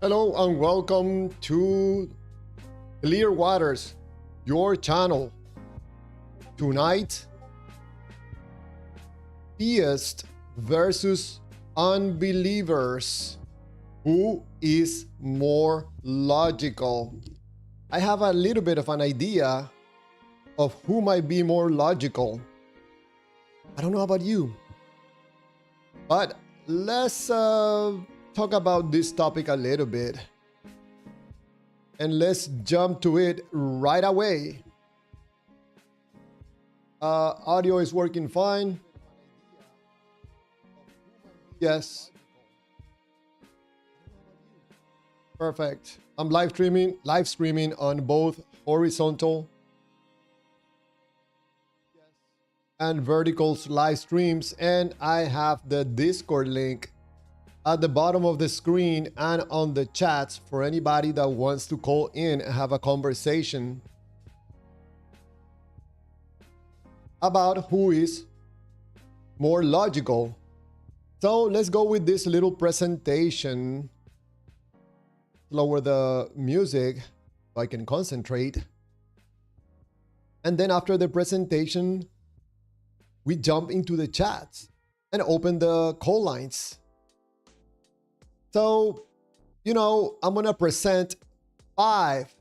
Hello and welcome to Clear Waters, your channel. Tonight, Theists versus Unbelievers. Who is more logical? I have a little bit of an idea of who might be more logical. I don't know about you, but let's talk about this topic a little bit, and let's jump to it right away. Audio is working fine. Yes. Perfect. I'm live streaming on both horizontal and vertical live streams, and I have the Discord link at the bottom of the screen and on the chats for anybody that wants to call in and have a conversation about who is more logical. So let's go with this little presentation. Lower the music so I can concentrate. And then after the presentation, we jump into the chats and open the call lines. So, I'm going to present 5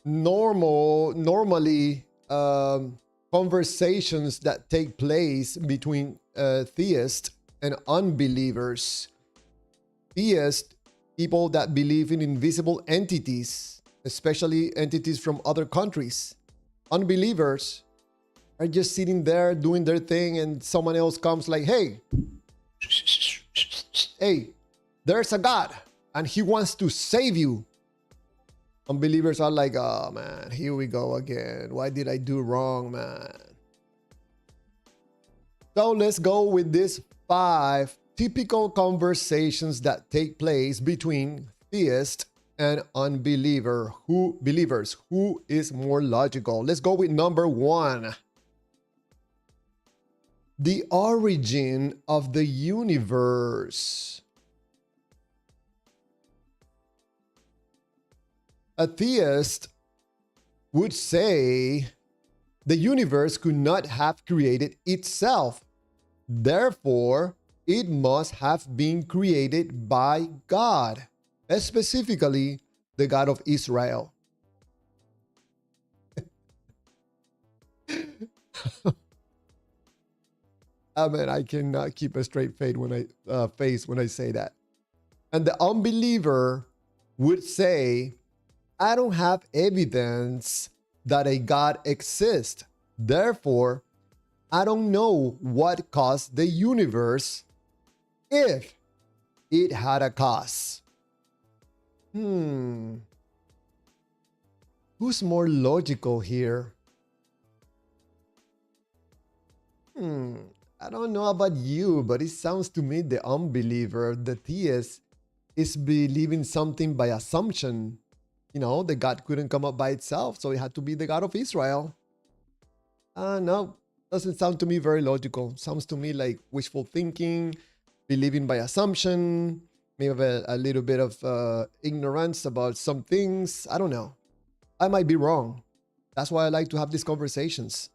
normally conversations that take place between theists and unbelievers. Theists, people that believe in invisible entities, especially entities from other countries. Unbelievers are just sitting there doing their thing, and someone else comes like, hey, there's a God and he wants to save you. Unbelievers are like, oh man, here we go again. Why did I do wrong, man? So let's go with these 5 typical conversations that take place between theists and unbelievers. Who is more logical? Let's go with number 1. The origin of the universe. A theist would say the universe could not have created itself. Therefore, it must have been created by God, specifically the God of Israel. I mean, I cannot keep a straight face when I say that. And the unbeliever would say, I don't have evidence that a God exists. Therefore, I don't know what caused the universe if it had a cause. Who's more logical here? I don't know about you, but it sounds to me the unbeliever, the theist, is believing something by assumption. The God couldn't come up by itself, so it had to be the God of Israel. No, doesn't sound to me very logical. Sounds to me like wishful thinking, believing by assumption, maybe a little bit of ignorance about some things. I don't know. I might be wrong. That's why I like to have these conversations.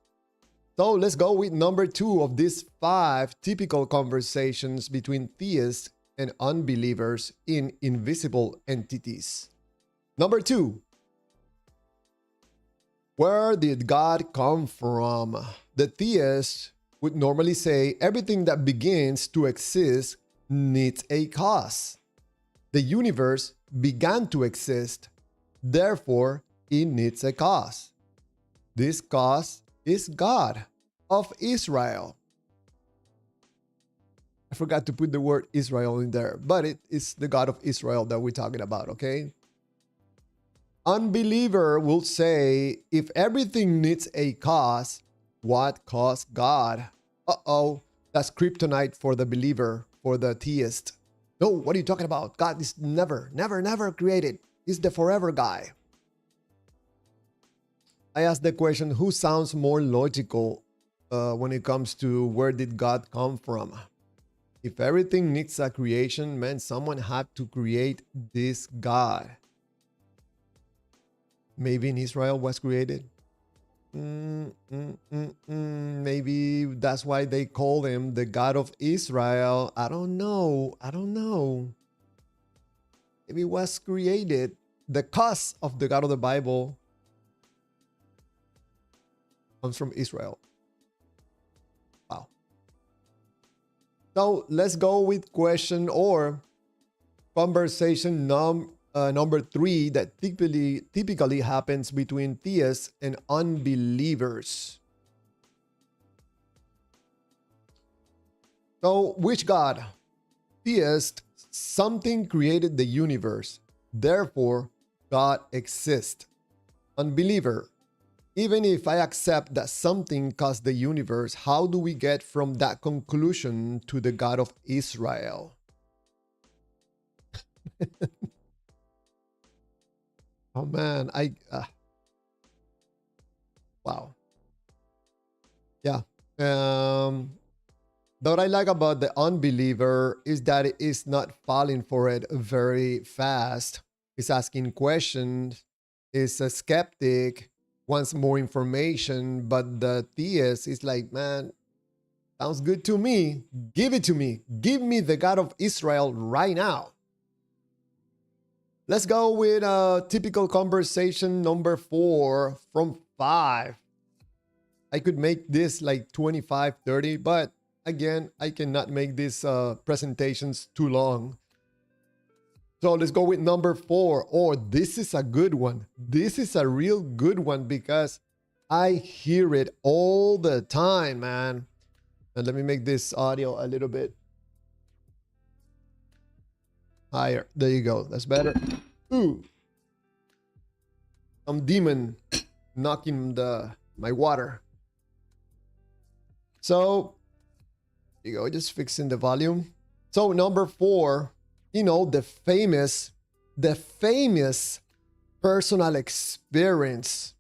So let's go with number 2 of these 5 typical conversations between theists and unbelievers in invisible entities. Number 2, where did God come from? The theist would normally say everything that begins to exist needs a cause. The universe began to exist, therefore it needs a cause. This cause is God of Israel. I forgot to put the word Israel in there, but it is the God of Israel that we're talking about, okay? Unbeliever will say, if everything needs a cause, what caused God? Uh-oh, that's kryptonite for the believer, for the theist. No, what are you talking about? God is never created. He's the forever guy. I asked the question, who sounds more logical when it comes to where did God come from? If everything needs a creation, man, someone had to create this God. Maybe in Israel was created. Maybe that's why they call him the God of Israel. I don't know. Maybe it was created. The cause of the God of the Bible comes from Israel. Wow. So let's go with question or conversation number 3 that typically happens between theists and unbelievers. So which God? Theist, something created the universe, therefore God exists. Unbeliever, even if I accept that something caused the universe, how do we get from that conclusion to the God of Israel? Oh man, wow. Yeah. What I like about the unbeliever is that it is not falling for it very fast. It's asking questions, is a skeptic, wants more information, but the theist is like, man, sounds good to me. Give it to me. Give me the God of Israel right now. Let's go with typical conversation number 4 from 5. I could make this like 25, 30, but again, I cannot make these presentations too long. So let's go with number 4. Oh, this is a good one. This is a real good one because I hear it all the time, man. And let me make this audio a little bit higher. There you go. That's better. Ooh. Some demon knocking my water. So, there you go. Just fixing the volume. So, number 4, you know, the famous personal experience.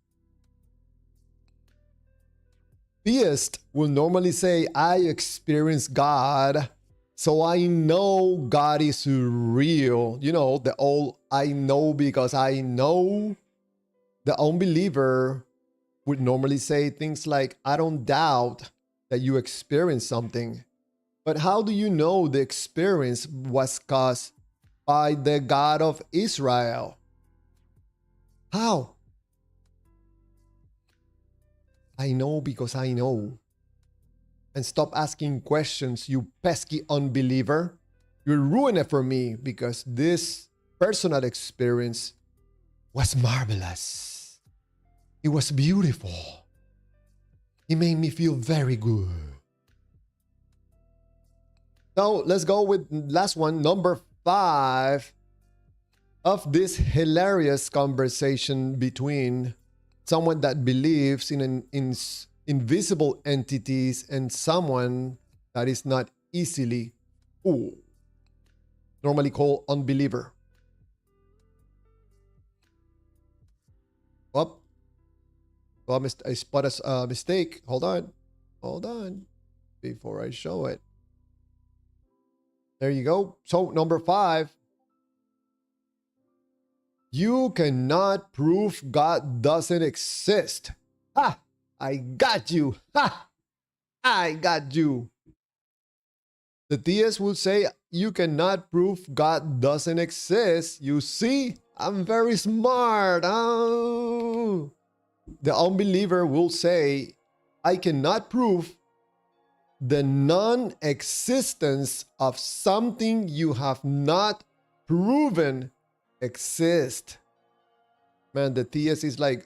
Theist will normally say, I experience God, so I know God is real. You know, the old I know because I know. The unbeliever would normally say things like, I don't doubt that you experience something. But how do you know the experience was caused by the God of Israel? How? I know because I know. And stop asking questions, you pesky unbeliever. You'll ruin it for me because this personal experience was marvelous. It was beautiful. It made me feel very good. Now, let's go with last one, number 5 of this hilarious conversation between someone that believes in invisible entities and someone that is not easily fooled, normally called unbeliever. Oh, I spot a mistake. Hold on, before I show it. There you go. So number 5, you cannot prove God doesn't exist. Ha! I got you. Ha! I got you. The theist will say, you cannot prove God doesn't exist. You see, I'm very smart. Oh. The unbeliever will say, I cannot prove the non-existence of something you have not proven exist. Man, the theist is like,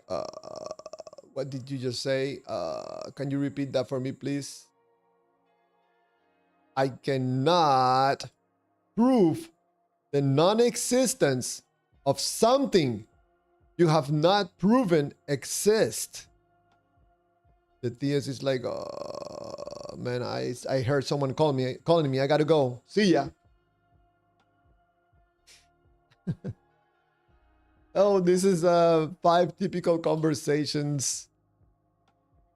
what did you just say? Can you repeat that for me, please? I cannot prove the non-existence of something you have not proven exist. The theist is like, man, I heard someone calling me. I gotta go. See ya. Oh, this is 5 typical conversations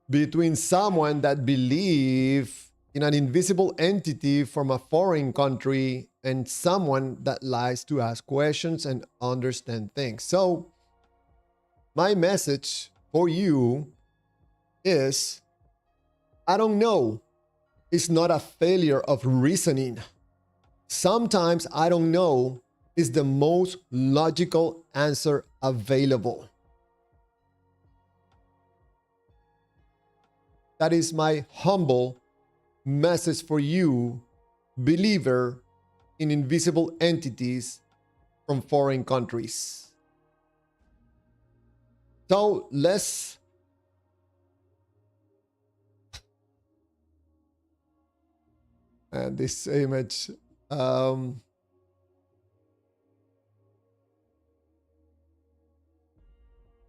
between someone that believe in an invisible entity from a foreign country and someone that likes to ask questions and understand things. So, my message for you is, I don't know. It's not a failure of reasoning. Sometimes I don't know is the most logical answer available. That is my humble message for you, believer in invisible entities from foreign countries. So let's and this image.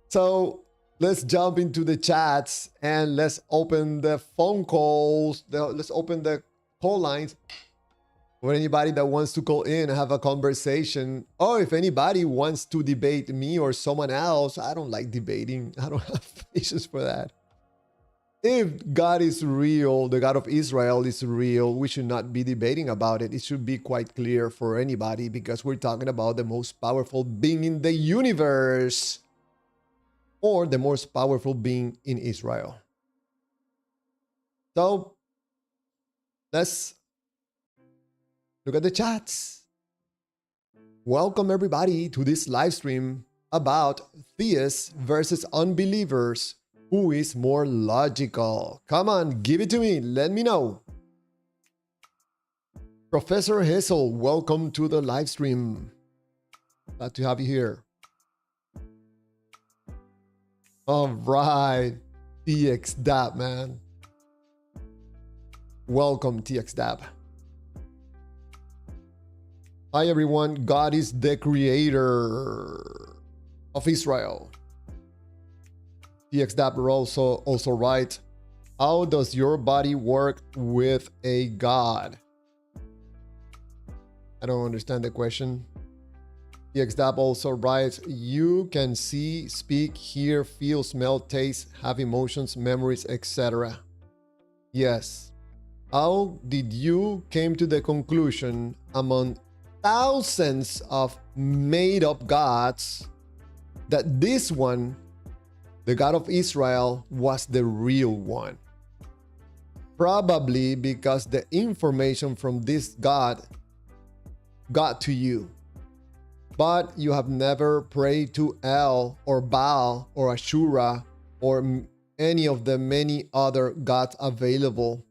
So let's jump into the chats and let's open the phone calls. Let's open the call lines for anybody that wants to call in and have a conversation. Or if anybody wants to debate me or someone else, I don't like debating. I don't have patience for that. If God is real, the God of Israel is real, we should not be debating about it. It should be quite clear for anybody because we're talking about the most powerful being in the universe, or the most powerful being in Israel. So let's look at the chats. Welcome everybody to this live stream about theists versus unbelievers. Who is more logical? Come on, give it to me. Let me know. Professor Hazel, welcome to the live stream. Glad to have you here. All right, TXDAP, man. Welcome, TXDAP. Hi, everyone. God is the creator of Israel. TXDAP also right. How does your body work with a God? I don't understand the question. TXDAP also writes, you can see, speak, hear, feel, smell, taste, have emotions, memories, etc. Yes. How did you came to the conclusion among thousands of made-up gods that this one, the God of Israel, was the real one? Probably because the information from this God got to you. But you have never prayed to El or Baal or Ashura or any of the many other gods available.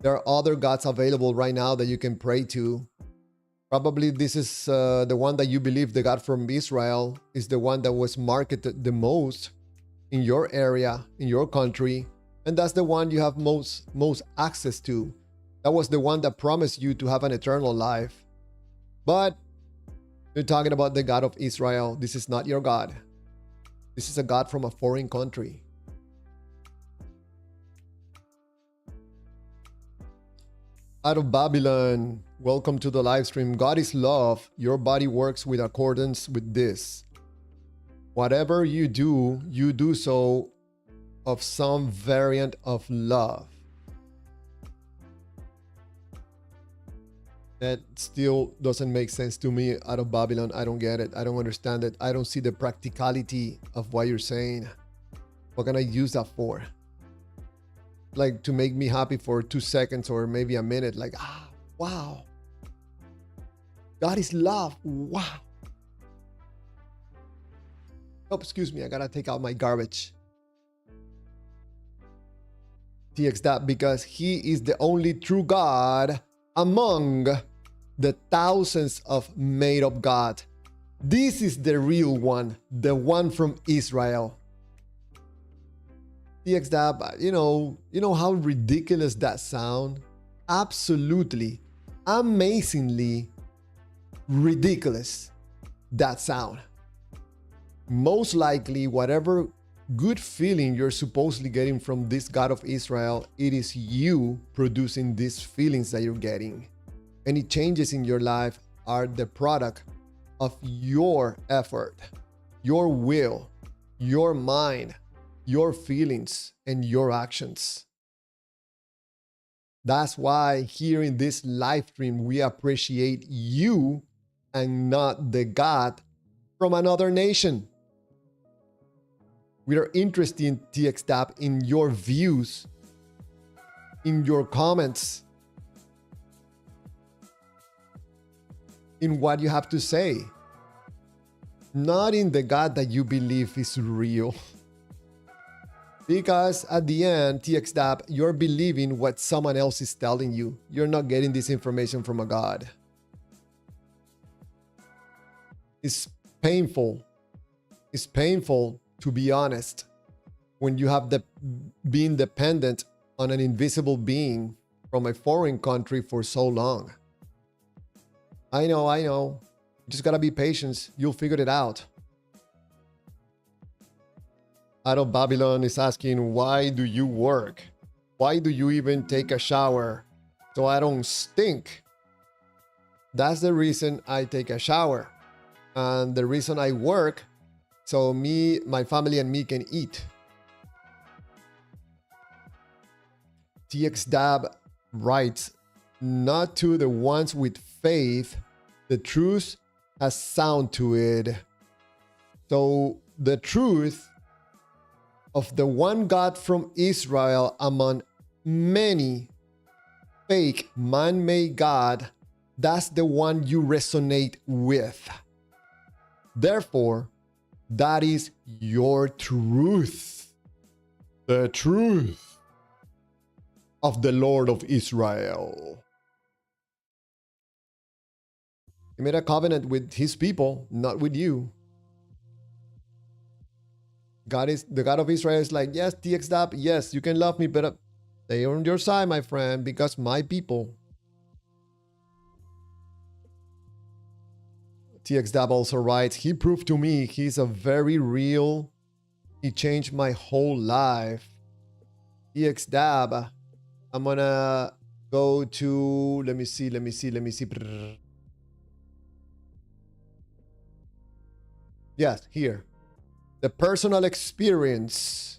There are other gods available right now that you can pray to. Probably this is the one that you believe, the God from Israel, is the one that was marketed the most in your area, in your country. And that's the one you have most access to. That was the one that promised you to have an eternal life. But you're talking about the God of Israel. This is not your God. This is a God from a foreign country. Out of Babylon, welcome to the live stream. God is love. Your body works with accordance with this. Whatever you do so of some variant of love. That still doesn't make sense to me. Out of Babylon, I don't get it. I don't understand it. I don't see the practicality of what you're saying. What can I use that for? Like to make me happy for 2 seconds or maybe a minute. Like, wow. God is love. Wow. Oh, excuse me. I gotta take out my garbage. TX because he is the only true God among the thousands of made-up God. This is the real one, the one from Israel. TX, you know how ridiculous that sound? Absolutely, amazingly ridiculous that sound. Most likely, whatever good feeling you're supposedly getting from this God of Israel, it is you producing these feelings that you're getting. Any changes in your life are the product of your effort, your will, your mind, your feelings, and your actions. That's why here in this live stream, we appreciate you and not the God from another nation. We are interested, TXTAP, in your views, in your comments, in what you have to say, not in the God that you believe is real. Because at the end, TXTAP, you're believing what someone else is telling you. You're not getting this information from a God. It's painful. It's painful, to be honest, when you have been dependent on an invisible being from a foreign country for so long. I know. You just gotta be patient. You'll figure it out. Out of Babylon is asking, why do you work? Why do you even take a shower? So I don't stink. That's the reason I take a shower. And the reason I work, so me, my family, and me can eat. TXDAB writes, not to the ones with faith, the truth has sound to it. So the truth of the one God from Israel among many fake man-made God, that's the one you resonate with. Therefore, that is your truth. The truth of the Lord of Israel. He made a covenant with his people, not with you. The God of Israel is like, yes, TXDAP, yes, you can love me, but stay on your side, my friend, because my people. TXDAP also writes, he proved to me he's a very real. He changed my whole life. TXDAP, I'm gonna go to, let me see. Yes, here. The personal experience.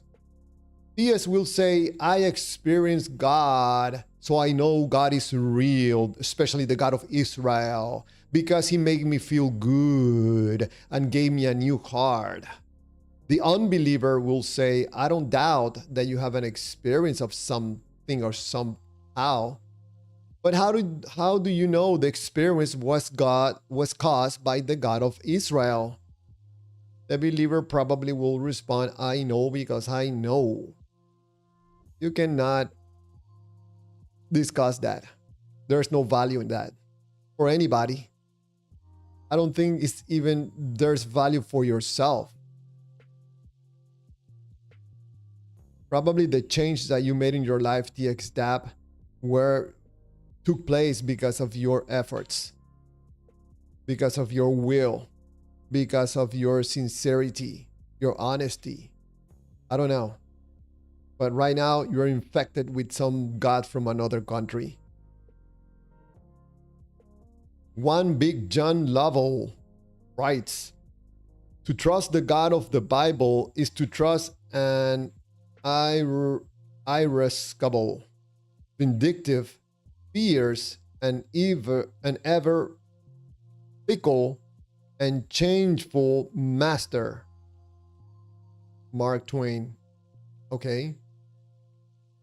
Theists will say, I experienced God, so I know God is real, especially the God of Israel, because he made me feel good and gave me a new heart. The unbeliever will say, I don't doubt that you have an experience of something or somehow, but how do you know the experience was caused by the God of Israel? The believer probably will respond, I know because I know. You cannot discuss that. There's no value in that for anybody. I don't think there's value for yourself. Probably the change that you made in your life, TXDAP, took place because of your efforts, because of your will, because of your sincerity, your honesty. I don't know. But right now, you're infected with some God from another country. One Big John Lovell writes, to trust the God of the Bible is to trust an irascible, vindictive, fierce, and ever fickle and changeful master. Mark Twain. Okay.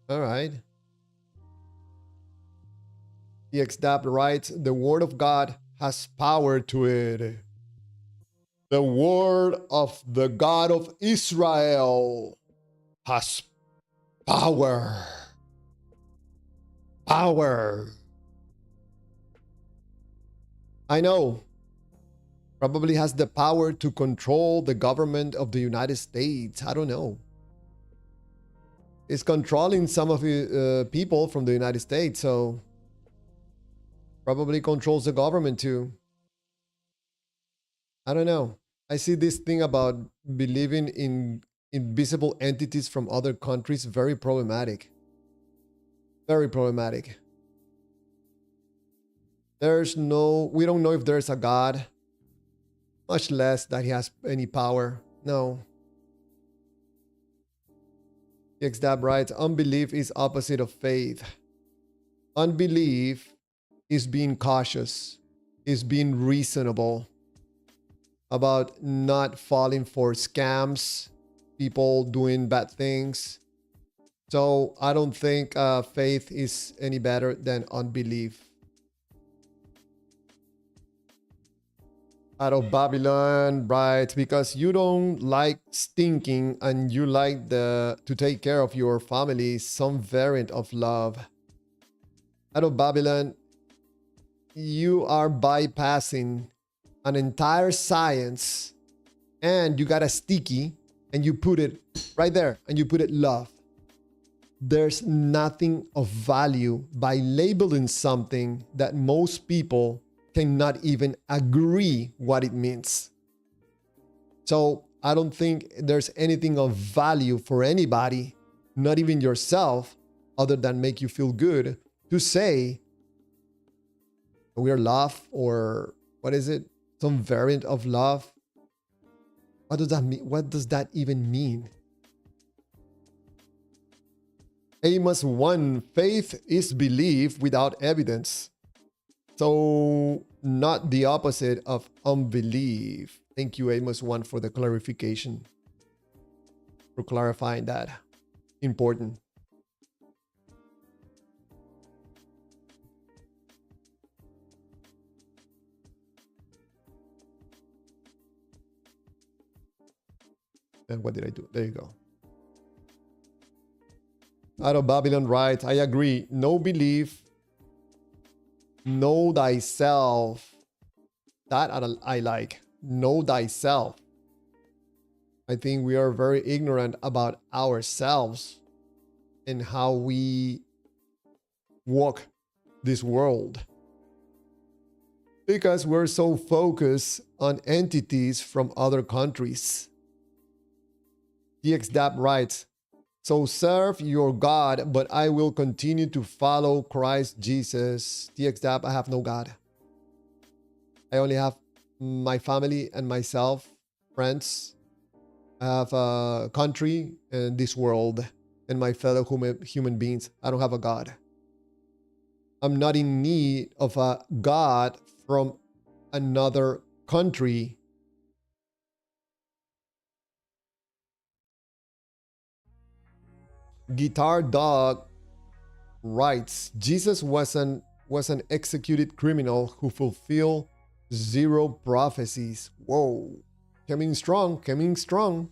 All right. TXDAP writes, the word of God has power to it. The word of the God of Israel has power. Power. I know. Probably has the power to control the government of the United States. I don't know. It's controlling some of the people from the United States, so probably controls the government too. I don't know. I see this thing about believing in invisible entities from other countries very problematic. Very problematic. We don't know if there's a God, much less that he has any power. No. Xdab writes, unbelief is opposite of faith. Unbelief is being cautious, is being reasonable about not falling for scams, people doing bad things. So I don't think faith is any better than unbelief. Out of Babylon, right? Because you don't like stinking and you like to take care of your family, some variant of love. Out of Babylon, you are bypassing an entire science and you got a sticky and you put it right there and you put it love. There's nothing of value by labeling something that most people cannot even agree what it means. So I don't think there's anything of value for anybody, not even yourself, other than make you feel good, to say we're love, or what is it? Some variant of love. What does that mean? What does that even mean? Amos 1, faith is belief without evidence. So not the opposite of unbelief. Thank you, Amos 1, for the clarification. For clarifying that. Important. And what did I do? There you go. Out of Babylon, right? I agree. No belief. Know thyself. That I like. Know thyself. I think we are very ignorant about ourselves and how we walk this world. Because we're so focused on entities from other countries. DXDAP writes, so serve your God, but I will continue to follow Christ Jesus. DXDAP, I have no God. I only have my family and myself, friends. I have a country and this world and my fellow human beings. I don't have a God. I'm not in need of a God from another country. Guitar Dog writes, Jesus was an executed criminal who fulfilled 0 prophecies. Whoa. Coming strong, coming strong.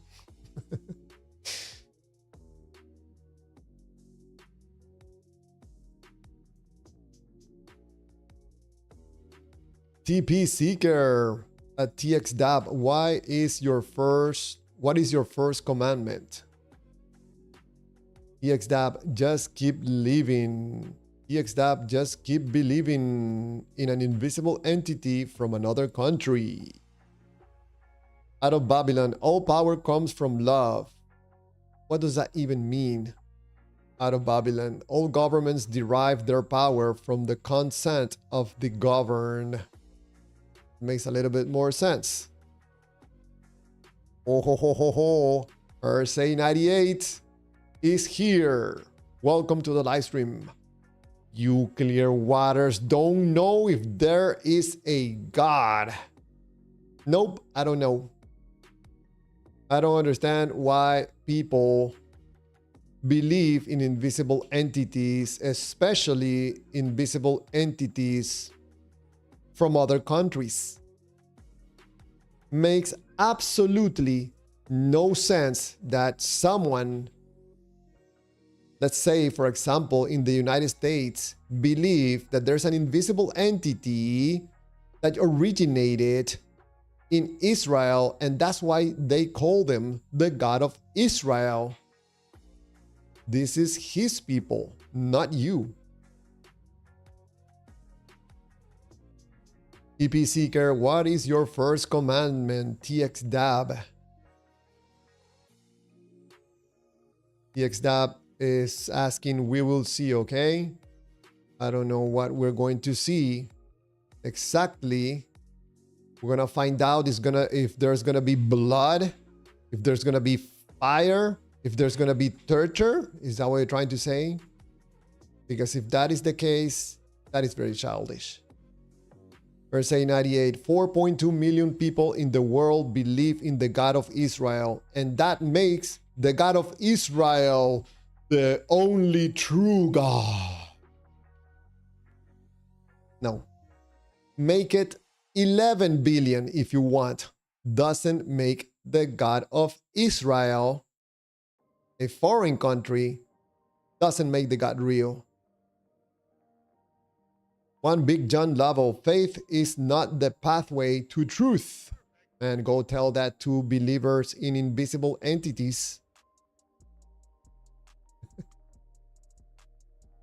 TP Seeker at TXDAB, what is your first commandment? TXDAB, just keep living. TXDAB, just keep believing in an invisible entity from another country. Out of Babylon, all power comes from love. What does that even mean? Out of Babylon, all governments derive their power from the consent of the governed. Makes a little bit more sense. Oh ho ho ho ho. RSA 98 is here. Welcome to the live stream. You clear waters don't know if there is a God. Nope, I don't know. I don't understand why people believe in invisible entities, especially invisible entities from other countries. Makes absolutely no sense that someone let's say, for example, in the United States, believe that there's an invisible entity that originated in Israel, and that's why they call them the God of Israel. This is his people, not you. EP Seeker, what is your first commandment? TXDAB. TXDAB is asking, we will see, okay? I don't know what we're going to see exactly. We're gonna find out if there's gonna be blood, if there's gonna be fire, if there's gonna be torture. Is that what you're trying to say? Because if that is the case, that is very childish. Verse 98, 4.2 million people in the world believe in the God of Israel, and that makes the God of Israel the only true God. No. Make it 11 billion if you want. Doesn't make the God of Israel a foreign country. Doesn't make the God real. One Big John Lavo, faith is not the pathway to truth. And go tell that to believers in invisible entities.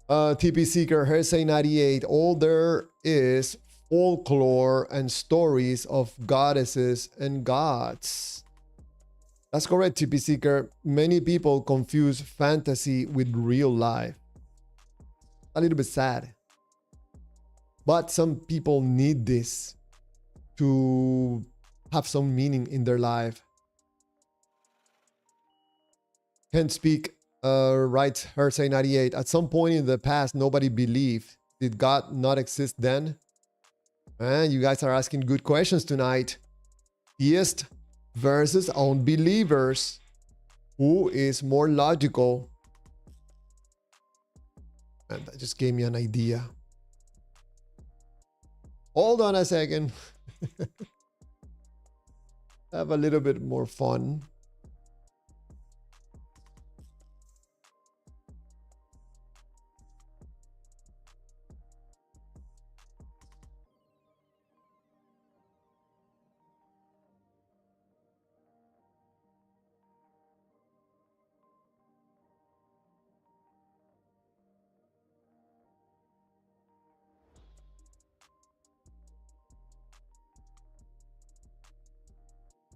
TP Seeker, Hersey 98, all there is folklore and stories of goddesses and gods. That's correct, TP Seeker. Many people confuse fantasy with real life. A little bit sad. But some people need this to have some meaning in their life. Can't speak, writes Hersey 98. At some point in the past, nobody believed. Did God not exist then? You guys are asking good questions tonight. Theists versus unbelievers. Who is more logical? And that just gave me an idea. Hold on a second. Have a little bit more fun.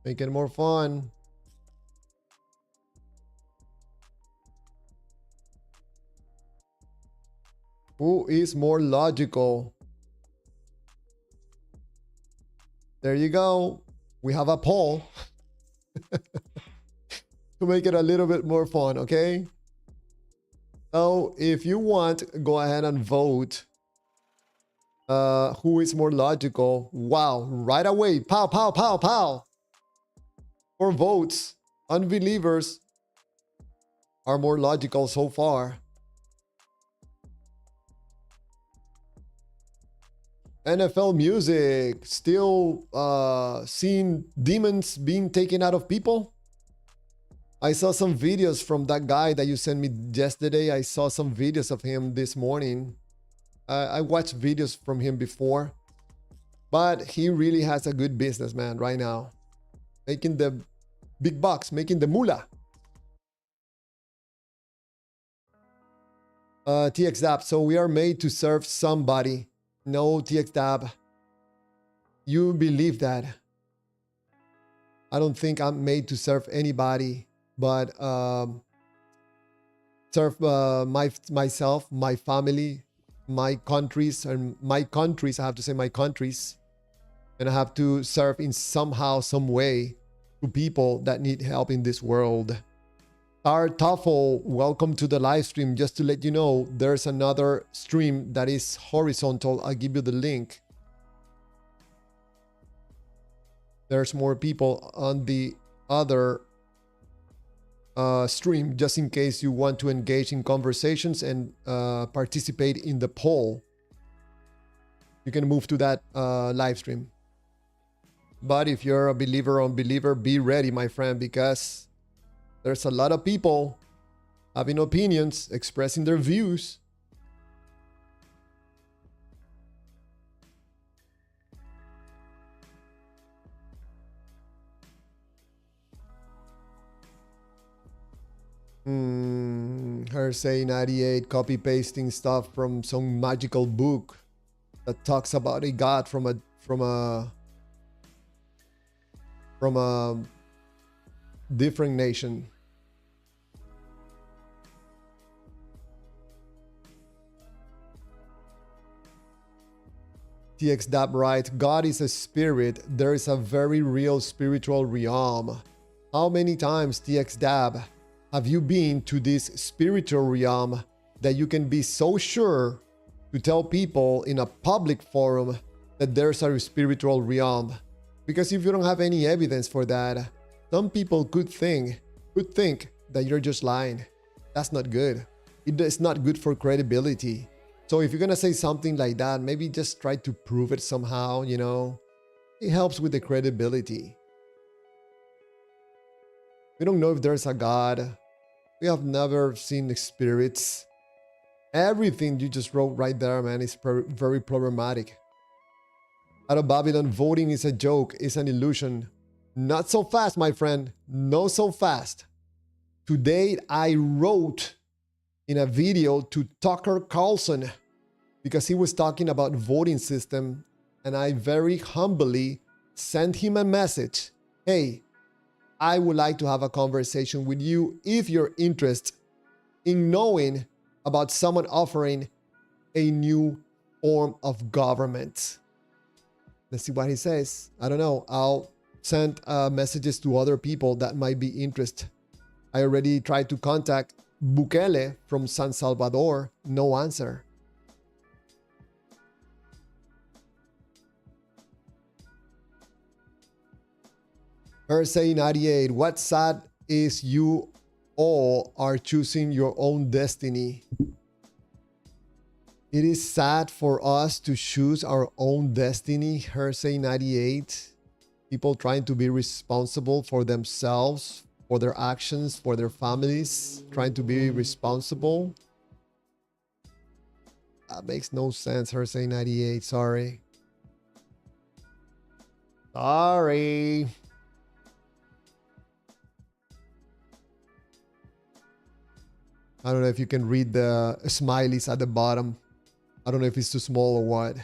Make it more fun. Who is more logical? There you go. We have a poll to make it a little bit more fun, okay? So if you want, go ahead and vote. Who is more logical? Wow, right away. Pow, pow, pow, pow. 4 votes. Unbelievers are more logical so far. NFL music. Still seeing demons being taken out of people. I saw some videos from that guy that you sent me yesterday. I saw some videos of him this morning. I watched videos from him before. But he really has a good business, man, right now. Making the big bucks, making the moolah. TXDAB, so we are made to serve somebody. No, TXDAB. You believe that. I don't think I'm made to serve anybody, but serve myself, my family, my countries, and my countries. I have to say my countries. And I have to serve in somehow, some way to people that need help in this world. Our Toffel, welcome to the live stream. Just to let you know, there's another stream that is horizontal. I'll give you the link. There's more people on the other stream, just in case you want to engage in conversations and participate in the poll. You can move to that live stream. But if you're a believer or unbeliever, be ready, my friend, because there's a lot of people having opinions, expressing their views. Her say 98 copy pasting stuff from some magical book that talks about a god from a different nation. TXDAB writes, God is a spirit. There is a very real spiritual realm. How many times, TXDAB, have you been to this spiritual realm that you can be so sure to tell people in a public forum that there's a spiritual realm? Because if you don't have any evidence for that, some people could think that you're just lying. That's not good. It's not good for credibility. So if you're gonna say something like that, maybe just try to prove it somehow, you know? It helps with the credibility. We don't know if there's a God. We have never seen spirits. Everything you just wrote right there, man, is very problematic. Out of Babylon, voting is a joke, is an illusion. Not so fast, my friend. Not so fast. Today, I wrote in a video to Tucker Carlson because he was talking about voting system, and I very humbly sent him a message. Hey, I would like to have a conversation with you if you're interested in knowing about someone offering a new form of government. Let's see what he says. I don't know. I'll send messages to other people that might be interested. I already tried to contact Bukele from San Salvador. No answer. Hersey 98. What's sad is you all are choosing your own destiny. It is sad for us to choose our own destiny. Hersey 98. People trying to be responsible for themselves, for their actions, for their families, trying to be responsible. That makes no sense, Hersey 98. Sorry. Sorry. I don't know if you can read the smileys at the bottom. I don't know if it's too small or what.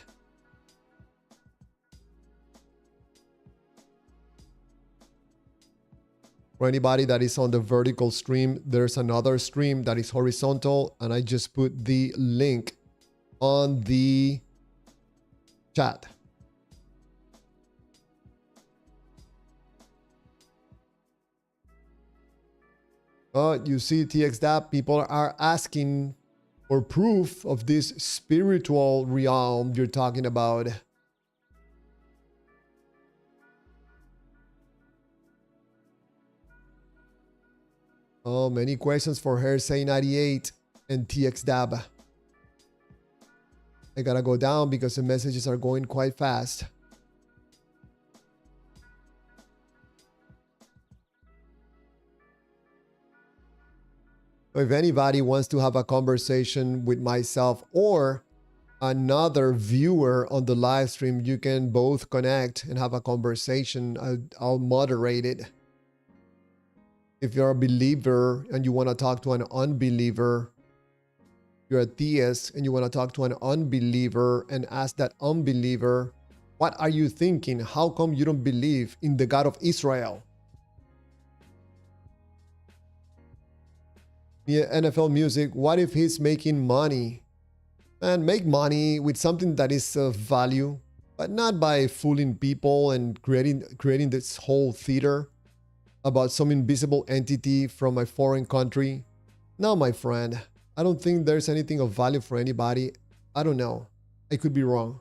For anybody that is on the vertical stream, there's another stream that is horizontal, and I just put the link on the chat. You see, TXDAP, people are asking for proof of this spiritual realm you're talking about. Oh, many questions for Hersey 98 and TXDAB. I gotta go down because the messages are going quite fast. If anybody wants to have a conversation with myself or another viewer on the live stream, you can both connect and have a conversation. I'll moderate it. If you're a believer and you want to talk to an unbeliever, you're a theist and you want to talk to an unbeliever and ask that unbeliever, what are you thinking? How come you don't believe in the God of Israel? Yeah, NFL music, what if he's making money? Man, make money with something that is of value, but not by fooling people and creating this whole theater about some invisible entity from a foreign country. No, my friend, I don't think there's anything of value for anybody. I don't know. I could be wrong.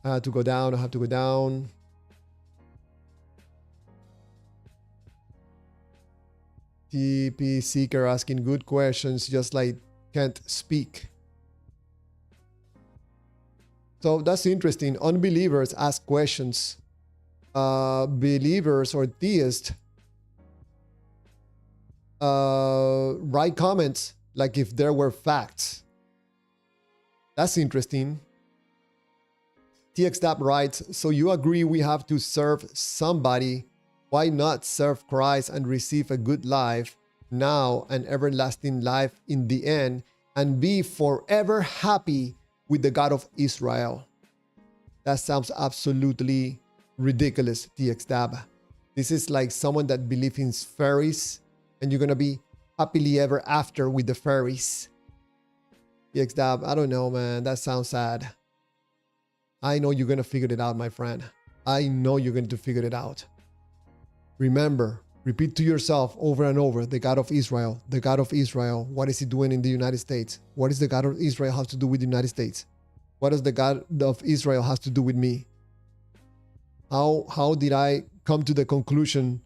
I have to go down. I have to go down. TP Seeker asking good questions, just like can't speak. So that's interesting. Unbelievers ask questions believers or theists write comments like if there were facts. That's interesting. TXDAP writes, so you agree we have to serve somebody. Why not serve Christ and receive a good life now and everlasting life in the end and be forever happy with the God of Israel? That sounds absolutely ridiculous, TXDAB. This is like someone that believes in fairies and you're going to be happily ever after with the fairies. TXDAB, I don't know, man. That sounds sad. I know you're going to figure it out, my friend. I know you're going to figure it out. Remember, repeat to yourself over and over, the God of Israel, the God of Israel. What is he doing in the United States? What does the God of Israel have to do with the United States? What does the God of Israel have to do with me? How did I come to the conclusion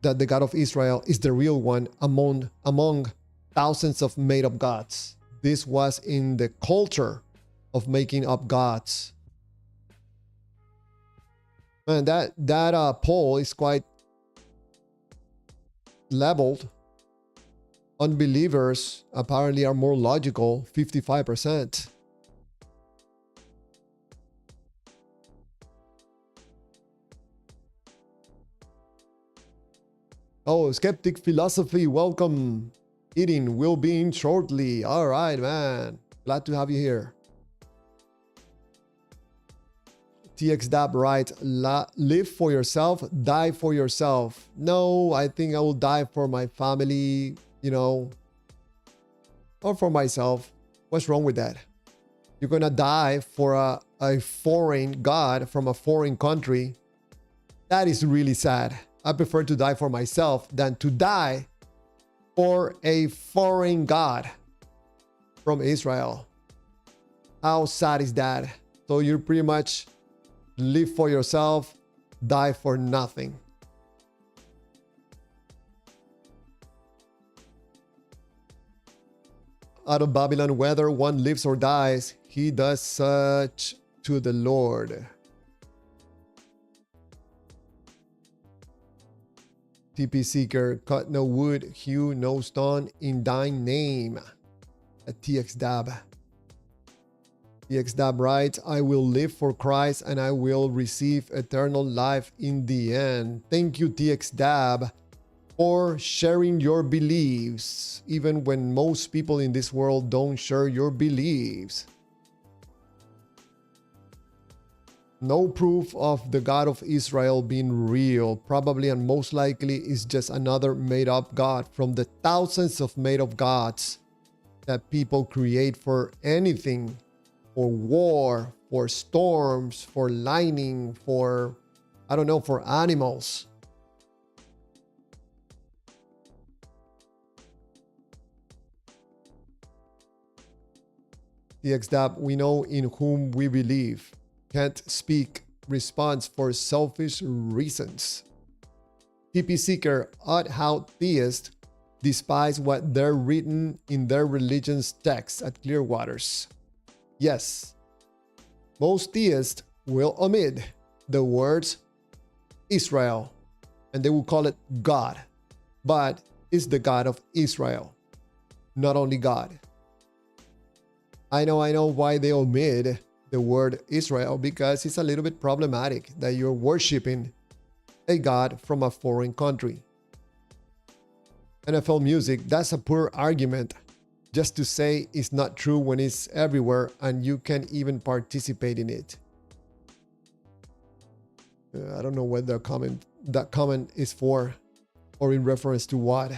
that the God of Israel is the real one among thousands of made-up gods? This was in the culture of making up gods. Man, that poll is quite leveled. Unbelievers apparently are more logical, 55%. Oh, Skeptic Philosophy, welcome. Eating will be in shortly. All right, man. Glad to have you here. TXDAB writes, live for yourself, die for yourself. No, I think I will die for my family, you know, or for myself. What's wrong with that? You're going to die for a foreign God from a foreign country. That is really sad. I prefer to die for myself than to die for a foreign God from Israel. How sad is that? So you're pretty much live for yourself, die for nothing. Out of Babylon, whether one lives or dies, he does such to the Lord. TP Seeker, cut no wood, hew no stone in thine name. A TXDAB. TXDAB writes, I will live for Christ and I will receive eternal life in the end. Thank you, TXDAB, for sharing your beliefs, even when most people in this world don't share your beliefs. No proof of the God of Israel being real. Probably and most likely is just another made-up God from the thousands of made-up gods that people create for anything. For war, for storms, for lightning, for, I don't know, for animals. TXDAB, we know in whom we believe. Can't speak response for selfish reasons. TP Seeker, odd how theists despise what they're written in their religion's text at Clearwaters. Yes, most theists will omit the words Israel and they will call it God, but it's the God of Israel, not only God. I know why they omit the word Israel, because it's a little bit problematic that you're worshiping a God from a foreign country. NFL Music, that's a poor argument. Just to say it's not true when it's everywhere and you can't even participate in it. I don't know what that comment is for or in reference to what.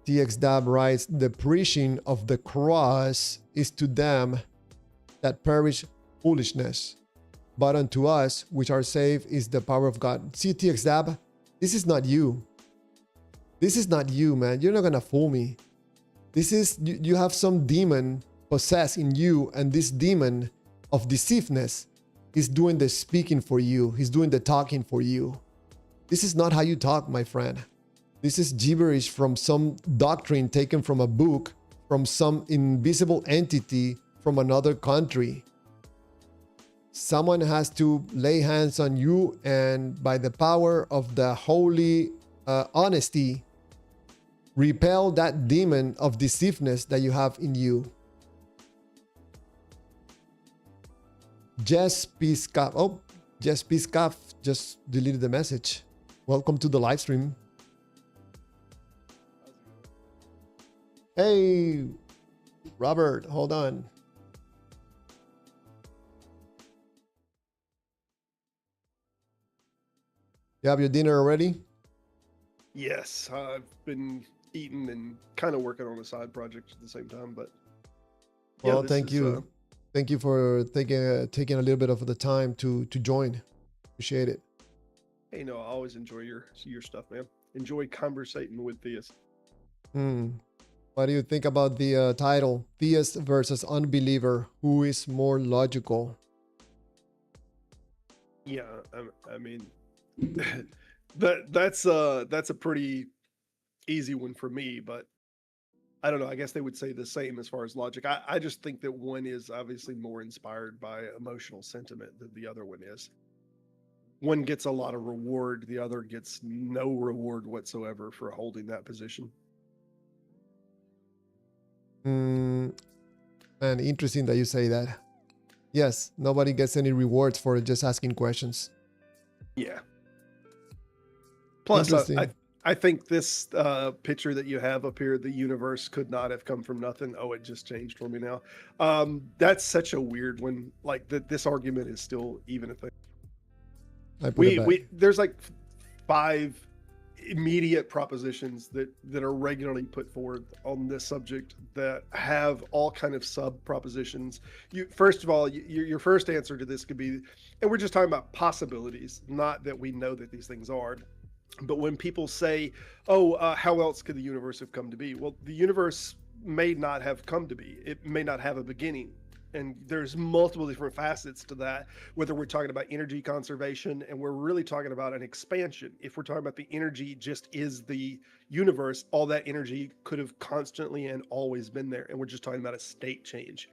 TXDAB writes, the preaching of the cross is to them that perish foolishness, but unto us which are saved is the power of God. See, TXDAB, this is not you. This is not you, man. You're not gonna fool me. This is, you have some demon possessed in you, and this demon of deceiveness is doing the speaking for you. He's doing the talking for you. This is not how you talk, my friend. This is gibberish from some doctrine taken from a book, from some invisible entity from another country. someone has to lay hands on you, and by the power of the holy honesty, repel that demon of deceiveness that you have in you. Jess Piscaf. Oh, Jess Piscaf just deleted the message. Welcome to the live stream. Hey, Robert, hold on. You have your dinner already? Yes, I've been eating and kind of working on a side project at the same time, but yeah, well, thank you. Thank you for taking a little bit of the time to join. Appreciate it. Hey, no, I always enjoy your stuff, man. Enjoy conversating with theists. What do you think about the title, Theist versus Unbeliever? Who is more logical? Yeah, I mean, that's a pretty easy one for me, but I don't know. I guess they would say the same as far as logic. I just think that one is obviously more inspired by emotional sentiment than the other one is. One gets a lot of reward, the other gets no reward whatsoever for holding that position. And interesting that you say that. Yes, nobody gets any rewards for just asking questions. Yeah. Plus, I think this picture that you have up here, the universe could not have come from nothing. Oh, it just changed for me now. That's such a weird one. Like this argument is still even a thing. There's like 5 immediate propositions that are regularly put forth on this subject that have all kind of sub propositions. First of all, your first answer to this could be, and we're just talking about possibilities, not that we know that these things are. But when people say, how else could the universe have come to be? Well, the universe may not have come to be. It may not have a beginning. And there's multiple different facets to that, whether we're talking about energy conservation and we're really talking about an expansion. If we're talking about the energy just is the universe, all that energy could have constantly and always been there. And we're just talking about a state change.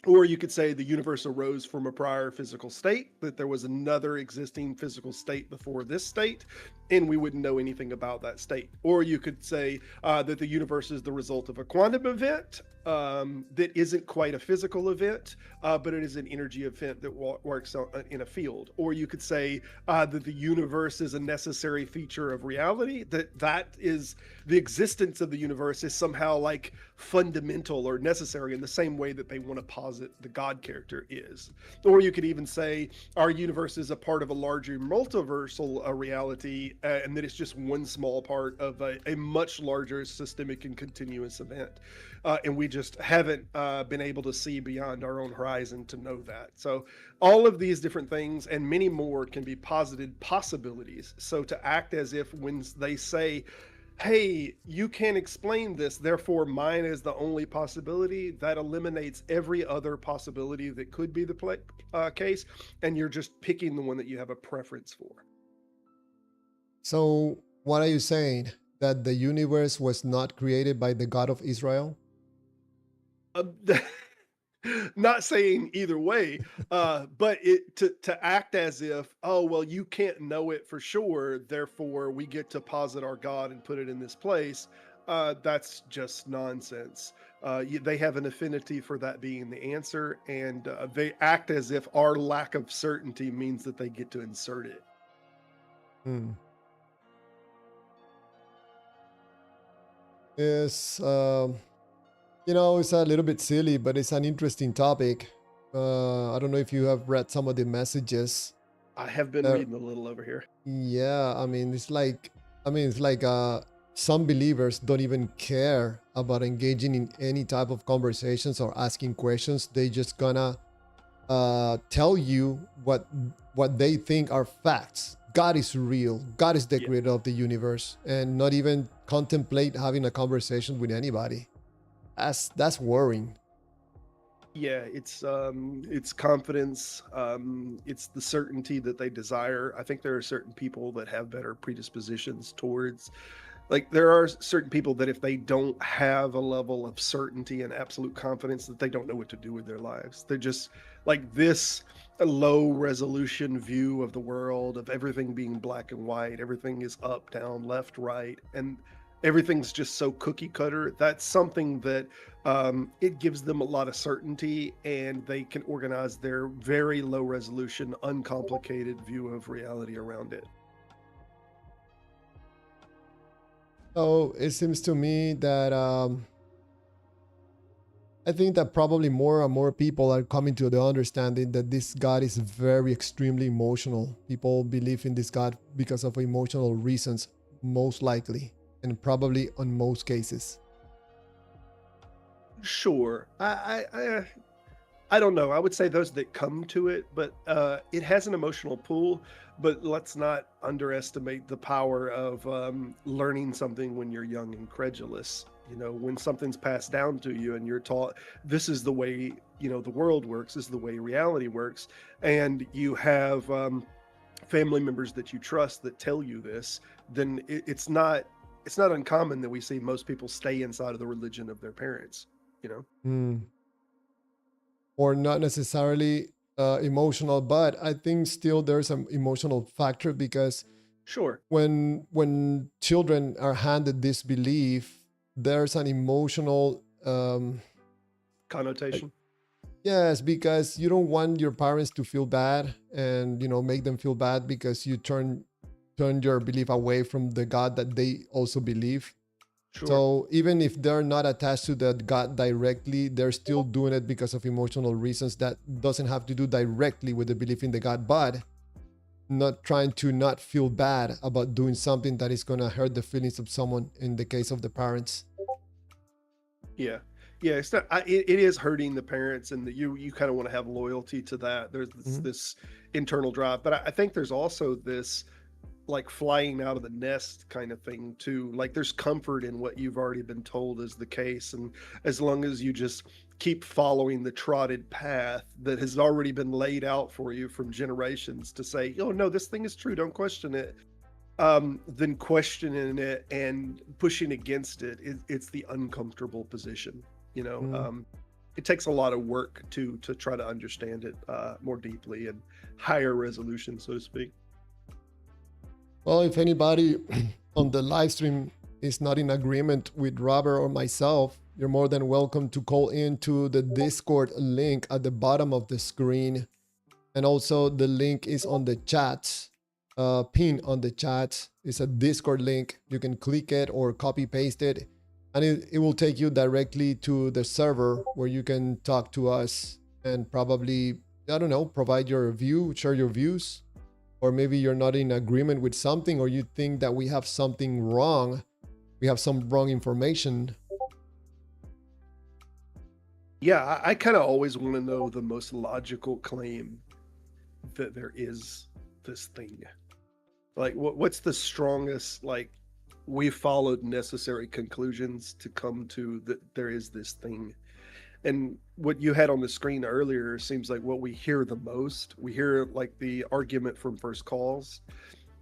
Or you could say the universe arose from a prior physical state, that there was another existing physical state before this state, and we wouldn't know anything about that state. Or you could say that the universe is the result of a quantum event that isn't quite a physical event, but it is an energy event that works in a field. Or you could say that the universe is a necessary feature of reality, that is the existence of the universe is somehow like fundamental or necessary in the same way that they want to posit the God character is. Or you could even say our universe is a part of a larger multiversal reality, and that it's just one small part of a much larger systemic and continuous event. And we just haven't been able to see beyond our own horizon to know that. So all of these different things and many more can be posited possibilities. So to act as if when they say, hey, you can't explain this, therefore mine is the only possibility, that eliminates every other possibility that could be the case, and you're just picking the one that you have a preference for. So what are you saying? That the universe was not created by the God of Israel? Not saying either way, but to act as if, oh, well, you can't know it for sure, therefore we get to posit our God and put it in this place, that's just nonsense. They have an affinity for that being the answer, and they act as if our lack of certainty means that they get to insert it. Yes, you know, it's a little bit silly, but it's an interesting topic. I don't know if you have read some of the messages. I have been reading a little over here. Yeah, I mean, it's like some believers don't even care about engaging in any type of conversations or asking questions. They just gonna tell you what they think are facts. God is real. God is the creator of the universe, and not even contemplate having a conversation with anybody. That's worrying. Yeah, it's confidence. It's the certainty that they desire. I think there are certain people that have better predispositions towards, like there are certain people that if they don't have a level of certainty and absolute confidence, that they don't know what to do with their lives. They're just like this a low resolution view of the world, of everything being black and white, everything is up, down, left, right, and everything's just so cookie cutter. That's something that it gives them a lot of certainty, and they can organize their very low resolution, uncomplicated view of reality around it. So it seems to me that I think that probably more and more people are coming to the understanding that this God is very extremely emotional. People believe in this God because of emotional reasons, most likely, and probably on most cases. Sure, I don't know. I would say those that come to it, but it has an emotional pull. But let's not underestimate the power of learning something when you're young and credulous. You know, when something's passed down to you and you're taught this is the way, you know, the world works, this is the way reality works, and you have family members that you trust that tell you this, then it's not uncommon that we see most people stay inside of the religion of their parents. You know. Hmm. Or not necessarily emotional, but I think still there's an emotional factor because Sure. when children are handed this belief, there's an emotional like, Connotation. yes, because you don't want your parents to feel bad and make them feel bad because you turn your belief away from the God that they also believe. Sure. So even if they're not attached to that God directly, they're still doing it because of emotional reasons that doesn't have to do directly with the belief in the God, but not trying to not feel bad about doing something that is going to hurt the feelings of someone in the case of the parents. Yeah. Yeah, it's not it is hurting the parents, and that you kind of want to have loyalty to that. There's Mhm. this internal drive, but I think there's also this like flying out of the nest kind of thing too. Like there's comfort in what you've already been told is the case, and as long as you just keep following the trotted path that has already been laid out for you from generations to say, "Oh no, this thing is true, don't question it." Then questioning it and pushing against it's the uncomfortable position, you know. Mm. It takes a lot of work to try to understand it more deeply and higher resolution, so to speak. Well, if anybody on the live stream is not in agreement with Robert or myself, you're more than welcome to call into the Discord link at the bottom of the screen. And also the link is on the chat, pin on the chat. It's a Discord link. You can click it or copy paste it, and it will take you directly to the server where you can talk to us and probably, I don't know, provide your view, share your views, or maybe you're not in agreement with something, or you think that we have something wrong, we have some wrong information. Yeah, I kind of always want to know the most logical claim that there is this thing. Like, what's the strongest, like, we followed necessary conclusions to come to that there is this thing. And what you had on the screen earlier seems like what we hear the most. We hear like the argument from first calls,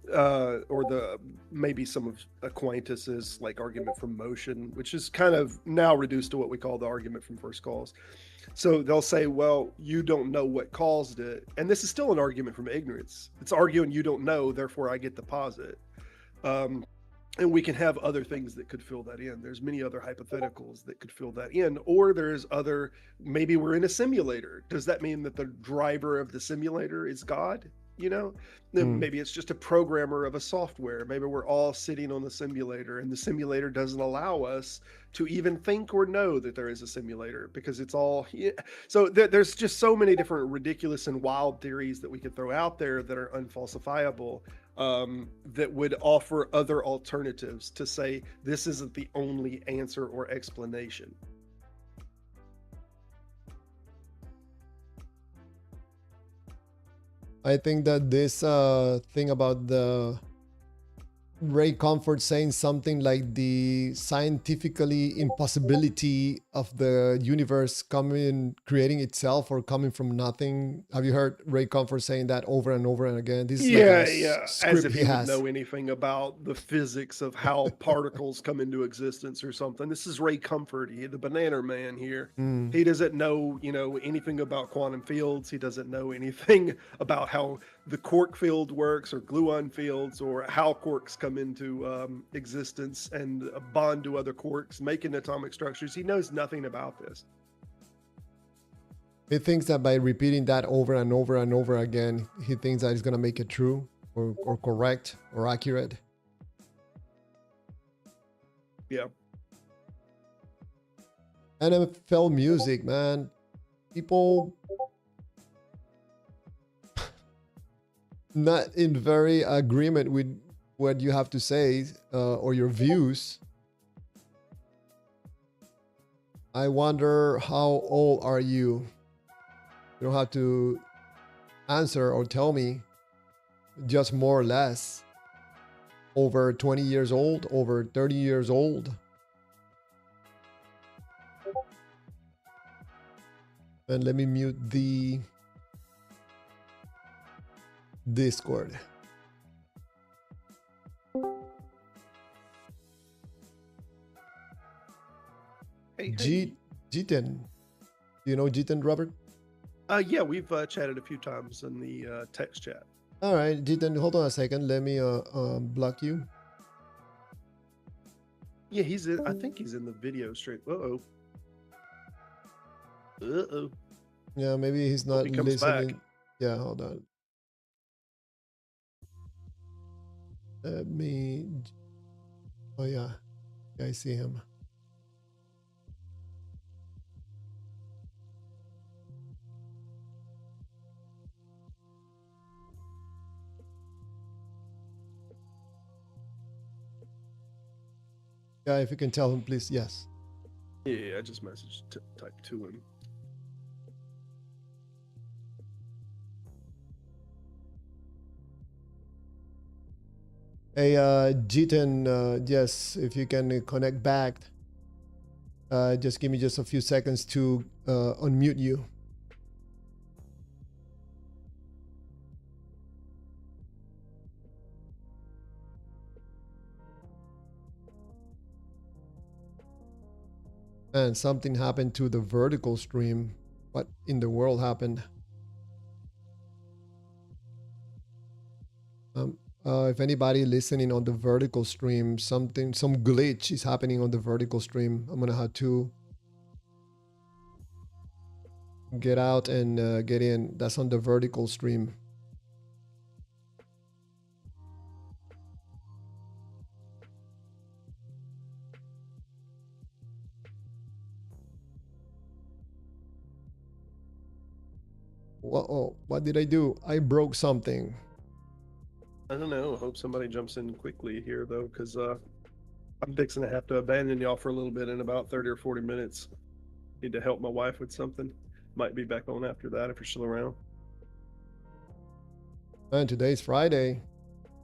or the maybe some of Aquinas's like argument from motion, which is kind of now reduced to what we call the argument from first calls. So they'll say, well, you don't know what caused it. And this is still an argument from ignorance. It's arguing you don't know, therefore I get the posit. Um, and we can have other things that could fill that in. There's many other hypotheticals that could fill that in, or there's other, maybe we're in a simulator. Does that mean that the driver of the simulator is God? You know, then Hmm. maybe it's just a programmer of a software. Maybe we're all sitting on the simulator, and the simulator doesn't allow us to even think or know that there is a simulator because it's all. Yeah. So there's just so many different ridiculous and wild theories that we could throw out there that are unfalsifiable, that would offer other alternatives to say this isn't the only answer or explanation. I think that this thing about the Ray Comfort saying something like the scientifically impossibility of the universe creating itself or coming from nothing. Have you heard Ray Comfort saying that over and over and again? This is like a Yeah. As script if he he would has. know anything about the physics of how particles come into existence or something. This is Ray Comfort, the banana man here. Mm. He doesn't know, anything about quantum fields. He doesn't know anything about how the quark field works or gluon fields or how quarks come into existence and bond to other quarks, making atomic structures. He knows nothing about this. He thinks that by repeating that over and over and over again, he thinks that he's going to make it true or correct or accurate. Yeah. NFL music, man. People not in very agreement with what you have to say or your views. I wonder, how old are you? You don't have to answer or tell me, just more or less. Over 20 years old, over 30 years old. And let me mute the Discord. Hey. Jitin. Do you know Jitin, Robert? Yeah, we've chatted a few times in the text chat. All right, Jitin, hold on a second. Let me block you. Yeah, I think he's in the video stream. Uh-oh. Uh-oh. Yeah, maybe he's not listening. Back. Yeah, hold on. Let me... Oh, yeah. I see him. Yeah, if you can tell him, please. Yes. Yeah, I just messaged type to him. Hey, Jitin, yes, if you can connect back, just give me just a few seconds to unmute you. And something happened to the vertical stream. What in the world happened? If anybody listening on the vertical stream, some glitch is happening on the vertical stream. I'm gonna have to get out and get in. That's on the vertical stream. Uh-oh, what did I do? I broke something. I don't know. I hope somebody jumps in quickly here, though, because I'm fixing to have to abandon y'all for a little bit in about 30 or 40 minutes. Need to help my wife with something. Might be back on after that if you're still around. And today's Friday.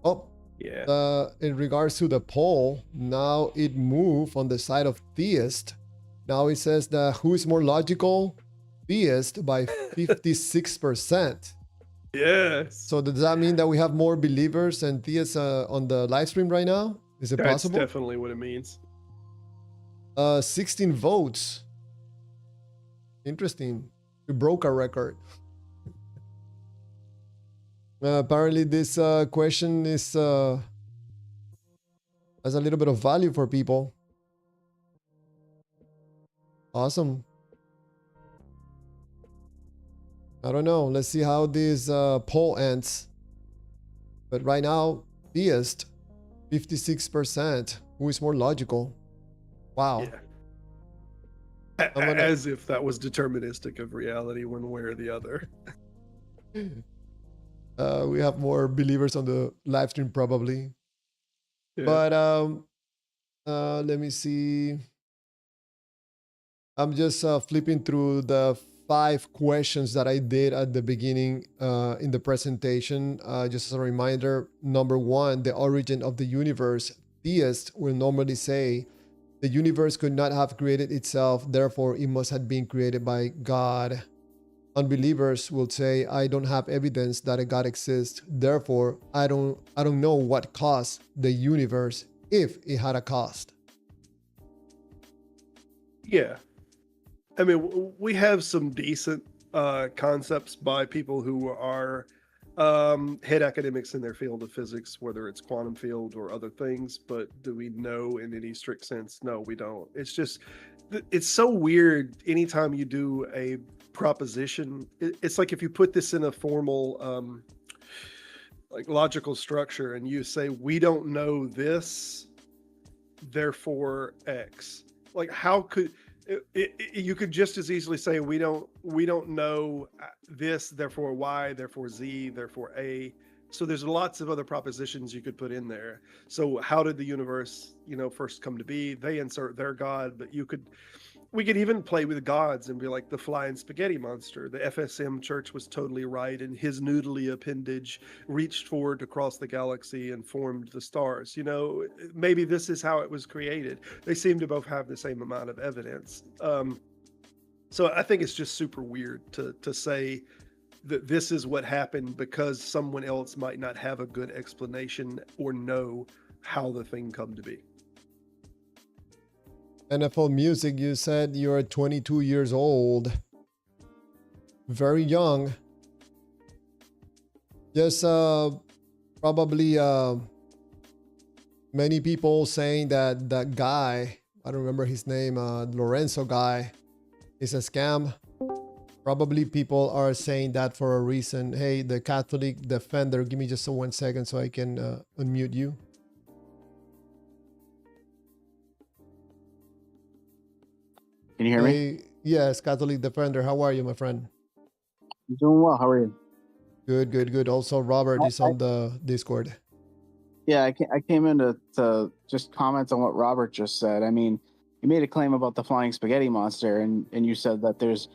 Oh, yeah. In regards to the poll, now it moved on the side of theist. Now it says that who is more logical? Theist by 56%. Yes. So does that mean that we have more believers and theists on the live stream right now? Is it possible? That's definitely what it means. 16 votes. Interesting. We broke a record. Apparently this question is has a little bit of value for people. Awesome. I don't know. Let's see how this poll ends. But right now, theist, 56%. Who is more logical? Wow. Yeah. As if that was deterministic of reality one way or the other. We have more believers on the live stream probably. Yeah. But let me see. I'm just flipping through the 5 questions that I did at the beginning in the presentation. Just as a reminder, number 1, the origin of the universe. Theists will normally say the universe could not have created itself, therefore it must have been created by God. Unbelievers will say, I don't have evidence that a God exists, therefore I don't know what caused the universe if it had a cost. Yeah. I mean, we have some decent concepts by people who are head academics in their field of physics, whether it's quantum field or other things. But do we know in any strict sense? No, we don't. It's just, it's so weird. Anytime you do a proposition, it's like if you put this in a formal, like logical structure, and you say, we don't know this, therefore X. Like, how could you could just as easily say we don't know this, therefore Y, therefore Z, therefore A. So there's lots of other propositions you could put in there. So how did the universe, first come to be? They insert their God, but we could even play with gods and be like the flying spaghetti monster. The FSM church was totally right, and his noodly appendage reached forward across the galaxy and formed the stars. Maybe this is how it was created. They seem to both have the same amount of evidence. So I think it's just super weird to say that this is what happened because someone else might not have a good explanation or know how the thing come to be. NFL Music, you said you're 22 years old. Very young. Just probably many people saying that that guy, I don't remember his name, Lorenzo guy, is a scam. Probably people are saying that for a reason. Hey, the Catholic Defender, give me just 1 second so I can unmute you. Can you hear me? Yes, Catholic Defender. How are you, my friend? I'm doing well. How are you? Good. Also, Robert is on the Discord. Yeah, I came in to just comment on what Robert just said. I mean, you made a claim about the flying spaghetti monster, and you said that there's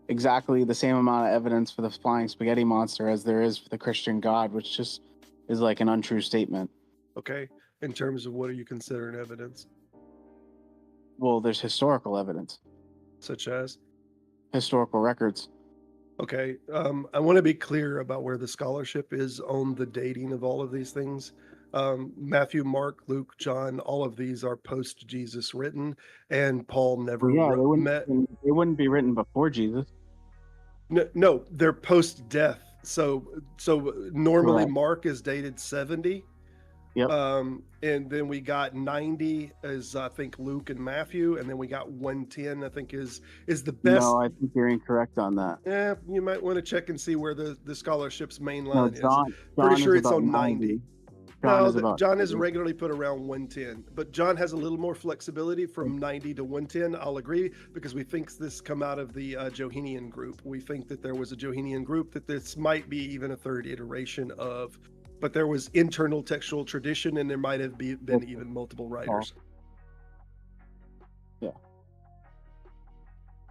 exactly the same amount of evidence for the flying spaghetti monster as there is for the Christian God, which just is like an untrue statement. Okay. In terms of what are you considering evidence? Well, there's historical evidence. Such as? Historical records. Okay. I want to be clear about where the scholarship is on the dating of all of these things. Matthew, Mark, Luke, John, all of these are post-Jesus written, and Paul never met. They wouldn't be written before Jesus. No, they're post-death. So normally Correct. Mark is dated 70. Yep. And then we got 90 as I think Luke and Matthew, and then we got 110 I think is the best. No, I think you're incorrect on that. Yeah, you might want to check and see where the scholarship's main line is. Pretty Pretty sure it's on 90. John is 90. Regularly put around 110, but John has a little more flexibility from 90 to 110. I'll agree, because we think this come out of the Johannine group. We think that there was a Johannine group that this might be even a third iteration of. But there was internal textual tradition, and there might have been even multiple writers. Yeah.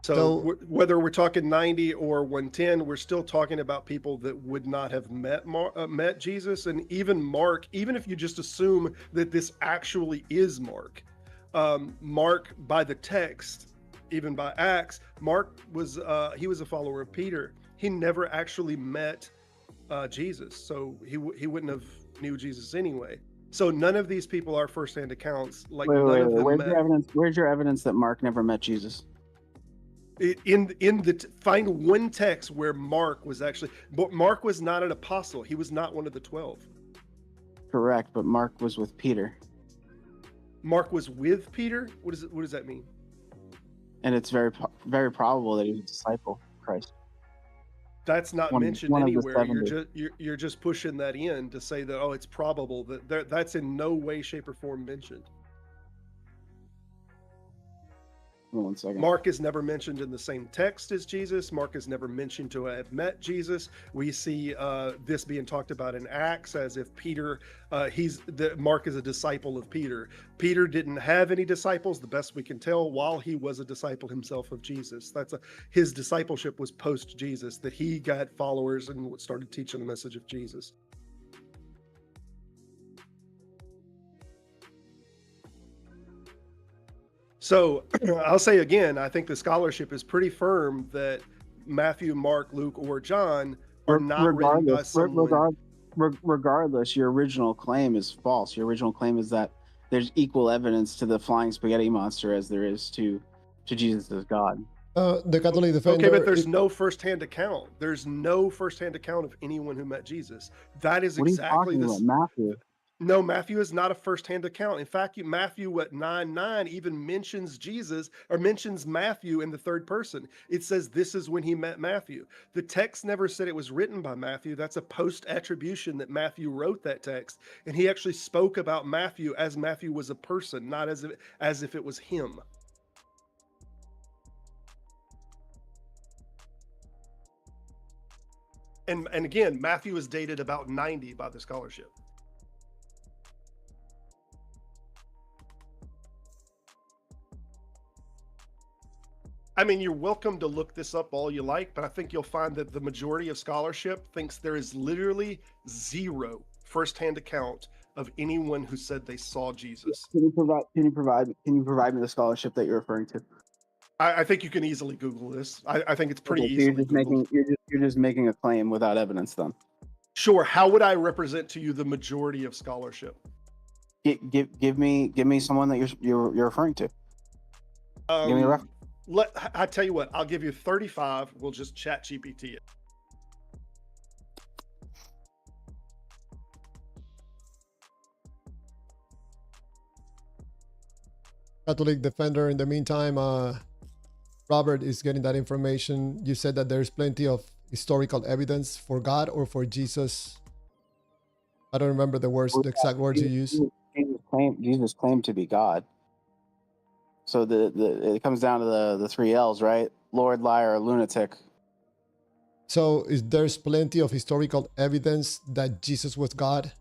So whether we're talking 90 or 110, we're still talking about people that would not have met Jesus. And even Mark, even if you just assume that this actually is Mark, Mark by the text, even by Acts, Mark was he was a follower of Peter. He never actually met Jesus, so he wouldn't have knew Jesus anyway. So none of these people are firsthand accounts. Like wait, none of them where's your evidence that Mark never met Jesus? Find one text where Mark was not an apostle. He was not one of the 12. Correct, but Mark was with Peter. Mark was with Peter? What does that mean? And it's very very probable that he was a disciple of Christ. That's not mentioned anywhere. You're just pushing that in to say that, it's probable that that's in no way, shape, or form mentioned. 1 second. Mark is never mentioned in the same text as Jesus. Mark is never mentioned to have met Jesus. We see this being talked about in Acts as if Peter, Mark is a disciple of Peter. Peter didn't have any disciples, the best we can tell, while he was a disciple himself of Jesus. His discipleship was post Jesus, that he got followers and started teaching the message of Jesus. So I'll say again, I think the scholarship is pretty firm that Matthew, Mark, Luke, or John are not written by someone. Regardless, your original claim is false. Your original claim is that there's equal evidence to the flying spaghetti monster as there is to Jesus as God. The Catholic Defender. Okay, but there's no firsthand account. There's no firsthand account of anyone who met Jesus. That is exactly this. What are you talking about, Matthew? No, Matthew is not a firsthand account. In fact, Matthew 9:9 even mentions Jesus, or mentions Matthew in the third person. It says this is when he met Matthew. The text never said it was written by Matthew. That's a post-attribution that Matthew wrote that text, and he actually spoke about Matthew as Matthew was a person, not as if it was him. And again, Matthew is dated about 90 by the scholarship. I mean, you're welcome to look this up all you like, but I think you'll find that the majority of scholarship thinks there is literally zero firsthand account of anyone who said they saw Jesus. Can you provide me the scholarship that you're referring to? I think you can easily Google this. I think it's pretty easy. You're just making a claim without evidence, then. Sure. How would I represent to you the majority of scholarship? Give me someone that you're referring to. Give me a reference. I tell you what, I'll give you 35. We'll just chat GPT it. Catholic Defender. In the meantime, Robert is getting that information. You said that there's plenty of historical evidence for God or for Jesus. I don't remember the exact words you used. Jesus claimed to be God. So it comes down to the 3 L's, right? Lord, liar, lunatic. So there's plenty of historical evidence that Jesus was God?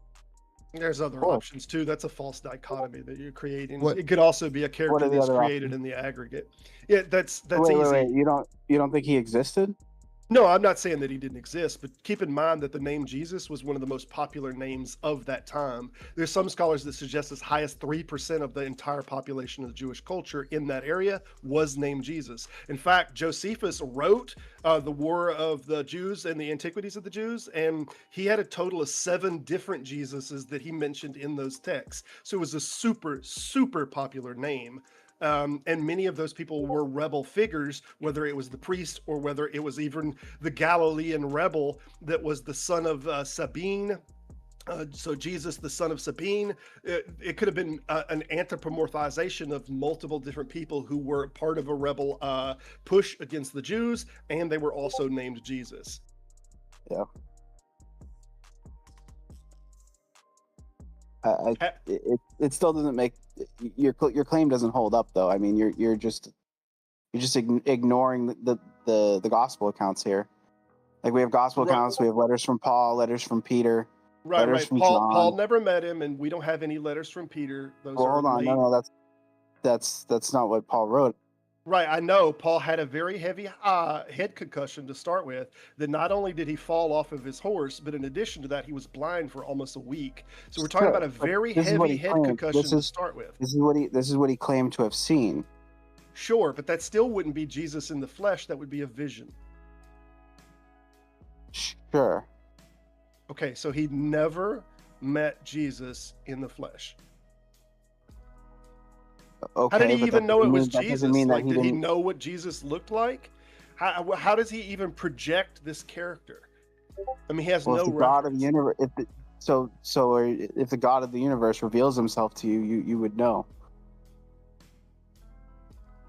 There's other options too. That's a false dichotomy that you're creating. What? It could also be a character that's created options? in the aggregate. Yeah, that's wait, easy. Wait. You don't think he existed? No, I'm not saying that he didn't exist, but keep in mind that the name Jesus was one of the most popular names of that time. There's some scholars that suggest as high as 3% of the entire population of the Jewish culture in that area was named Jesus. In fact, Josephus wrote the War of the Jews and the Antiquities of the Jews, and he had a total of 7 different Jesuses that he mentioned in those texts. So it was a super, super popular name. And many of those people were rebel figures, whether it was the priest or whether it was even the Galilean rebel that was the son of Sabine. So Jesus, the son of Sabine, it could have been an anthropomorphization of multiple different people who were part of a rebel push against the Jews, and they were also named Jesus. Yeah. It still doesn't make your claim doesn't hold up, though. I mean, you're just ignoring the gospel accounts here. Like, we have gospel accounts, we have letters from Paul, letters from Peter, letters from John. Paul never met him, and we don't have any letters from Peter. Hold on, no, that's not what Paul wrote. Right, I know. Paul had a very heavy head concussion to start with. That not only did he fall off of his horse, but in addition to that, he was blind for almost a week. So we're talking about a very heavy head concussion to start with. This is what he claimed to have seen. Sure, but that still wouldn't be Jesus in the flesh. That would be a vision. Sure. Okay, so he never met Jesus in the flesh. Okay, how did he even know it was Jesus? Like, did he know what Jesus looked like? How does he even project this character? I mean, he has no reference. God of the universe. If the God of the universe reveals himself to you, you would know.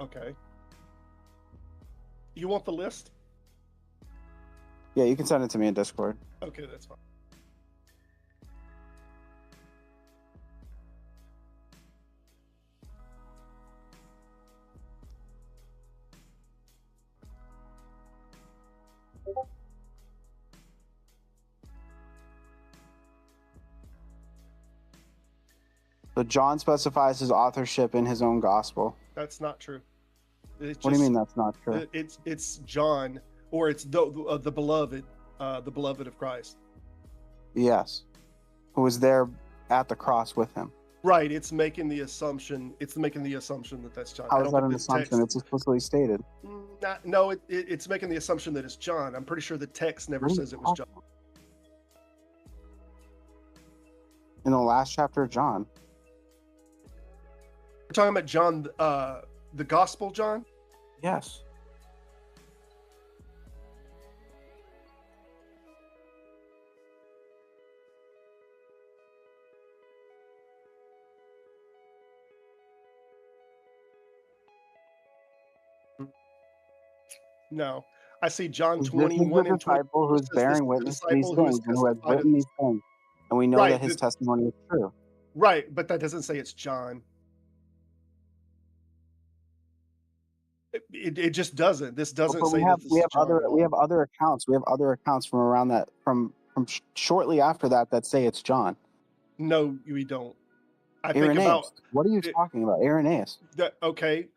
Okay. You want the list? Yeah, you can send it to me in Discord. Okay, that's fine. So John specifies his authorship in his own gospel. That's not true. What do you mean that's not true? It's John, or it's the beloved of Christ. Yes. Who was there at the cross with him. Right. It's making the assumption. That that's John. How is that an assumption? It's explicitly stated. No, it's making the assumption that it's John. I'm pretty sure the text never says it was John. In the last chapter of John. We're talking about John, the Gospel John? Yes. No. I see John 21 and 20. Who's bearing witness to these things and who has written these things. And we know that his testimony is true. Right, but that doesn't say it's John. It just doesn't. This doesn't say that this is John. We have other accounts. We have other accounts from around that from shortly after that say it's John. No, we don't. What are you talking about? Irenaeus. Okay,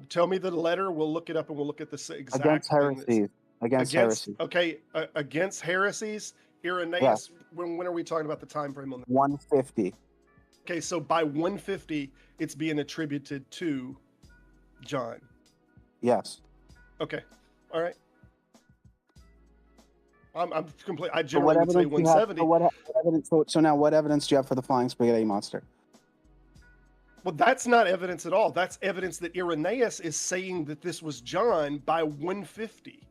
tell me the letter. We'll look it up and we'll look at the exact against heresies. Against heresies. Okay, against heresies. Irenaeus. Yes. When are we talking about the time frame on that? 150. Okay, so by 150, it's being attributed to John. Yes. Okay. All right. I'm complete. I generally would say 170. So now, what evidence do you have for the flying spaghetti monster? Well, that's not evidence at all. That's evidence that Irenaeus is saying that this was John by 150.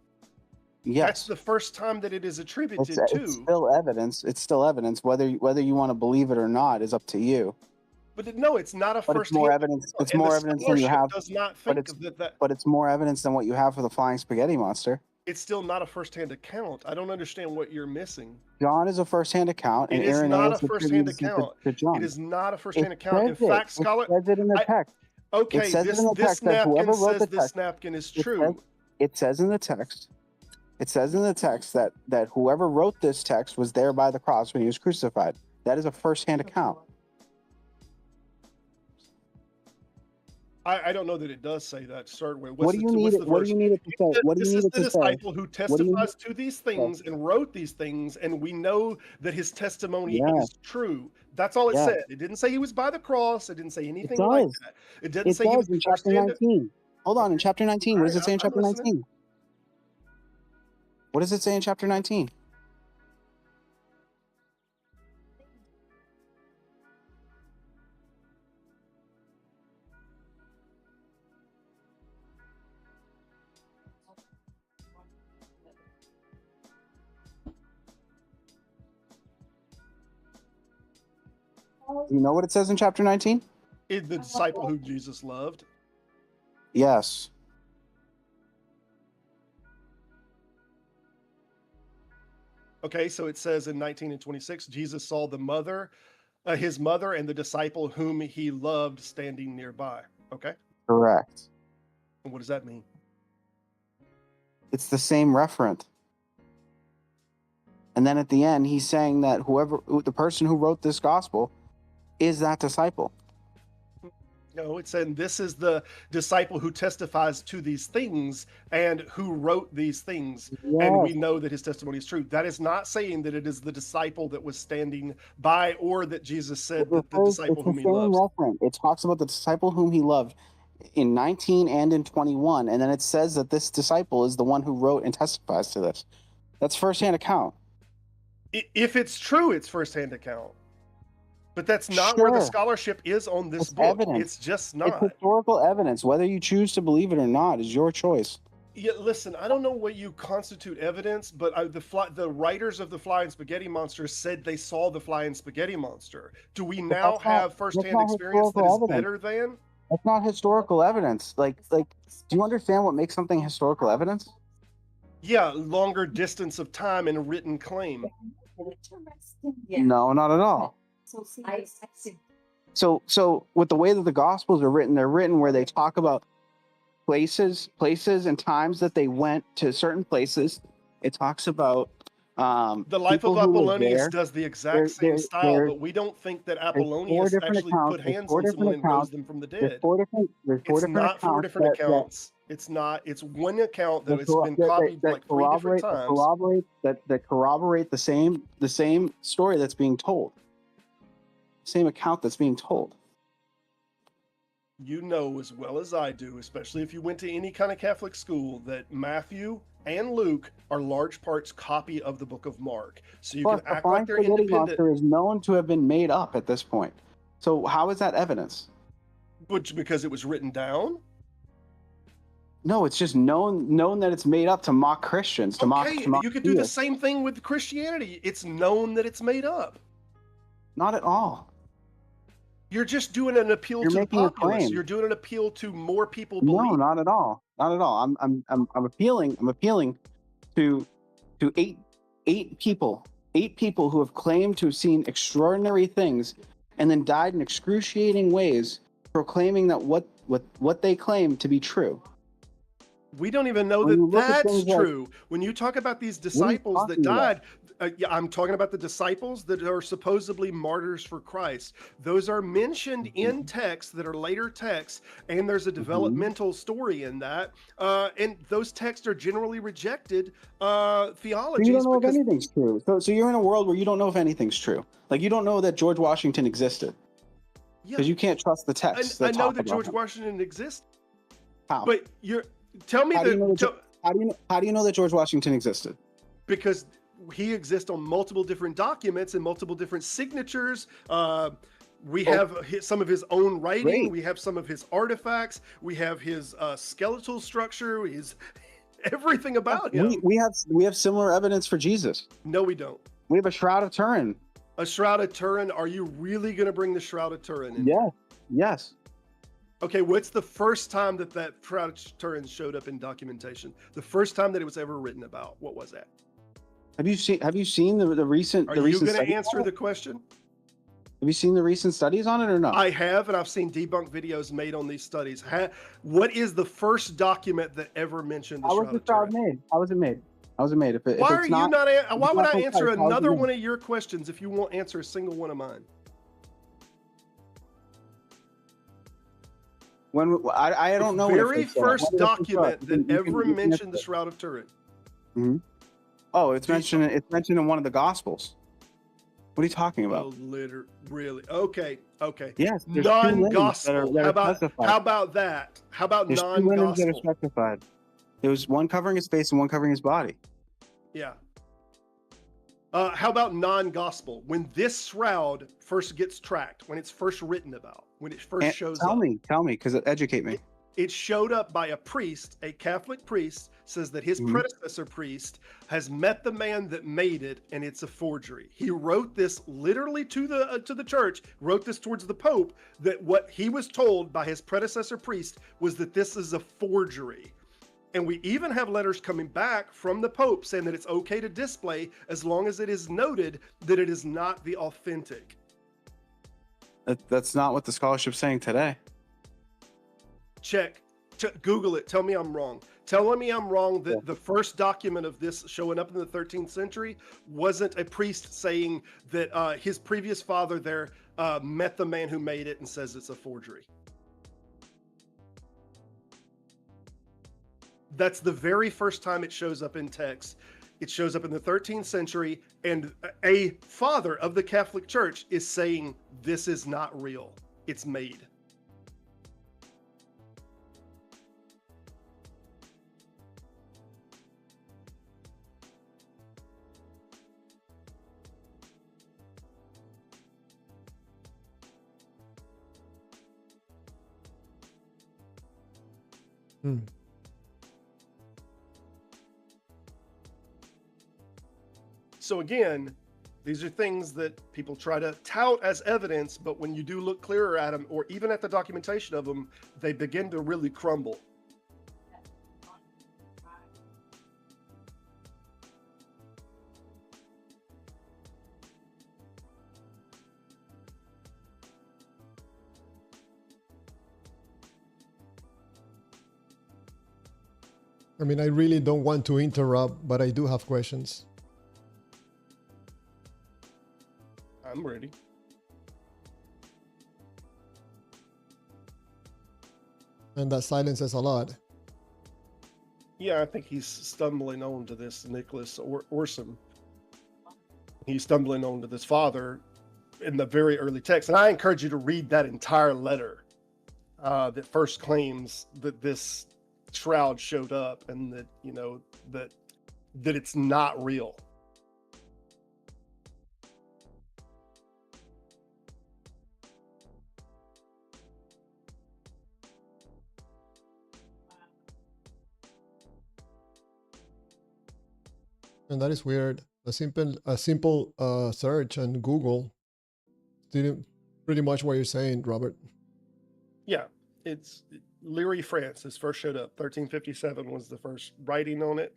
Yes. That's the first time that it is attributed to. It's still evidence. It's still evidence. Whether you want to believe it or not is up to you. But no, it's not a first. It's more evidence. It's more evidence than you have. Does not think but it's more evidence than what you have for the flying spaghetti monster. It's still not a first-hand account. I don't understand what you're missing. John is a first-hand account, and it is Irenaeus not a first-hand account. To John. It is not a first-hand account. In fact, scholar, it says it in the text. Okay, this napkin says this napkin is true. It says in the text. It says in the text that whoever wrote this text was there by the cross when he was crucified. That is a first-hand account. I don't know that it does say that to start with. What do you need it to say? What do you need it to say? This is the disciple who testifies to these things and wrote these things, and we know that his testimony is true. That's all it said. It didn't say he was by the cross. It didn't say anything like that. It didn't say he was in chapter 19. Hold on, in chapter 19. What does it say in chapter 19? What does it say in chapter 19? You know what it says in chapter 19? The disciple who Jesus loved. Yes. Okay, so it says in 19 and 26, Jesus saw his mother and the disciple whom he loved standing nearby. Okay? Correct. And what does that mean? It's the same referent. And then at the end, he's saying that the person who wrote this gospel is that disciple. No, it's saying this is the disciple who testifies to these things and who wrote these things. Yes. And we know that his testimony is true. That is not saying that it is the disciple that was standing by or that Jesus said that the disciple whom he loves. Reference. It talks about the disciple whom he loved in 19 and in 21. And then it says that this disciple is the one who wrote and testifies to this. That's firsthand account. If it's true, it's firsthand account. But that's not where the scholarship is on this book. Evidence. It's just not. It's historical evidence. Whether you choose to believe it or not is your choice. Yeah, listen, I don't know what you constitute evidence, but the writers of the Flying Spaghetti Monster said they saw the Flying Spaghetti Monster. Do we now have firsthand experience that is better than? That's not historical evidence. Like, do you understand what makes something historical evidence? Yeah, longer distance of time and written claim. No, not at all. So with the way that the Gospels are written, they're written where they talk about places and times that they went to certain places. It talks about The Life of people who were Apollonius there, does the exact there, same there, style, there's, but we don't think that there's four Apollonius different actually accounts. put There's hands four on someone different and rose accounts. them from the There's dead. four It's different not four accounts different that accounts. It's not. It's one account that that, it's been copied like 3 different times. that corroborate the same story that's being told. Same account that's being told. You know as well as I do, especially if you went to any kind of Catholic school, that Matthew and Luke are large parts copy of the book of Mark. So you Plus, can the act flying like they're spaghetti independent, monster is known to have been made up at this point. So how is that evidence? which because it was written down. No, it's just known that it's made up to mock Christians, to mock You could do the theists. same thing with Christianity. It's known that it's made up. Not at all. You're just doing an appeal You're to the making a populace. claim. You're doing an appeal to more people No, believe. not at all. Not at all. I'm appealing to eight people who have claimed to have seen extraordinary things and then died in excruciating ways, proclaiming that what they claim to be true. We don't even know When you that look at that's things like- true. When you talk about these What are you disciples that talking about? died, yeah, I'm talking about the disciples that are supposedly martyrs for Christ. Those are mentioned in texts that are later texts, and there's a developmental story in that. And those texts are generally rejected So theologies. you don't know if because anything's true. So you're in a world where you don't know if anything's true. Like you don't know that George Washington existed yeah, because you can't trust the texts. I that know talk that about George him. Washington exists, How? but tell me How do you know that. how do you know that George Washington existed? Because he exists on multiple different documents and multiple different signatures. We have some of his own writing. Great. We have some of his artifacts. We have his skeletal structure. His everything about him. We have similar evidence for Jesus. No, we don't. We have a Shroud of Turin. A Shroud of Turin. Are you really going to bring the Shroud of Turin in? Yeah. Yes. Okay, what's the first time that Shroud of Turin showed up in documentation? The first time that it was ever written about. What was that? Have you seen the recent? Are the you recent going to studies answer on it? the question? Have you seen the recent studies on it or not? I have, and I've seen debunk videos made on these studies. What is the first document that ever mentioned the How was Shroud the of Turin? Shroud made? How was it made? How was it made? Why are you not? Why would not I from answer Christ, how was it another made? one of your questions if you won't answer a single one of mine? When I don't know. The when it very first showed up. first When did it first show up? document that ever you can mentioned the answer. Shroud of Turin. Oh, it's Geez. mentioned. It's mentioned in one of the Gospels. What are you talking about? Oh, really? Okay. Yes, there's two linens Non-gospel. that are specified. How about that? How about There's two linens that are non-gospel? specified. There was one covering his face and one covering his body. Yeah. How about non-gospel? When this shroud first gets tracked, when it's first written about, when it first shows tell up. me, because educate me. It showed up by a priest, a Catholic priest, says that his predecessor priest has met the man that made it, and it's a forgery. He wrote this literally to the church, wrote this towards the Pope, that what he was told by his predecessor priest was that this is a forgery. And we even have letters coming back from the Pope saying that it's okay to display as long as it is noted that it is not the authentic. That's not what the scholarship's saying today. Check. Google it. Tell me I'm wrong. Tell me I'm wrong that the first document of this showing up in the 13th century wasn't a priest saying that his previous father there met the man who made it and says it's a forgery. That's the very first time it shows up in text. It shows up in the 13th century, and a father of the Catholic Church is saying this is not real. It's made. So again, these are things that people try to tout as evidence, but when you do look clearer at them, or even at the documentation of them, they begin to really crumble. I mean, I really don't want to interrupt, but I do have questions. I'm ready. And that silence says a lot. Yeah, I think he's stumbling onto this Nicholas Orson. He's stumbling onto this father in the very early text. And I encourage you to read that entire letter that first claims that this shroud showed up and that, you know, that it's not real. And that is weird. A simple search on Google didn't pretty much what you're saying, Robert. Yeah, it's Leary, France. This first showed up. 1357 was the first writing on it.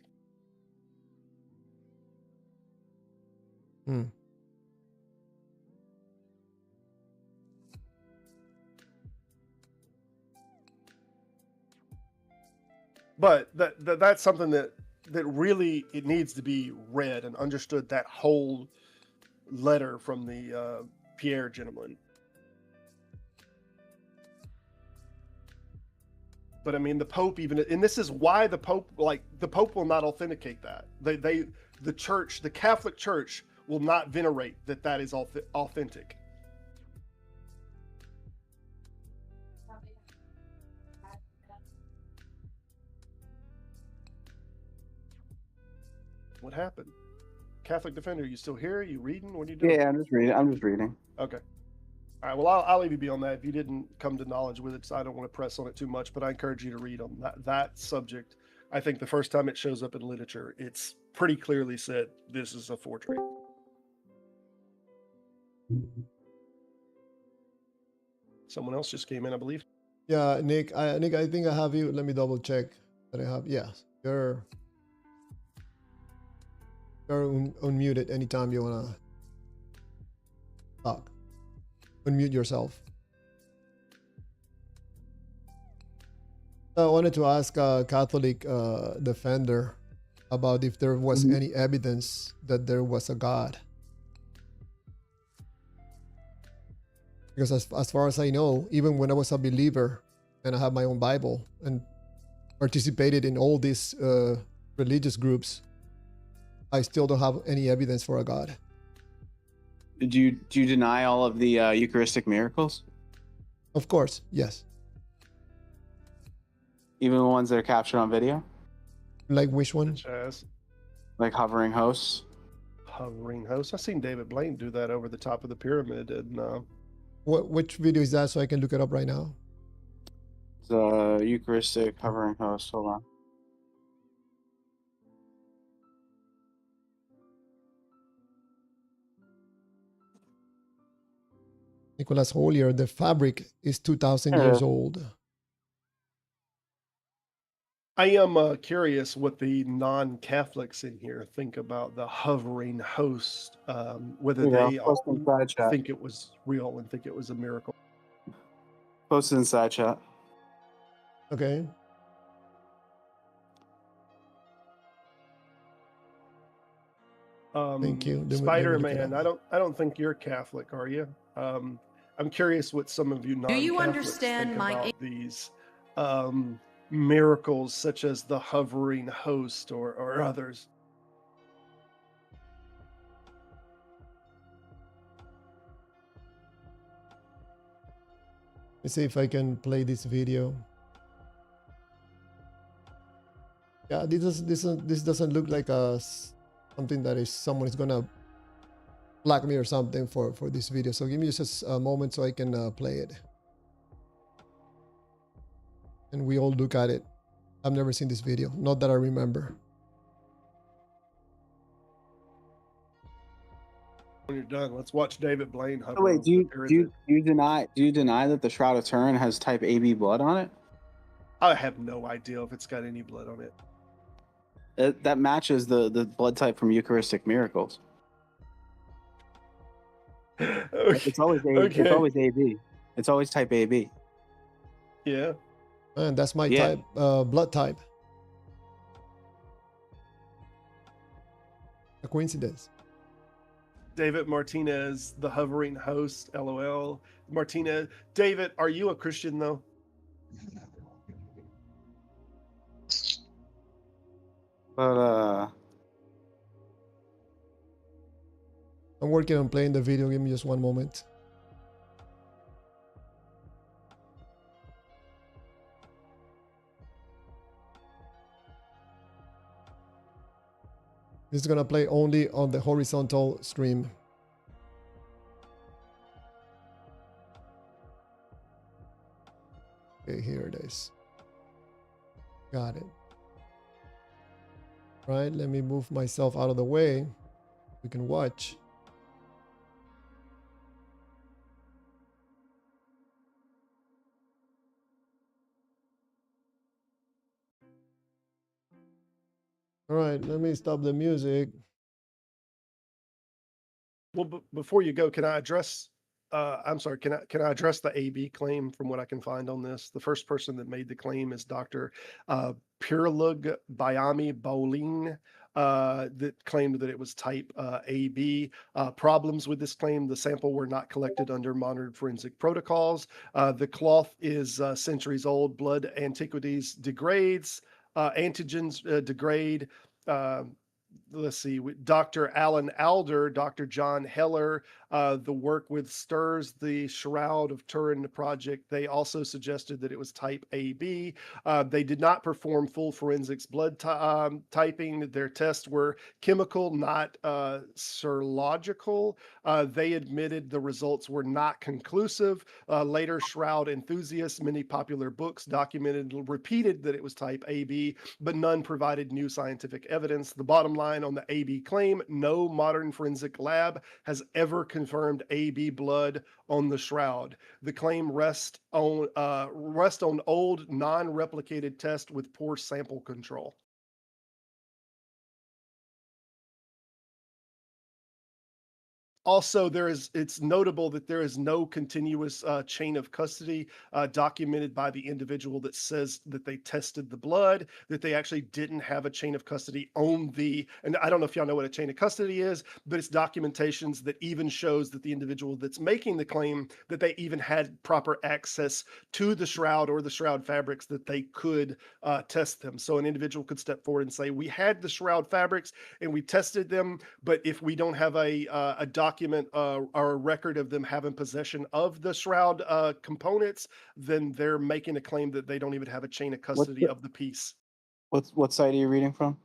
Hmm. But that's something that really it needs to be read and understood. That whole letter from the Pierre gentleman. But I mean, the Pope even, and this is why the Pope will not authenticate that. The church, the Catholic Church, will not venerate that is authentic. What happened? Catholic Defender, you still here? You reading? What are you doing? Yeah, I'm just reading. Okay. All right. Well, I'll leave you be on that. If you didn't come to knowledge with it, so I don't want to press on it too much, but I encourage you to read on that subject. I think the first time it shows up in literature, it's pretty clearly said this is a forgery. Someone else just came in, I believe. Yeah, Nick, I think I have you. Let me double check that I have. Yes, you're unmuted anytime you wanna talk. Unmute yourself. I wanted to ask a Catholic defender about if there was any evidence that there was a God. Because as far as I know, even when I was a believer and I have my own Bible and participated in all these religious groups, I still don't have any evidence for a God. Do you deny all of the Eucharistic miracles? Of course, yes. Even the ones that are captured on video? Like which one? Such as Like hovering hosts? hovering hosts. I've seen David Blaine do that over the top of the pyramid, and Which video is that so I can look it up right now? The Eucharistic hovering host. Hold on. Nicholas Holier, the fabric is 2,000 Yeah. years old. I am curious what the non-Catholics in here think about the hovering host, whether they Post inside chat. think it was real and think it was a miracle. Post inside chat. Okay. Thank you. Let me look it Spider-Man, up. I don't think you're Catholic, are you? I'm curious what some of you non-Catholics you understand think my about these miracles, such as the hovering host or others. Let's see if I can play this video. Yeah, this doesn't look like something that is someone is gonna black me or something for this video. So give me just a moment so I can play it, and we all look at it. I've never seen this video, not that I remember. When you're done, let's watch David Blaine hover. Oh, wait, over do the pyramid. you deny that the Shroud of Turin has type AB blood on it? I have no idea if it's got any blood on it. That matches the blood type from Eucharistic miracles. Okay. It's always Okay. It's always AB. It's always type AB. Yeah. And that's my Yeah. type, blood type. A coincidence. David Martinez, the hovering host, LOL. Martinez, David, are you a Christian though? But I'm working on playing the video. Give me just one moment. This is gonna play only on the horizontal stream. Okay, here it is. Got it. Right, let me move myself out of the way. We can watch. All right, let me stop the music. Well, before you go, can I address? I'm sorry. Can I address the AB claim from what I can find on this? The first person that made the claim is Dr. Pirlug Bayami Bowling. That claimed that it was type AB. Problems with this claim: the sample were not collected under monitored forensic protocols. The cloth is centuries old. Blood antiquities degrades. Antigens degrade. Let's see, Dr. Alan Alder, Dr. John Heller, the work with STIRS, the Shroud of Turin project, they also suggested that it was type AB. They did not perform full forensics blood typing. Their tests were chemical, not serological. They admitted the results were not conclusive. Later, Shroud enthusiasts, many popular books repeated that it was type AB, but none provided new scientific evidence. The bottom line on the AB claim: no modern forensic lab has ever confirmed AB blood on the shroud. The claim rests on old, non-replicated tests with poor sample control. Also, it's notable that there is no continuous chain of custody documented by the individual that says that they tested the blood, that they actually didn't have a chain of custody on and I don't know if y'all know what a chain of custody is, but it's documentations that even shows that the individual that's making the claim, that they even had proper access to the shroud or the shroud fabrics that they could test them. So an individual could step forward and say, we had the shroud fabrics and we tested them, but if we don't have a document or a record of them having possession of the shroud components, then they're making a claim that they don't even have a chain of custody of the piece. What site are you reading from?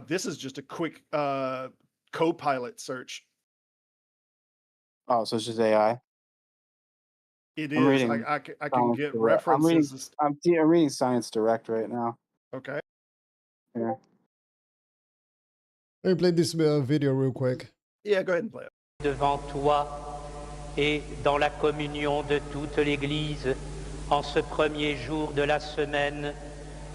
This is just a quick Copilot search. Oh, so it's just AI. It I'm is. reading I can get Direct. references. I'm reading Science Direct right now. Okay. Yeah. Let me play this video real quick. Yeah, go ahead and play it. Devant toi et dans la communion de toute l'Église, en ce premier jour de la semaine,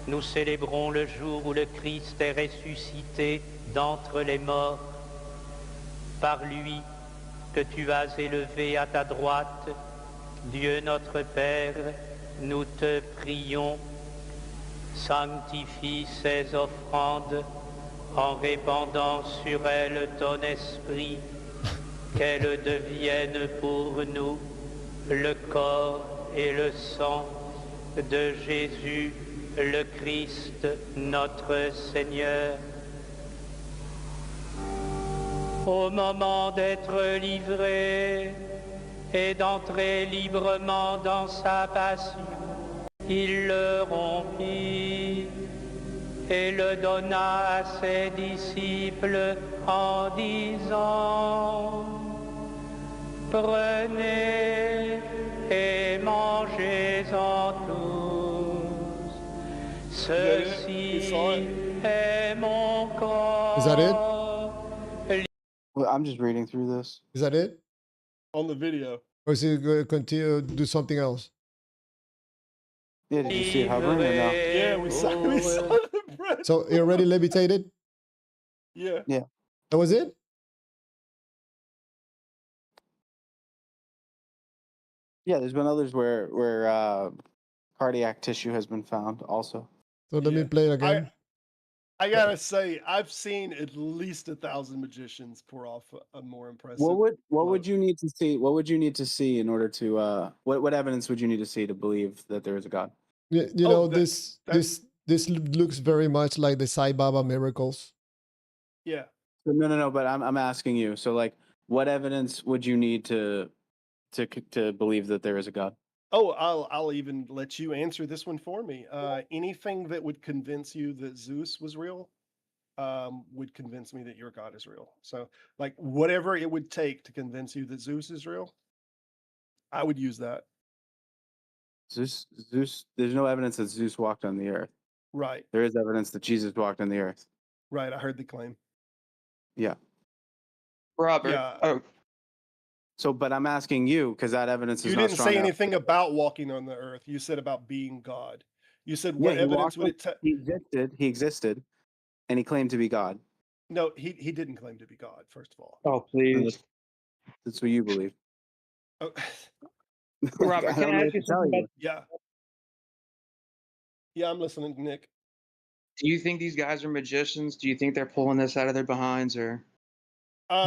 nous célébrons le jour où le Christ est ressuscité d'entre les morts. Par lui que tu as élevé à ta droite, Dieu notre Père, nous te prions, sanctifie ces offrandes en répandant sur elles ton esprit, qu'elles deviennent pour nous le corps et le sang de Jésus le Christ, notre Seigneur. Au moment d'être livré et d'entrer librement dans sa passion, il le rompit et le donna à ses disciples en disant: prenez et mangez-en tous. Ceci est mon corps. Is that it? Well, I'm just reading through this. Is that it? On the video. Or is he going to continue to do something else? Yeah, did you see it hovering or no? Yeah, we saw the press. So he already levitated? Yeah. Yeah. That was it? Yeah, there's been others where cardiac tissue has been found also. So let me play it again. I gotta say, I've seen at least 1,000 magicians pour off a more impressive. What would float. you need to see? What would you need to see in order to what evidence would you need to see to believe that there is a God? You Oh, know, that- this looks very much like the Sai Baba miracles. Yeah. No. But I'm asking you. So like, what evidence would you need to believe that there is a God? Oh, I'll even let you answer this one for me. Anything that would convince you that Zeus was real, would convince me that your God is real. So, like, whatever it would take to convince you that Zeus is real, I would use that. Zeus. There's no evidence that Zeus walked on the earth. Right. There is evidence that Jesus walked on the earth. Right. I heard the claim. Yeah. Robert. Yeah. Oh, So, but I'm asking you because that evidence is You not didn't strong say enough. anything about walking on the earth. You said about being God. You said what he evidence walked would it take? He existed, and he claimed to be God. No, he didn't claim to be God. First of all. oh, please. That's what you believe. Oh, Robert, I can don't I know ask what you to tell something you. about, yeah. Yeah, I'm listening, Nick. do you think these guys are magicians? Do you think they're pulling this out of their behinds, or?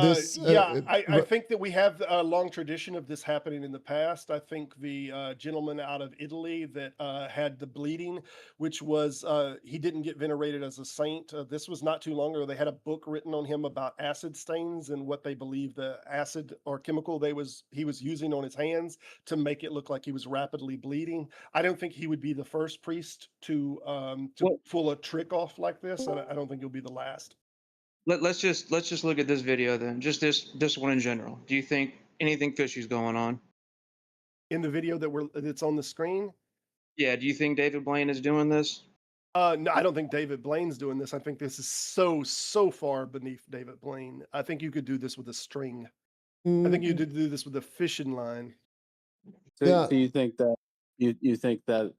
This, Yeah, I Ro- think that we have a long tradition of this happening in the past. I think the gentleman out of Italy that had the bleeding, which was he didn't get venerated as a saint. This was not too long ago. They had a book written on him about acid stains and what they believe the acid or chemical he was using on his hands to make it look like he was rapidly bleeding. I don't think he would be the first priest to Well- pull a trick off like this, and I don't think he'll be the last. Let's just look at this video then. Just this one in general. Do you think anything fishy's going on? In the video that's on the screen, Yeah. Do you think David Blaine is doing this? no, I don't think David Blaine's doing this. I think this is so far beneath David Blaine. I think you could do this with a string. I think you mm, could do this with a fishing line. So, Yeah. so you think that you think that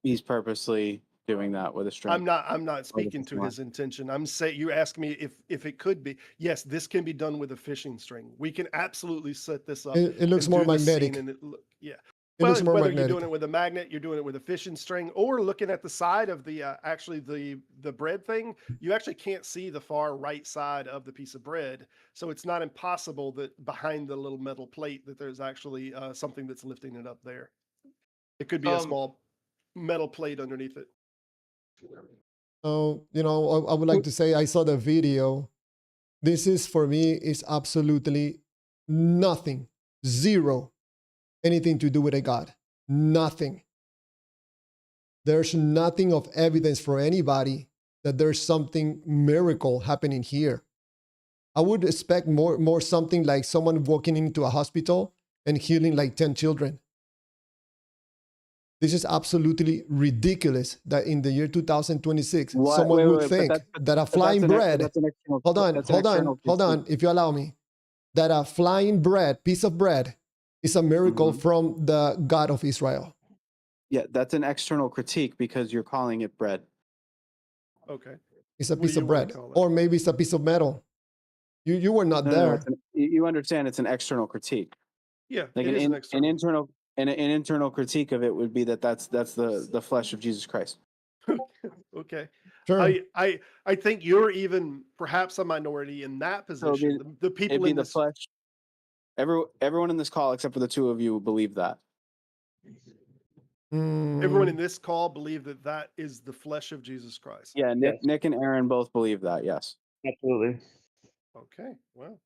he's purposely doing that with a string? I'm not speaking it's to not. his intention. I'm saying you ask me if it could be. Yes, this can be done with a fishing string. We can absolutely set this up. it looks and more do this scene magnetic. and yeah. It Well, looks more whether magnetic. you're doing it with a magnet, you're doing it with a fishing string, or looking at the side of the actually the bread thing, you actually can't see the far right side of the piece of bread. So it's not impossible that behind the little metal plate that there's actually something that's lifting it up there. It could be a small metal plate underneath it. Oh, you know, I would like to say I saw the video. This is for me is absolutely nothing, zero, anything to do with a God. Nothing. There's nothing of evidence for anybody that there's something miracle happening here. I would expect more something like someone walking into a hospital and healing like 10 children. This is absolutely ridiculous that in the year 2026, someone would think that a flying bread, hold on, if you allow me, that a flying bread, piece of bread, is a miracle from the God of Israel. Yeah, that's an external critique because you're calling it bread. Okay. It's a What do piece you of wanna bread, call it? or maybe it's a piece of metal. You were not No, there. you understand it's an external critique. Yeah, Like it is an external. an internal critique of it would be that's the flesh of Jesus Christ. Okay. Sure. I think you're even perhaps a minority in that So it'd position. The It'd people be in the this flesh. Everyone in this call, except for the two of you, believe that. everyone Mm, in this call believe that that is the flesh of Jesus Christ. Yeah, Yes. Nick and Aaron both believe that. Yes. Absolutely. Okay. Well,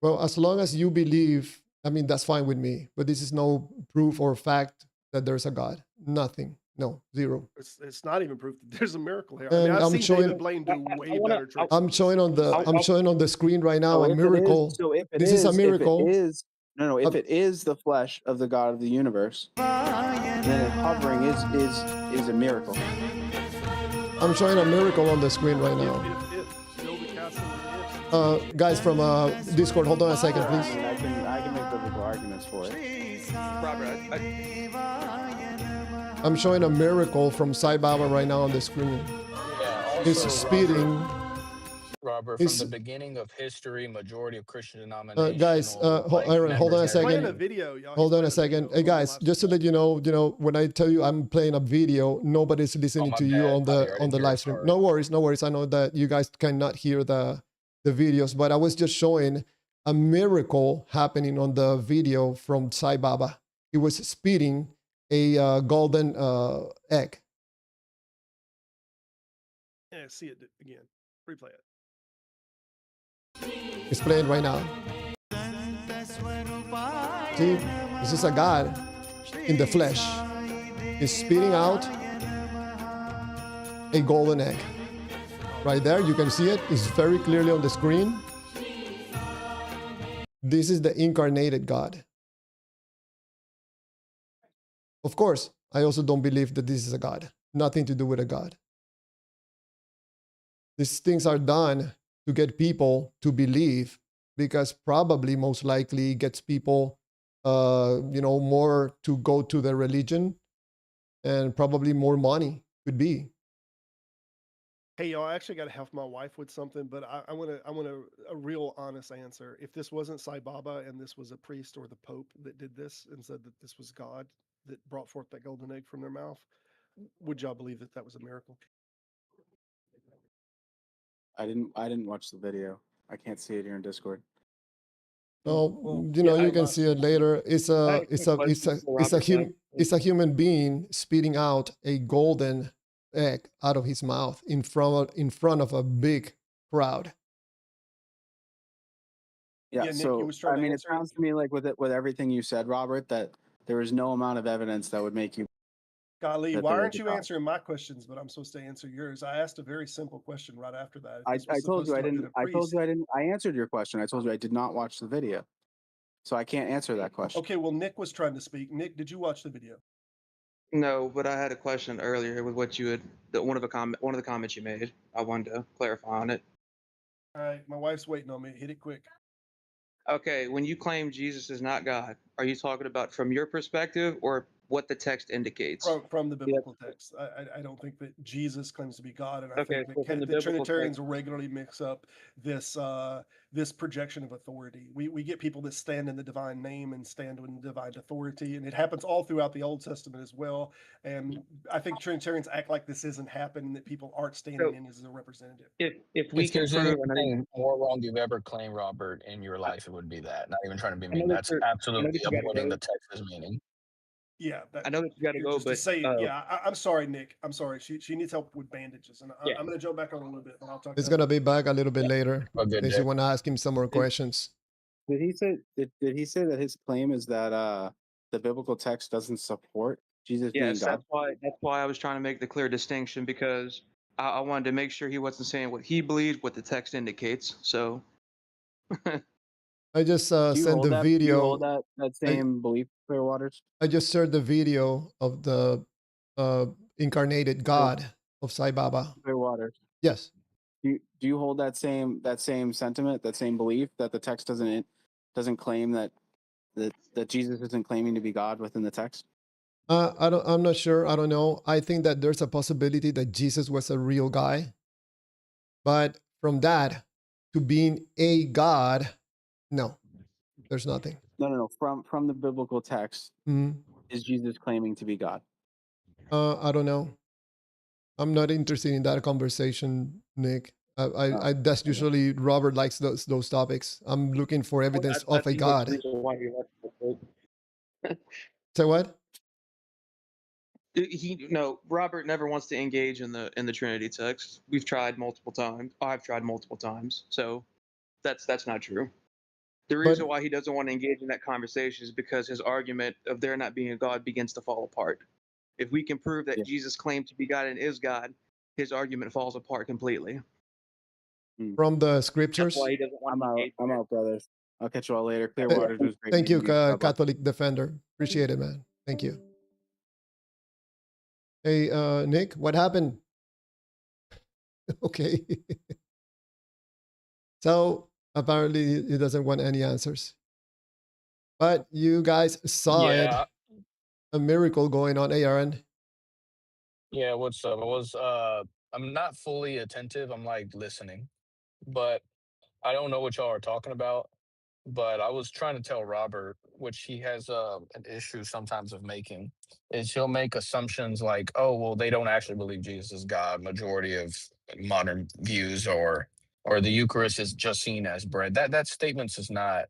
well, as long as you believe, I mean, that's fine with me. But this is no proof or fact that there's a God. Nothing. No, zero. it's not even proof that there's a miracle here. I mean, And I've I'm seen showing- David Blaine do way I wanna- better tricks. I'm showing on the screen right now a miracle. This is a miracle. If it is the flesh of the God of the universe, then it hovering is a miracle. I'm showing a miracle on the screen right now. If build a castle with ifs. Guys from Discord, hold on a second, please. I can make biblical arguments for it. Robert, I'm showing a miracle from Sai Baba right now on the screen. He's speeding. Robert, Robert, from the It's beginning of history, majority of Christian guys, denominational Aaron, hold on members a He's never playing a second. video, y'all. Hold He's on a playing a second. video Hey on the guys, live just to stream. let you know, when I tell you I'm playing a video, nobody's Oh, listening my to you bad, on Javier. I the didn't hear it. live stream. Sorry. No worries, no worries. I know that you guys cannot hear the videos, but I was just showing a miracle happening on the video from Sai Baba. He was spitting a golden egg. Yeah, see it again. Replay it. It's playing right now. See, this is a God in the flesh. He's spitting out a golden egg. Right there, you can see it. It's very clearly on the screen. This is the incarnated God. Of course, I also don't believe that this is a God. Nothing to do with a God. These things are done to get people to believe, because probably most likely gets people more to go to their religion, and probably more money could be. Hey, y'all, I actually got to help my wife with something, but I want a real honest answer. If this wasn't Sai Baba and this was a priest or the Pope that did this and said that this was God that brought forth that golden egg from their mouth, would y'all believe that that was a miracle? I didn't watch the video. I can't see it here in Discord. Oh, Yeah, you can see it later. It's I a have a quick question for it's a Robert, though. it's a human being spitting out a golden egg out of his mouth in front of a big crowd. Yeah, Yeah, Nick, you so was trying I to mean, it answer it. sounds to me like with everything you said, Robert, that there is no amount of evidence that would make you. Golly, that why there aren't is a you God. answering my questions, but I'm supposed to answer yours? I asked a very simple question right after that. If I this was told supposed you to I have been didn't. a I told priest, you I didn't. I answered your question. I told you I did not watch the video, so I can't answer that question. okay, well, Nick was trying to speak. Nick, did you watch the video? No, but I had a question earlier with what you had, one of the comments you made. I wanted to clarify on it. All right, my wife's waiting on me. Hit it quick. Okay, when you claim Jesus is not God, are you talking about from your perspective or what the text indicates? From the Yeah. biblical text. I don't think that Jesus claims to be God, and I Okay, think so from the that biblical Trinitarians text, regularly mix up this this projection of authority. We get people that stand in the divine name and stand in the divine authority, and it happens all throughout the Old Testament as well. And I think Trinitarians act like this isn't happening, that people aren't standing so in as a representative. if we If can there's prove, and anything more wrong you've ever claimed, Robert, in your life, it would be that. Not even trying to be I mean. know that That's you're, I know absolutely that you got to avoiding go. the text's meaning. Yeah, that I know that you got to go, just to but say, yeah, I'm sorry, Nick. I'm sorry. She needs help with bandages, and yeah. I'm gonna jump back on a little bit, but I'll talk. He's to you. gonna be back a little bit later Have a good in case day. you want to ask him some more questions. Did he say? Did he say that his claim is that the biblical text doesn't support Jesus being Yes, God? that's why I was trying to make the clear distinction, because I wanted to make sure he wasn't saying what he believed, what the text indicates. So I just Do you sent hold the that? Do you hold video. that same belief, Clearwaters? I just shared the video of the incarnated God of Sai Baba. Clearwaters. Yes. Do you hold that same sentiment, that same belief that the text doesn't claim that Jesus isn't claiming to be God within the text? I'm not sure. I don't know. I think that there's a possibility that Jesus was a real guy, but from that to being a God, no, there's nothing. No. From the biblical text, Mhm. is Jesus claiming to be God? I don't know. I'm not interested in that conversation, Nick. That's Okay. usually Robert likes those topics. I'm looking for evidence of a think that's the God. reason why he left the book. Say what? Robert never wants to engage in the Trinity text. We've tried multiple times. I've tried multiple times. So that's not true. The reason But why he doesn't want to engage in that conversation is because his argument of there not being a God begins to fall apart. If we can prove that Yeah. Jesus claimed to be God and is God, his argument falls apart completely. from the That's scriptures. why he doesn't want I'm to out. engage. I'm out, brothers. I'll catch you all later. Th- Clearwaters was great. Thank you, meeting God bless. Catholic Defender. Appreciate it, man. Thank you. Hey, Nick, what happened? Okay. So apparently he doesn't want any answers. But you guys saw it. Yeah, A miracle going on, Aaron. yeah. What's up? I'm not fully attentive. I'm like listening. but I don't know what y'all are talking about. But I was trying to tell Robert, which he has an issue sometimes of making, is he'll make assumptions like, oh, well, they don't actually believe Jesus is God. Majority of modern views, or the Eucharist is just seen as bread. That statement is not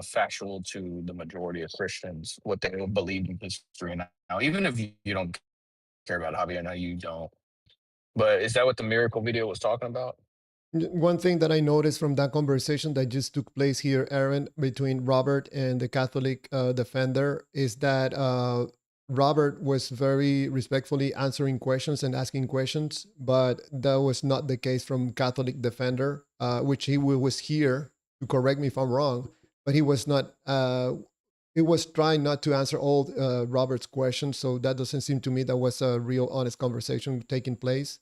factual to the majority of Christians, what they believe in history now. Even if you don't care about Javier, I know you don't. But is that what the miracle video was talking about? One thing that I noticed from that conversation that just took place here, Aaron, between Robert and the Catholic defender, is that Robert was very respectfully answering questions and asking questions, but that was not the case from Catholic defender, which he was here to correct me if I'm wrong, but he was not. He was trying not to answer all Robert's questions, so that doesn't seem to me that was a real honest conversation taking place.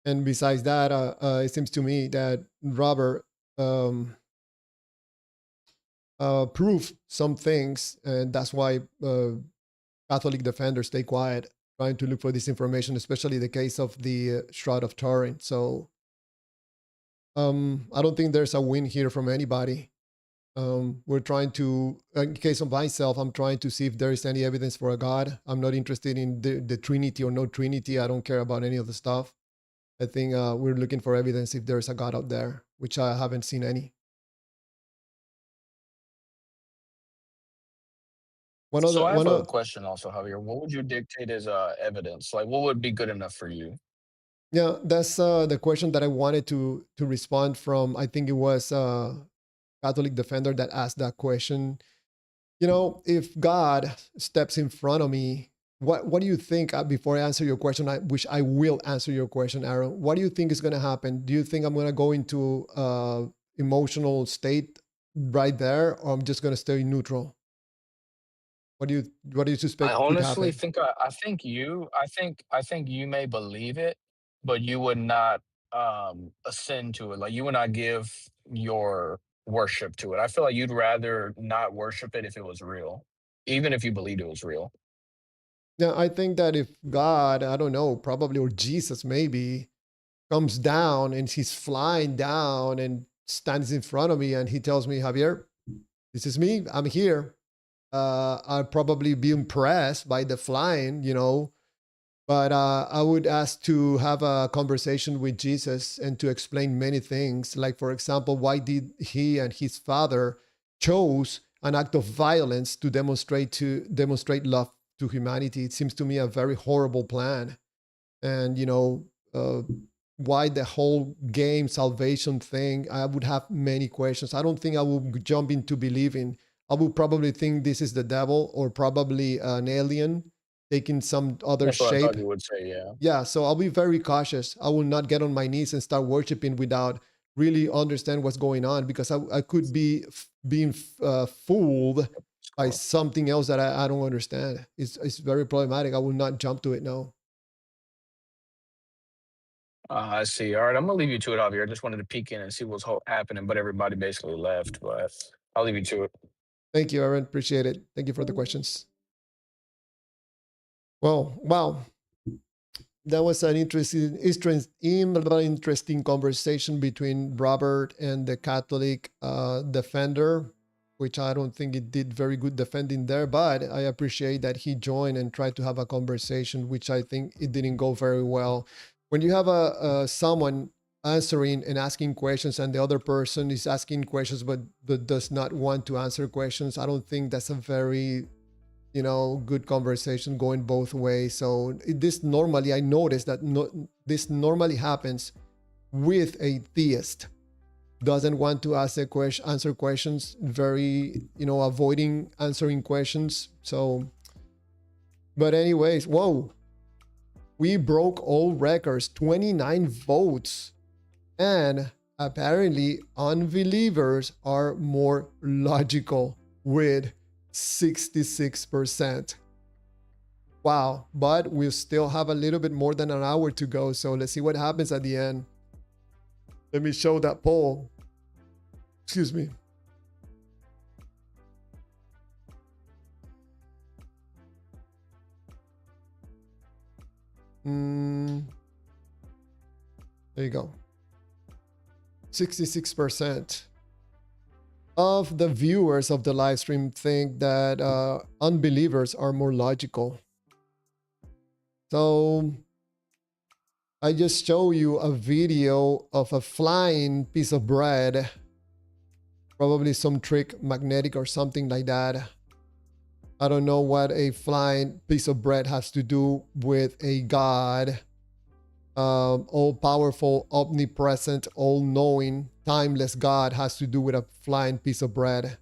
And besides that, it seems to me that Robert um, proved some things, and that's why Catholic defenders stay quiet, trying to look for this information, especially the case of the Shroud of Turin. So I don't think there's a win here from anybody. We're trying to, in case of myself, I'm trying to see if there is any evidence for a God. I'm not interested in the Trinity or no Trinity. I don't care about any of the stuff. I think we're looking for evidence if there's a God out there, which I haven't seen any. So I have One a other, question also, Javier. What would you dictate as evidence? Like, what would be good enough for you? yeah, that's the question that I wanted to respond from. I think it was Catholic defender that asked that question. You know, if God steps in front of me, what do you think? Before I answer your question, which I will answer your question, Aaron. What do you think is going to happen? Do you think I'm going to go into emotional state right there, or I'm just going to stay neutral? What do you I suspect could honestly happen? think I think you may believe it, but you would not ascend to it. Like you would not give your worship to it. I feel like you'd rather not worship it if it was real, even if you believed it was real. Yeah, I think that if God, I don't know, probably or Jesus maybe comes down and he's flying down and stands in front of me and he tells me, Javier, this is me. I'm here. I'll probably be impressed by the flying, but I would ask to have a conversation with Jesus and to explain many things. Like, for example, why did he and his father chose an act of violence to demonstrate love to humanity? It seems to me a very horrible plan. And why the whole game salvation thing? I would have many questions. I don't think I would jump into believing. I would probably think this is the devil or probably an alien taking some other That's what I shape. thought you would say. Yeah. Yeah, so I'll be very cautious. I will not get on my knees and start worshiping without really understand what's going on because I could be being fooled by Cool. something else that I don't understand. It's very problematic. I will not jump to it now. I see. All right, I'm gonna leave you to it, Javier. I just wanted to peek in and see what's happening, but everybody basically left. But I'll leave you to it. Thank you, Aaron. Appreciate it. Thank you for the questions. Well, wow. That was an interesting conversation between Robert and the Catholic defender, which I don't think it did very good defending there, but I appreciate that he joined and tried to have a conversation, which I think it didn't go very well. When you have a someone answering and asking questions and the other person is asking questions but does not want to answer questions, I don't think that's a very good conversation going both ways. So this normally, I noticed that this normally happens with a theist. Doesn't want to answer questions, very, avoiding answering questions. So, but anyways, whoa, we broke all records, 29 votes. And apparently unbelievers are more logical with 66%. Wow, but we still have a little bit more than an hour to go, so let's see what happens at the end. Let me show that poll. Excuse me. There you go. 66% of the viewers of the live stream think that unbelievers are more logical. So I just show you a video of a flying piece of bread, probably some trick magnetic or something like that. I don't know what a flying piece of bread has to do with a God, all-powerful, omnipresent, all-knowing, timeless God has to do with a flying piece of bread.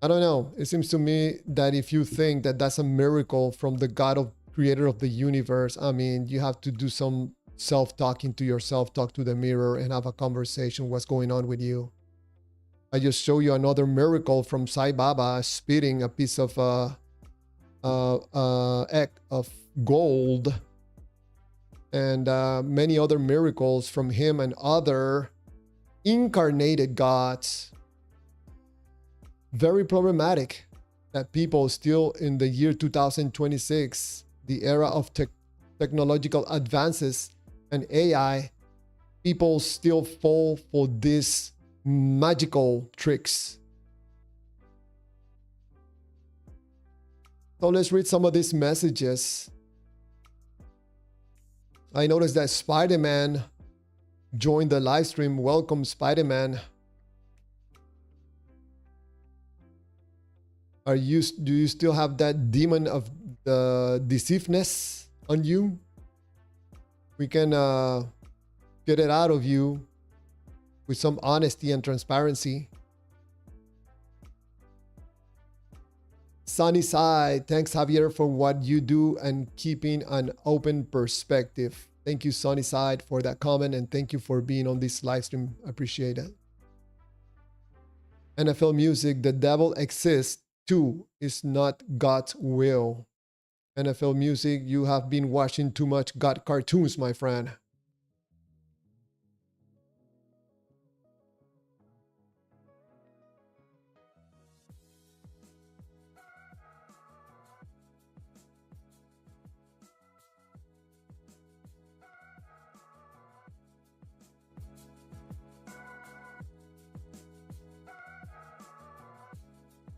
I don't know. It seems to me that if you think that that's a miracle from the God of creator of the universe, I mean, you have to do some self-talking to yourself, talk to the mirror and have a conversation. What's going on with you? I just show you another miracle from Sai Baba spitting a piece of egg of gold, and many other miracles from him and other incarnated gods. Very problematic that people still in the year 2026, the era of technological advances and AI, people still fall for these magical tricks. So let's read some of these messages. I noticed that Spider-Man joined the live stream. Welcome, Spider-Man. Do you still have that demon of the deceiveness on you? We can get it out of you with some honesty and transparency. Sunny side, thanks Javier for what you do and keeping an open perspective. Thank you, Sunny side, for that comment, and thank you for being on this live stream. Appreciate it. NFL music, the devil exists too, is not God's will. NFL music, you have been watching too much God cartoons, my friend.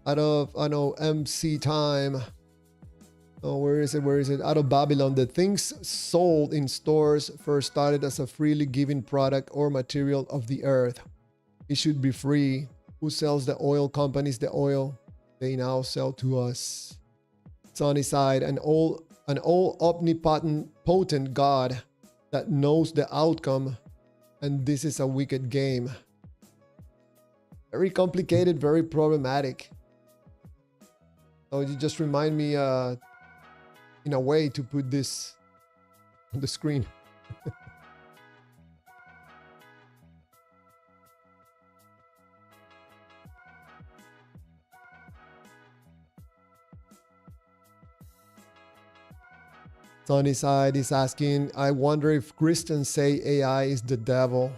Out of, I know, MC time. Oh, where is it? Where is it? Out of Babylon. The things sold in stores first started as a freely given product or material of the earth. It should be free. Who sells the oil companies the oil? They now sell to us. Sunny side, an all omnipotent God that knows the outcome, and this is a wicked game. Very complicated, very problematic. So you just remind me in a way to put this on the screen. Sunny side is asking, I wonder if Christians say AI is the devil.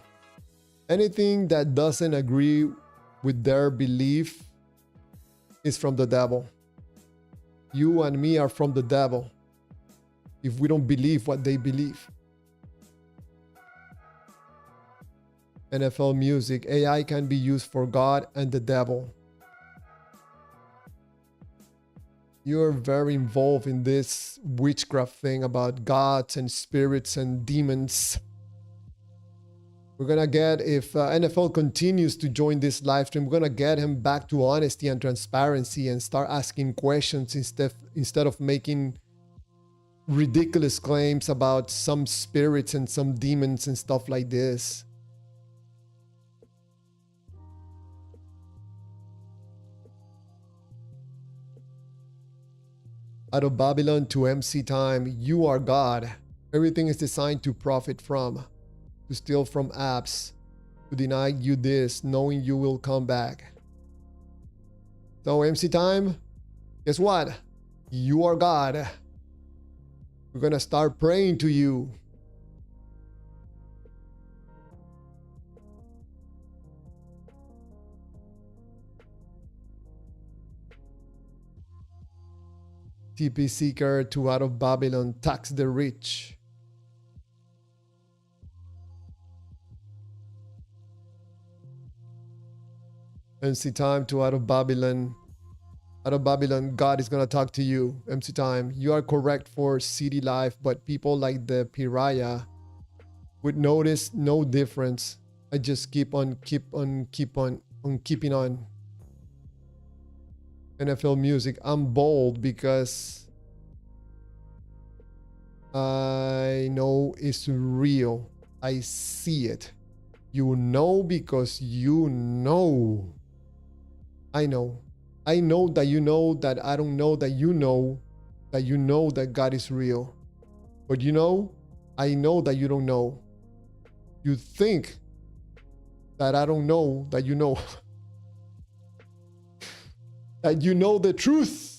Anything that doesn't agree with their belief is from the devil. You and me are from the devil if we don't believe what they believe. NFL music, AI can be used for God and the devil. You're very involved in this witchcraft thing about gods and spirits and demons. We're gonna get, if NFL continues to join this live stream, we're gonna get him back to honesty and transparency and start asking questions instead of making ridiculous claims about some spirits and some demons and stuff like this. Out of Babylon to MC time, you are God. Everything is designed to profit from, to steal from apps, to deny you this, knowing you will come back. So MC time, guess what? You are God. We're gonna start praying to you. TP Seeker to Out of Babylon, tax the rich. MC Time to Out of Babylon. Out of Babylon, God is gonna talk to you. MC Time, you are correct for city life, but people like the Pariah would notice no difference. I just keep on keeping on. NFL music. I'm bold because I know it's real. I see it. You know because you know. I know. I know that you know that I don't know that you know that God is real. But you know, I know that you don't know. You think that I don't know that you know. That you know the truth.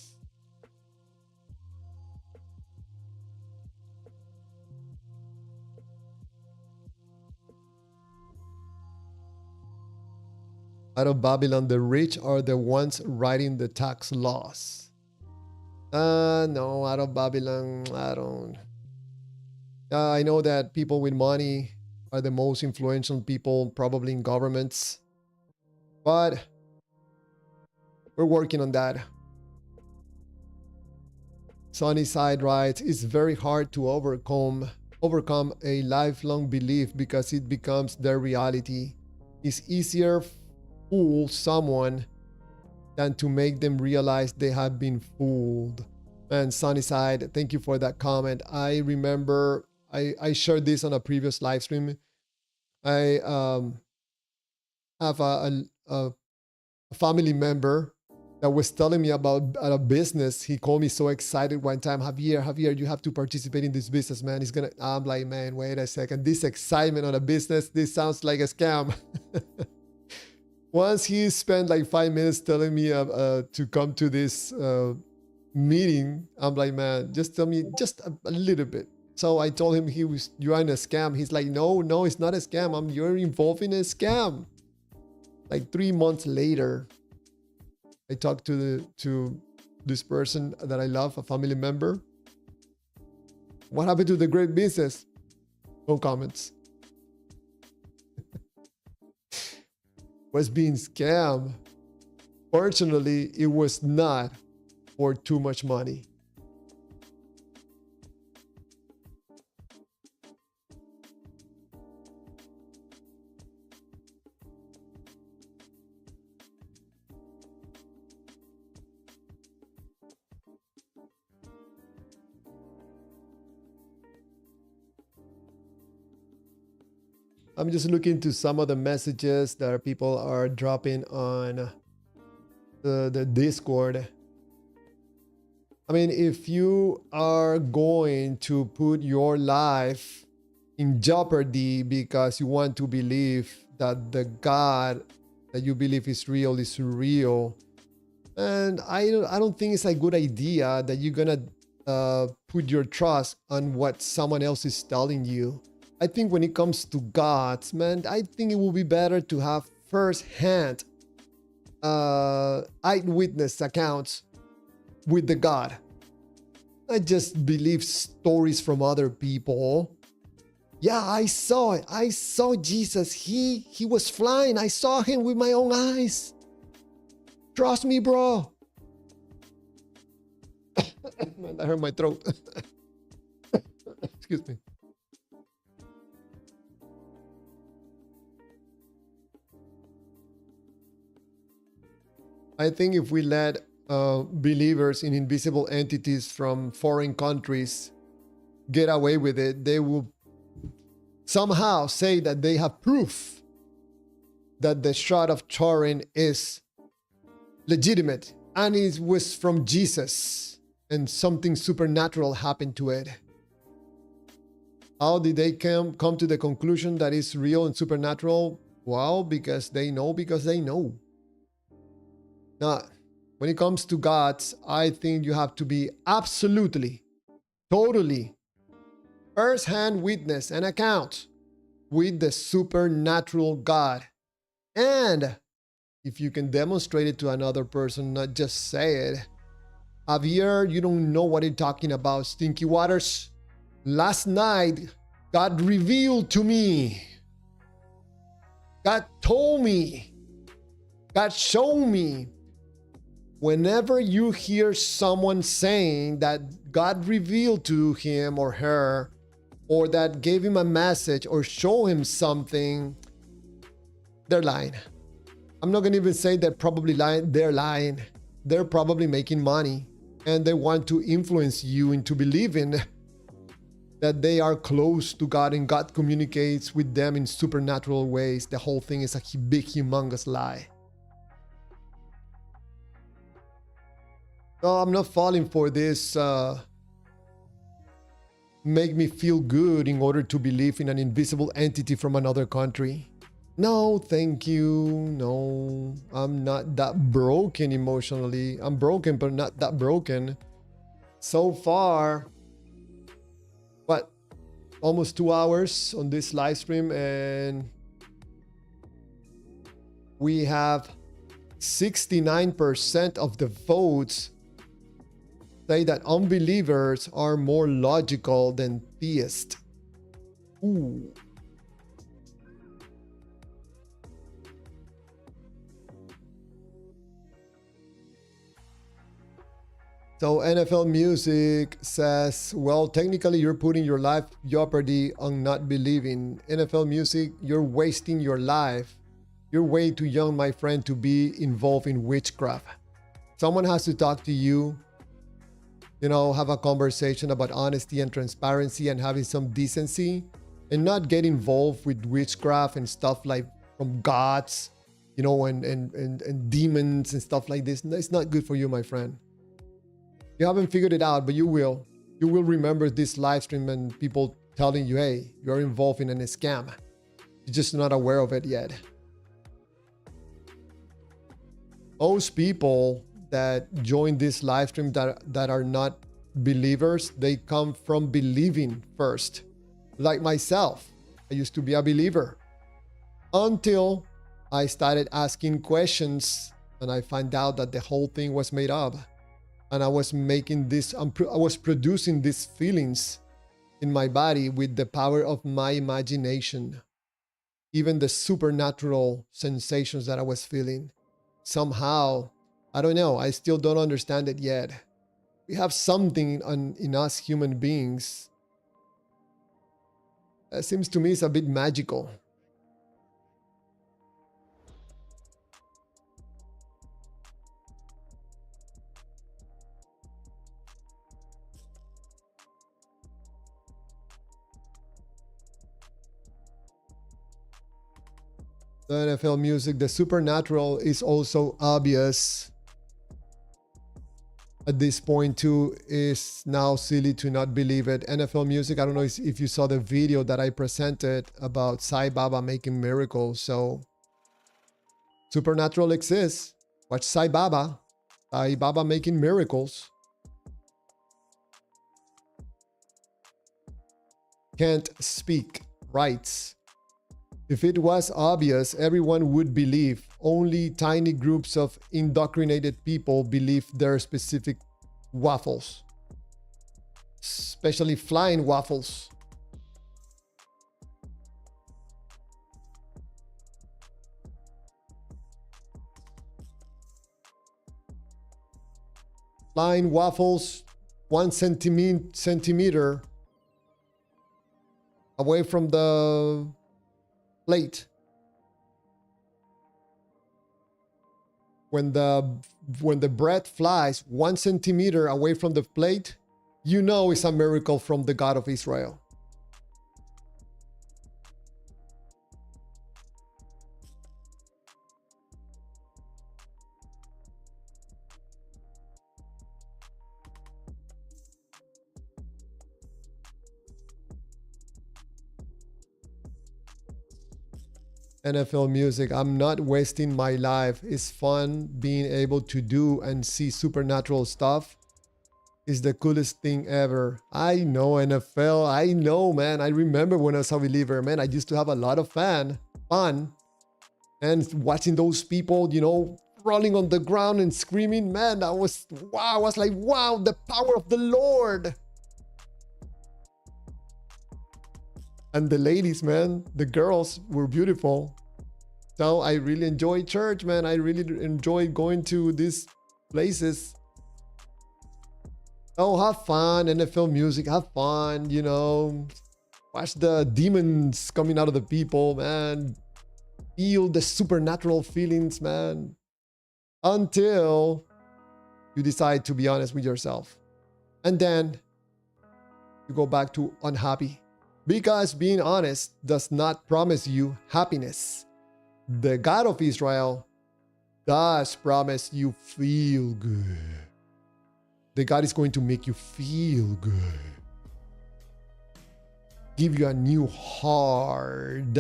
Out of Babylon, the rich are the ones writing the tax laws. No, out of Babylon, I don't. I know that people with money are the most influential people, probably in governments. But we're working on that. Sunnyside writes, it's very hard to overcome a lifelong belief because it becomes their reality. It's easier fool someone than to make them realize they have been fooled. And Sunnyside, thank you for that comment. I remember I shared this on a previous live stream. I have a family member that was telling me about a business. He called me so excited one time. Javier, you have to participate in this business, man. I'm like, man, wait a second. This excitement on a business, this sounds like a scam. Once he spent like 5 minutes telling me to come to this meeting, I'm like, man, just tell me just a little bit. So I told him you're in a scam. He's like, no, it's not a scam. You're involved in a scam. Like 3 months later, I talked to this person that I love, a family member. What happened to the great business? No comments. Was being scammed. Fortunately, it was not for too much money. I'm just looking to some of the messages that people are dropping on the Discord. I mean, if you are going to put your life in jeopardy because you want to believe that the God that you believe is real, and I don't think it's a good idea that you're gonna put your trust on what someone else is telling you. I think when it comes to gods, man, I think it will be better to have first-hand eyewitness accounts with the God. I just believe stories from other people. Yeah, I saw it. I saw Jesus. He was flying. I saw him with my own eyes. Trust me, bro. Man, that hurt my throat. Excuse me. I think if we let believers in invisible entities from foreign countries get away with it, they will somehow say that they have proof that the shot of Turin is legitimate and it was from Jesus and something supernatural happened to it. How did they come to the conclusion that it's real and supernatural? Well, because they know. Now, when it comes to gods, I think you have to be absolutely, totally first-hand witness and account with the supernatural God. And if you can demonstrate it to another person, not just say it. Javier, you don't know what you're talking about, Stinky Waters. Last night, God revealed to me. God told me. God, show me. Whenever you hear someone saying that God revealed to him or her, or that gave him a message or show him something, they're lying. I'm not gonna even say they're probably lying. They're lying. They're probably making money, and they want to influence you into believing that they are close to God and God communicates with them in supernatural ways. The whole thing is a big, humongous lie. No, I'm not falling for this make me feel good in order to believe in an invisible entity from another country. No, thank you. No, I'm not that broken emotionally. I'm broken, but not that broken. So far, what? Almost 2 hours on this live stream, and we have 69% of the votes say that unbelievers are more logical than theists. Ooh. So NFL Music says, well, technically you're putting your life jeopardy on not believing. NFL Music, you're wasting your life. You're way too young, my friend, to be involved in witchcraft. Someone has to talk to you, you know, have a conversation about honesty and transparency and having some decency, and not get involved with witchcraft and stuff like from gods, you know, and demons and stuff like this. It's not good for you, my friend. You haven't figured it out, but you will. You will remember this live stream and people telling you, hey, you're involved in a scam. You're just not aware of it yet. Those people that join this live stream that are not believers, they come from believing first. Like myself, I used to be a believer until I started asking questions and I found out that the whole thing was made up. And I was making this, I was producing these feelings in my body with the power of my imagination. Even the supernatural sensations that I was feeling. Somehow, I don't know, I still don't understand it yet. We have something in us human beings that seems to me is a bit magical. The NFL Music, the supernatural is also obvious. At this point too, is now silly to not believe it. NFL Music, I don't know if you saw the video that I presented about Sai Baba making miracles. So supernatural exists. Watch Sai Baba making miracles. Can't speak, writes. If it was obvious, everyone would believe. Only tiny groups of indoctrinated people believe their specific waffles. Especially flying waffles. Flying waffles 1 centimeter away from the plate. When the bread flies 1 centimeter away from the plate, you know it's a miracle from the God of Israel. NFL Music, I'm not wasting my life. It's fun being able to do and see supernatural stuff. Is the coolest thing ever. I know, NFL. I know, man. I remember when I was a believer, man. I used to have a lot of fun and watching those people, you know, rolling on the ground and screaming, man, that was wow. I was like, wow, the power of the Lord. And the ladies, man, the girls were beautiful. So I really enjoy church, man. I really enjoy going to these places. Oh, have fun. NFL music, have fun, you know. Watch the demons coming out of the people, man. Feel the supernatural feelings, man. Until you decide to be honest with yourself. And then you go back to unhappy. Because being honest does not promise you happiness. The God of Israel does promise you feel good. The God is going to make you feel good. Give you a new heart.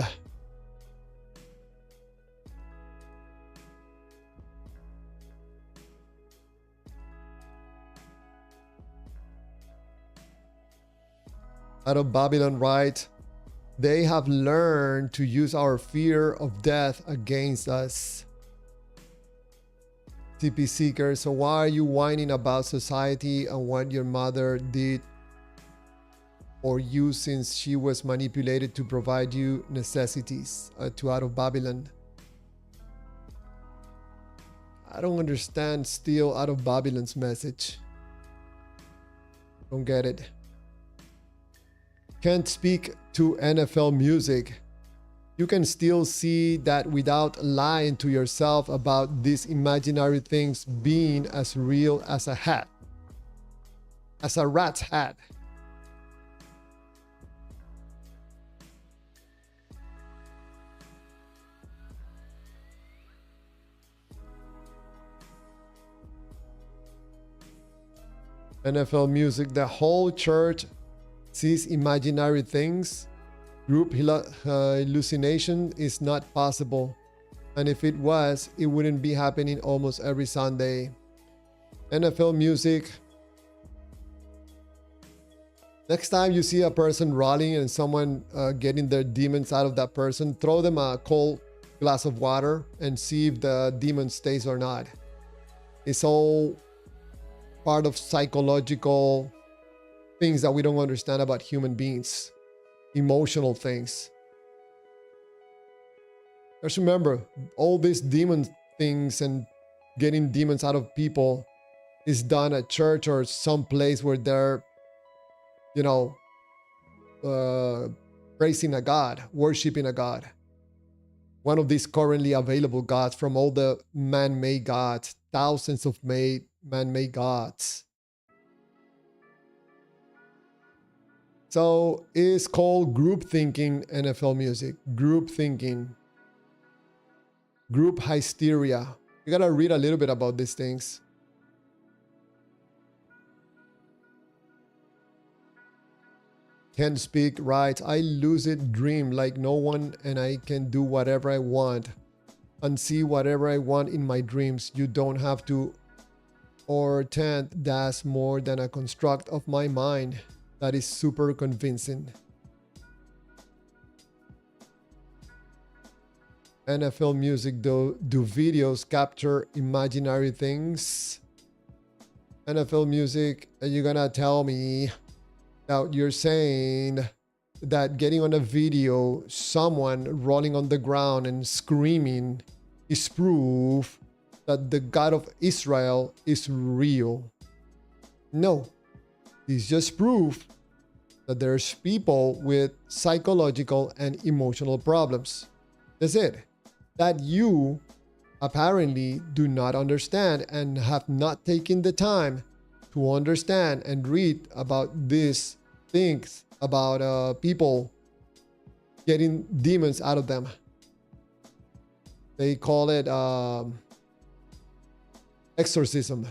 Out of Babylon, right? They have learned to use our fear of death against us. TP Seeker, so why are you whining about society and what your mother did for you since she was manipulated to provide you necessities? To Out of Babylon. I don't understand still Out of Babylon's message. Don't get it. Can't speak to NFL music. You can still see that without lying to yourself about these imaginary things being as real as a hat. As a rat's hat. NFL music, the whole church sees imaginary things. Group hallucination is not possible. And if it was, it wouldn't be happening almost every Sunday. NFL music. Next time you see a person rolling and someone getting their demons out of that person, throw them a cold glass of water and see if the demon stays or not. It's all part of psychological things that we don't understand about human beings. Emotional things. Just remember, all these demon things and getting demons out of people is done at church or some place where they're, you know, praising a god, worshiping a god. One of these currently available gods from all the man-made gods, thousands of man-made gods. So it's called group thinking, NFL music. Group thinking. Group hysteria. You gotta read a little bit about these things. Can't speak right. I lucid dream like no one and I can do whatever I want and see whatever I want in my dreams. You don't have to or tend. That's more than a construct of my mind. That is super convincing. NFL music, do videos capture imaginary things? NFL music, are you gonna tell me that you're saying that getting on a video, someone rolling on the ground and screaming is proof that the God of Israel is real? No. It's just proof that there's people with psychological and emotional problems. That's it. That you apparently do not understand and have not taken the time to understand and read about these things about people getting demons out of them. They call it exorcism.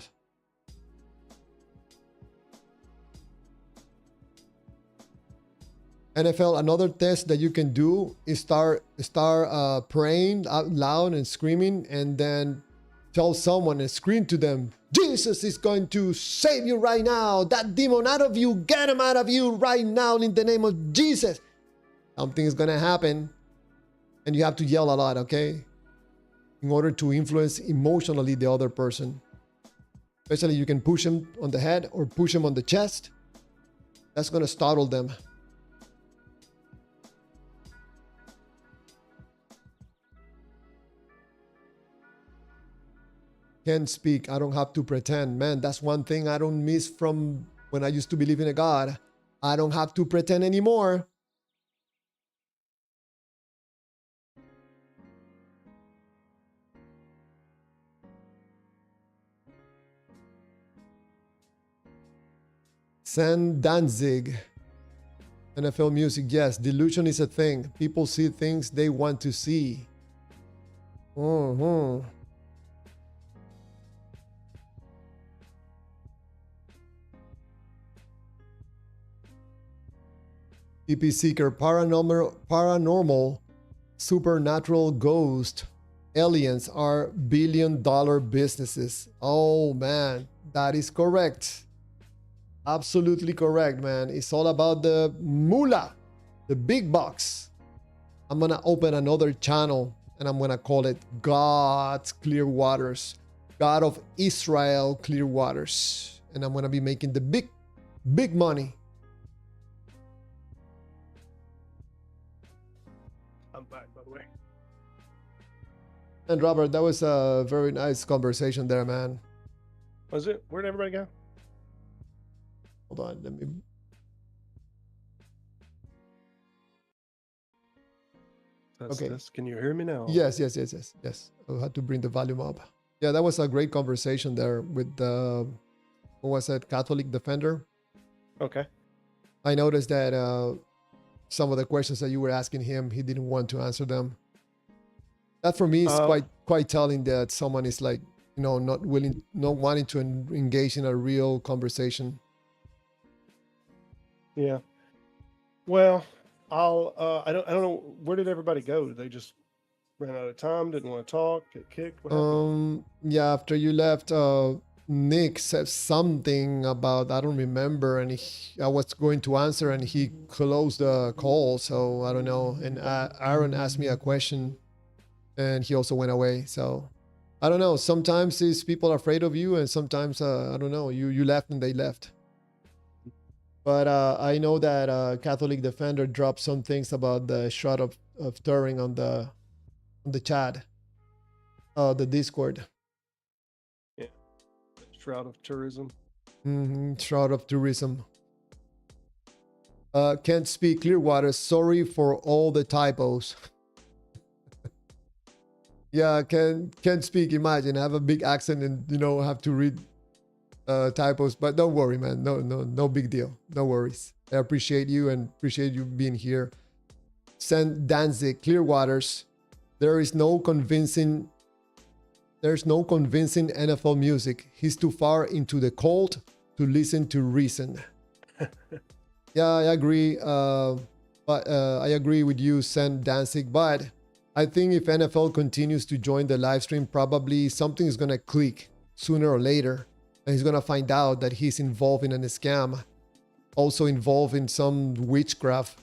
NFL, another test that you can do is start praying out loud and screaming, and then tell someone and scream to them, Jesus is going to save you right now. That demon out of you, get him out of you right now in the name of Jesus. Something is going to happen, and you have to yell a lot, okay? In order to influence emotionally the other person. Especially you can push him on the head or push him on the chest. That's going to startle them. Can't speak. I don't have to pretend. Man, that's one thing I don't miss from when I used to believe in a God. I don't have to pretend anymore. San Danzig. NFL music, yes. Delusion is a thing. People see things they want to see. PP Seeker, paranormal, supernatural, ghost, aliens are billion-dollar businesses. Oh man, that is correct. Absolutely correct, man. It's all about the moolah, the big bucks. I'm gonna open another channel and I'm gonna call it God's Clear Waters, God of Israel Clear Waters, and I'm gonna be making the big money. I'm back, by the way. And Robert, that was a very nice conversation there, man. Was it? Where'd everybody go? Hold on, let me. Okay. Can you hear me now? Yes. I had to bring the volume up. Yeah, that was a great conversation there with what was it, Catholic Defender. Okay. I noticed that some of the questions that you were asking him, he didn't want to answer them. That for me is quite telling that someone is like, not wanting to engage in a real conversation. Yeah. Well, I don't know, where did everybody go? Did they just ran out of time, didn't want to talk, get kicked? What happened? Yeah, after you left, Nick said something about, I don't remember, and I was going to answer and he closed the call, so I don't know. And Aaron asked me a question and he also went away. So I don't know. Sometimes these people are afraid of you, and sometimes I don't know, you left and they left. But I know that Catholic Defender dropped some things about the Shroud of Turing on the chat, the Discord. Yeah, Shroud of Tourism. Shroud of Tourism. Can't speak Clearwater. Sorry for all the typos. Yeah, can't speak. Imagine I have a big accent and have to read typos, but don't worry, man. No big deal. No worries. I appreciate you and appreciate you being here. St. Danzig, Clearwaters. There's no convincing NFL music. He's too far into the cult to listen to reason. Yeah, I agree. But I agree with you, St. Danzig. But I think if NFL continues to join the live stream, probably something is gonna click sooner or later. And he's gonna find out that he's involved in a scam, also involved in some witchcraft.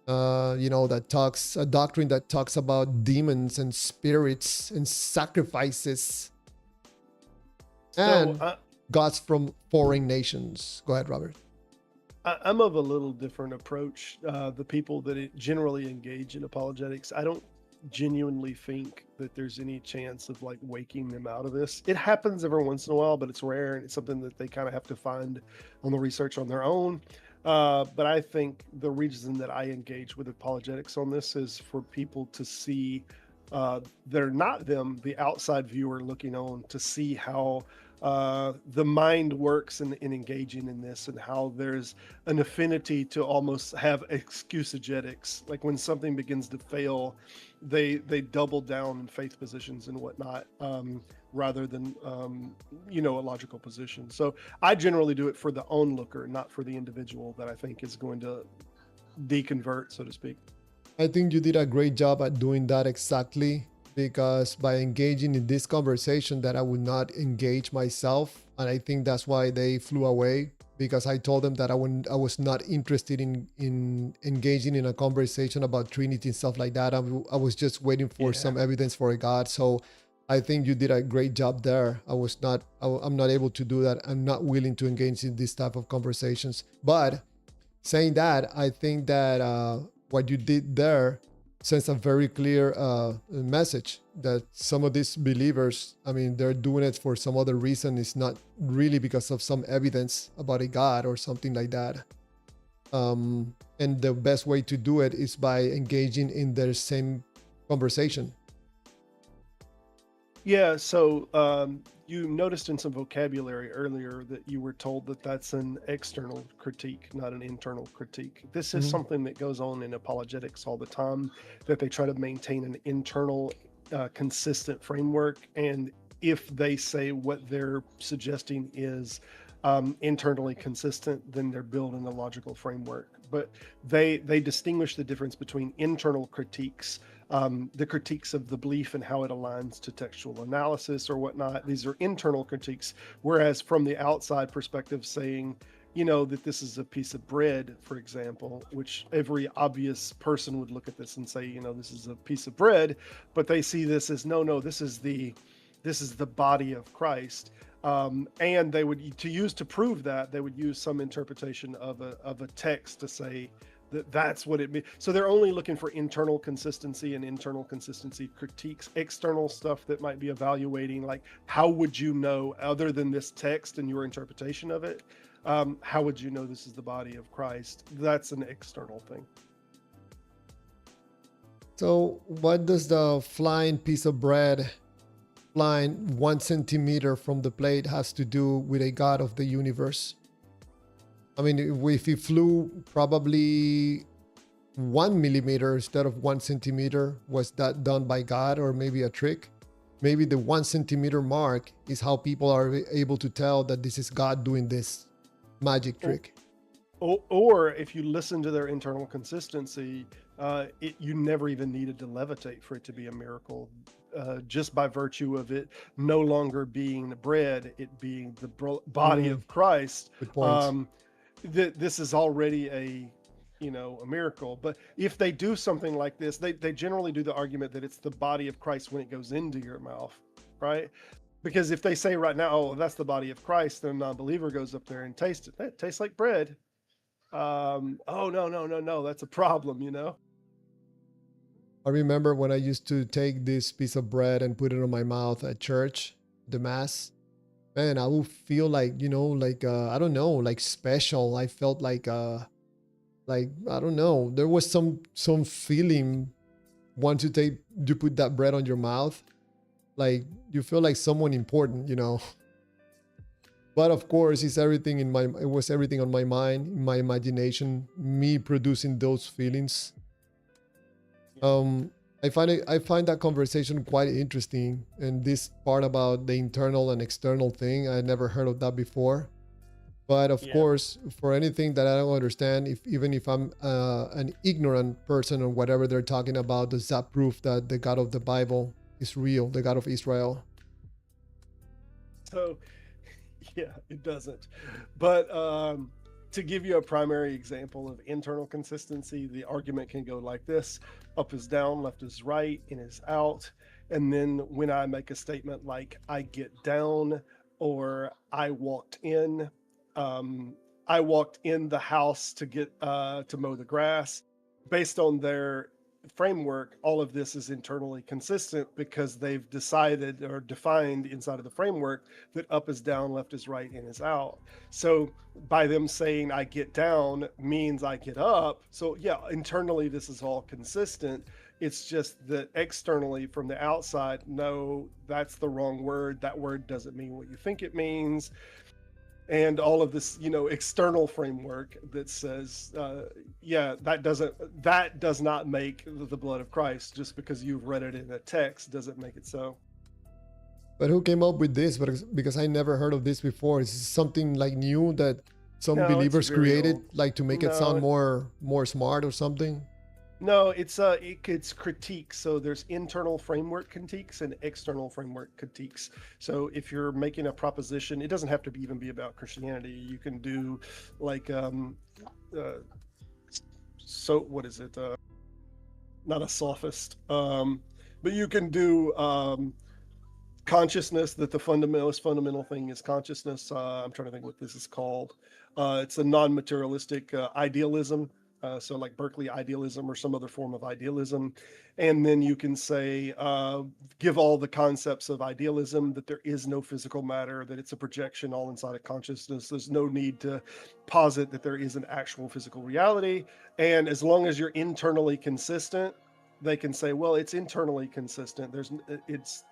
That talks a doctrine that talks about demons and spirits and sacrifices and gods from foreign nations. Go ahead, Robert. I'm of a little different approach. The people that generally engage in apologetics, I don't genuinely think that there's any chance of like waking them out of this. It happens every once in a while, but it's rare, and it's something that they kind of have to find on the research on their own. But I think the reason that I engage with apologetics on this is for people to see they're not them, the outside viewer looking on, to see how the mind works in engaging in this, and how there's an affinity to almost have excusegetics. Like when something begins to fail, they double down in faith positions and whatnot, rather than a logical position. So I generally do it for the onlooker, not for the individual that I think is going to deconvert, so to speak. I think you did a great job at doing that exactly, because by engaging in this conversation that I would not engage myself, and I think that's why they flew away, because I told them that I was not interested in engaging in a conversation about Trinity and stuff like that. I was just waiting for some evidence for a God. So I think you did a great job there. I'm not able to do that. I'm not willing to engage in this type of conversations. But saying that, I think that what you did there sends a very clear message that some of these believers, I mean, they're doing it for some other reason. It's not really because of some evidence about a God or something like that. And the best way to do it is by engaging in their same conversation. Yeah, so you noticed in some vocabulary earlier that you were told that that's an external critique, not an internal critique. This is something that goes on in apologetics all the time, that they try to maintain an internal, consistent framework. And if they say what they're suggesting is internally consistent, then they're building a logical framework. But they distinguish the difference between internal critiques, the critiques of the belief and how it aligns to textual analysis or whatnot. These are internal critiques, whereas from the outside perspective, saying, you know, that this is a piece of bread, for example, which every obvious person would look at this and say, you know, this is a piece of bread, but they see this as no, this is the body of Christ. And they would, to prove that, they would use some interpretation of a text to say that that's what it means. So they're only looking for internal consistency, and internal consistency critiques external stuff that might be evaluating, like, how would you know, other than this text and your interpretation of it, how would you know this is the body of Christ? That's an external thing. So what does the flying piece of bread flying 1 centimeter from the plate has to do with a God of the universe? I mean, if he flew probably 1 millimeter instead of 1 centimeter, was that done by God or maybe a trick? Maybe the 1 centimeter mark is how people are able to tell that this is God doing this magic trick. Or if you listen to their internal consistency, you never even needed to levitate for it to be a miracle. Just by virtue of it no longer being the bread, it being the body of Christ. Good point. This is already a miracle. But if they do something like this, they generally do the argument that it's the body of Christ when it goes into your mouth, right? Because if they say right now, oh, that's the body of Christ, then a non-believer goes up there and tastes it. It tastes like bread. Oh, no, that's a problem, you know? I remember when I used to take this piece of bread and put it on my mouth at church, the mass, man, I would feel like, I don't know, like special. I felt like, I don't know, there was some feeling once you put that bread on your mouth, like you feel like someone important, you know. But of course, it was everything on my mind, my imagination, me producing those feelings. I find that conversation quite interesting, and this part about the internal and external thing, I never heard of that before. But of course, for anything that I don't understand, even if I'm an ignorant person or whatever they're talking about, does that prove that the God of the Bible is real, the God of Israel? So, yeah, it doesn't. But to give you a primary example of internal consistency, the argument can go like this: up is down, left is right, in is out. And then when I make a statement like I get down, or I walked in the house to get to mow the grass, based on their framework, all of this is internally consistent because they've decided or defined inside of the framework that up is down, left is right, in is out. So by them saying I get down means I get up. So yeah, internally this is all consistent. It's just that externally from the outside, no, that's the wrong word. That word doesn't mean what you think it means. And all of this, external framework that says, that does not make the blood of Christ. Just because you've read it in a text doesn't make it so. But who came up with this? Because I never heard of this before. Is this something like new that some believers created, old. like to make it sound more smart or something? No, it's critiques. So there's internal framework critiques and external framework critiques. So if you're making a proposition, it doesn't have to even be about Christianity. You can do like so what is it? Not a sophist, but you can do consciousness, that the most fundamental thing is consciousness. I'm trying to think what this is called. It's a non-materialistic idealism. So like Berkeley idealism or some other form of idealism. And then you can say, give all the concepts of idealism, that there is no physical matter, that it's a projection all inside of consciousness. There's no need to posit that there is an actual physical reality. And as long as you're internally consistent, they can say, well, it's internally consistent. It's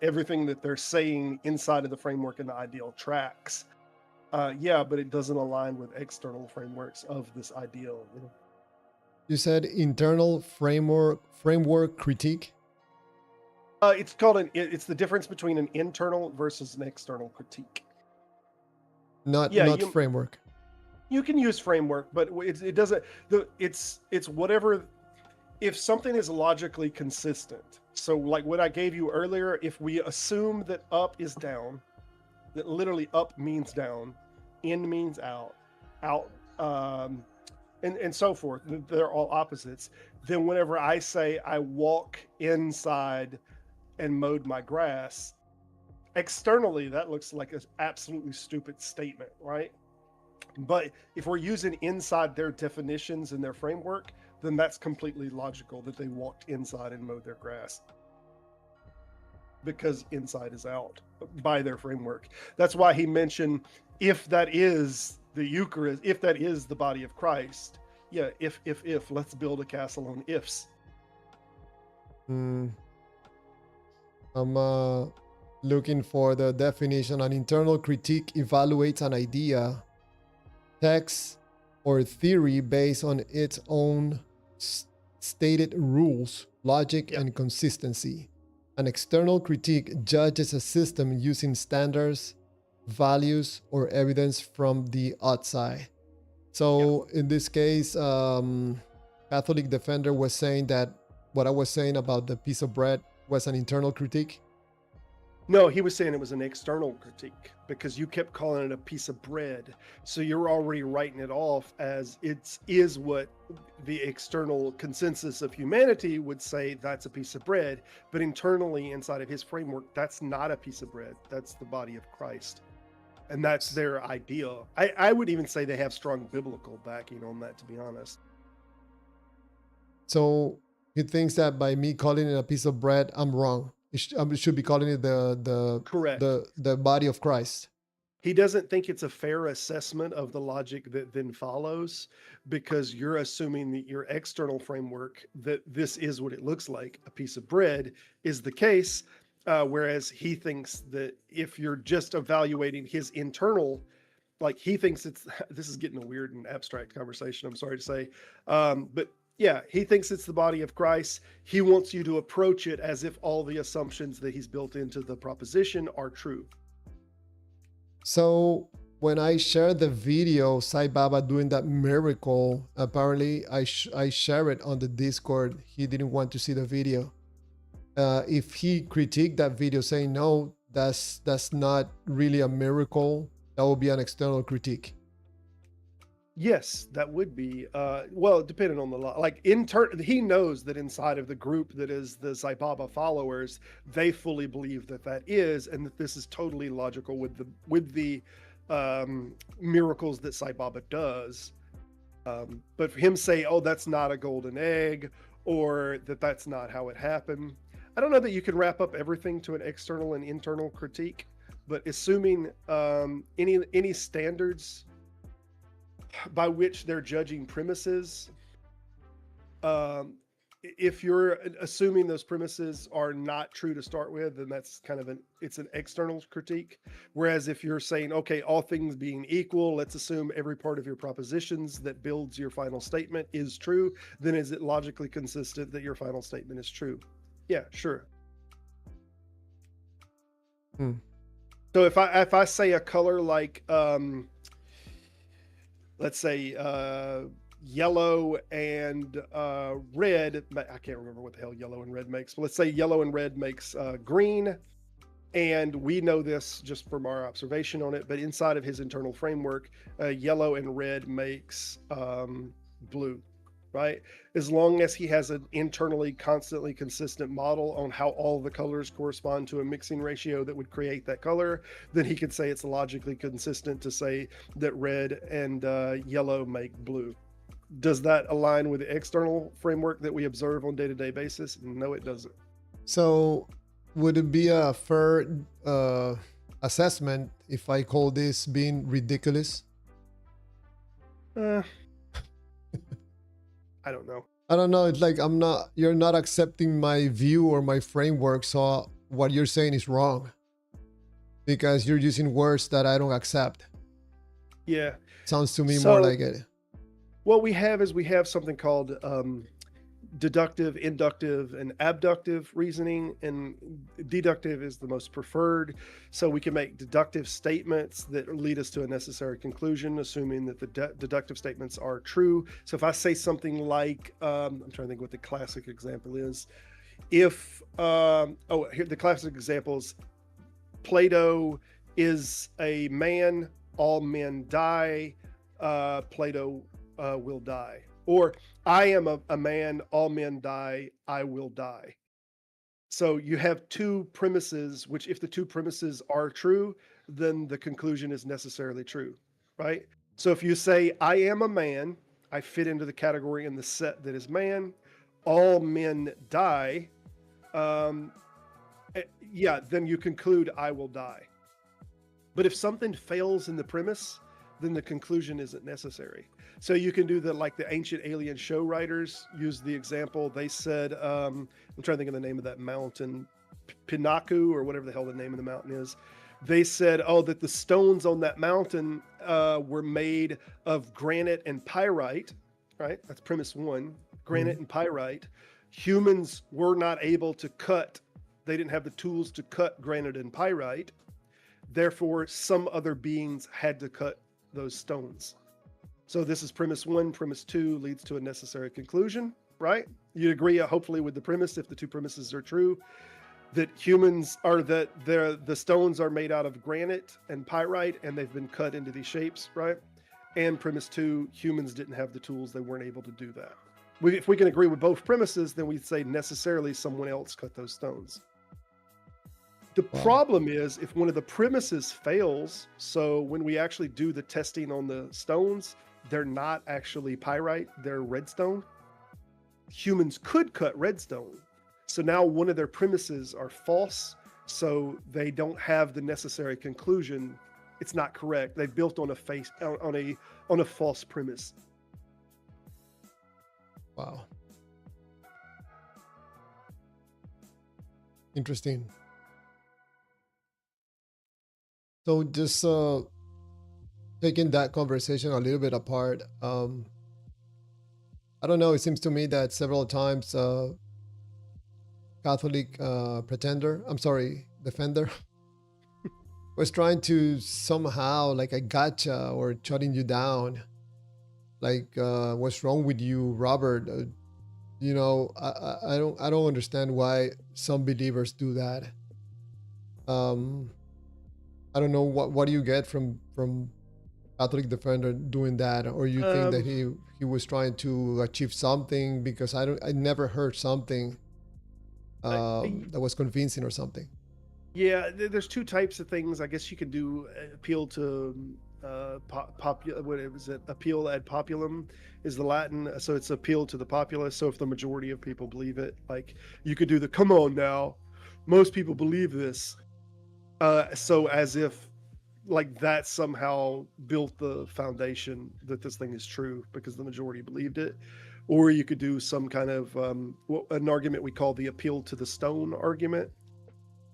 everything that they're saying inside of the framework and the ideal tracks. Yeah, but it doesn't align with external frameworks of this ideal. You know? You said internal framework critique. It's called it's the difference between an internal versus an external critique. Not framework. You can use framework, but it doesn't. It's whatever. If something is logically consistent, so like what I gave you earlier, if we assume that up is down, that literally up means down, in means out, and so forth, they're all opposites, then whenever I say I walk inside and mowed my grass, externally that looks like an absolutely stupid statement, right? But if we're using inside their definitions and their framework, then that's completely logical that they walked inside and mowed their grass, because inside is out by their framework. That's why he mentioned, if that is the Eucharist, if that is the body of Christ, yeah, if, let's build a castle on ifs. I'm looking for the definition. An internal critique evaluates an idea, text, or theory based on its own stated rules, logic, and consistency. An external critique judges a system using standards, values, or evidence from the outside. So in this case, Catholic Defender was saying that what I was saying about the piece of bread was an internal critique. No, he was saying it was an external critique, because you kept calling it a piece of bread. So you're already writing it off as it is what the external consensus of humanity would say, that's a piece of bread. But internally, inside of his framework, that's not a piece of bread. That's the body of Christ. And that's their ideal. I would even say they have strong biblical backing on that, to be honest. So he thinks that by me calling it a piece of bread, I'm wrong. I should be calling it Correct. the body of Christ. He doesn't think it's a fair assessment of the logic that then follows, because you're assuming that your external framework, that this is what it looks like, a piece of bread, is the case. Whereas he thinks that if you're just evaluating his internal, like he thinks this is getting a weird and abstract conversation, I'm sorry to say. But yeah, he thinks it's the body of Christ. He wants you to approach it as if all the assumptions that he's built into the proposition are true. So when I shared the video, Sai Baba doing that miracle, apparently I share it on the Discord. He didn't want to see the video. If he critiqued that video saying, no, that's not really a miracle, that would be an external critique. Yes, that would be, well, depending on the law. Like he knows that inside of the group that is the Sai Baba followers, they fully believe that that is, and that this is totally logical with the miracles that Sai Baba does. But for him say, oh, that's not a golden egg, or that's not how it happened. I don't know that you can wrap up everything to an external and internal critique, but assuming any standards by which they're judging premises, if you're assuming those premises are not true to start with, then that's kind of it's an external critique. Whereas if you're saying, okay, all things being equal, let's assume every part of your propositions that builds your final statement is true, then is it logically consistent that your final statement is true? Yeah, sure. So if I say a color like, let's say yellow and red, I can't remember what the hell yellow and red makes, but let's say yellow and red makes green, and we know this just from our observation on it, but inside of his internal framework, yellow and red makes blue, right? As long as he has an internally constantly consistent model on how all the colors correspond to a mixing ratio that would create that color, then he could say it's logically consistent to say that red and yellow make blue. does that align with the external framework that we observe on day-to-day basis? No, it doesn't. So, would it be a fair assessment if I call this being ridiculous? I don't know. I don't know. It's like you're not accepting my view or my framework. So what you're saying is wrong because you're using words that I don't accept. Yeah. Sounds to me So- more like it. What we have is we have something called deductive, inductive, and abductive reasoning, and deductive is the most preferred. So we can make deductive statements that lead us to a necessary conclusion, assuming that the deductive statements are true. So if I say something like, I'm trying to think what the classic example is. If, here the classic examples, Plato is a man, all men die, Plato will die. Or I am a man, all men die, I will die. So you have two premises, which if the two premises are true, then the conclusion is necessarily true, right? So if you say, I am a man, I fit into the category in the set that is man, all men die, then you conclude I will die. But if something fails in the premise, then the conclusion isn't necessary. So you can do like the ancient alien show writers used the example. They said, I'm trying to think of the name of that mountain, Pinaku or whatever the hell the name of the mountain is. They said, that the stones on that mountain were made of granite and pyrite, right? That's premise one, granite and pyrite. Humans were not able to cut. They didn't have the tools to cut granite and pyrite. Therefore, some other beings had to cut those stones. So this is premise one. Premise two leads to a necessary conclusion, right? You'd agree, hopefully, with the premise, if the two premises are true, that humans are that the stones are made out of granite and pyrite, and they've been cut into these shapes, right? And premise two, humans didn't have the tools; they weren't able to do that. If we can agree with both premises, then we'd say necessarily someone else cut those stones. The problem is if one of the premises fails, so when we actually do the testing on the stones, they're not actually pyrite, they're redstone. Humans could cut redstone. So now one of their premises are false, so they don't have the necessary conclusion. It's not correct. They built on a false premise. Wow. Interesting. So just taking that conversation a little bit apart, I don't know, it seems to me that several times Catholic defender was trying to somehow like a gotcha or shutting you down. Like, what's wrong with you, Robert? I don't understand why some believers do that. I don't know what do you get from Catholic defender doing that, or you think that he was trying to achieve something, because I never heard something that was convincing or something. Yeah, there's two types of things. I guess you can do appeal to appeal ad populum is the Latin, so it's appeal to the populace. So if the majority of people believe it, like you could do the come on now, most people believe this. So as if like that somehow built the foundation that this thing is true because the majority believed it. Or you could do some kind of an argument we call the appeal to the stone argument,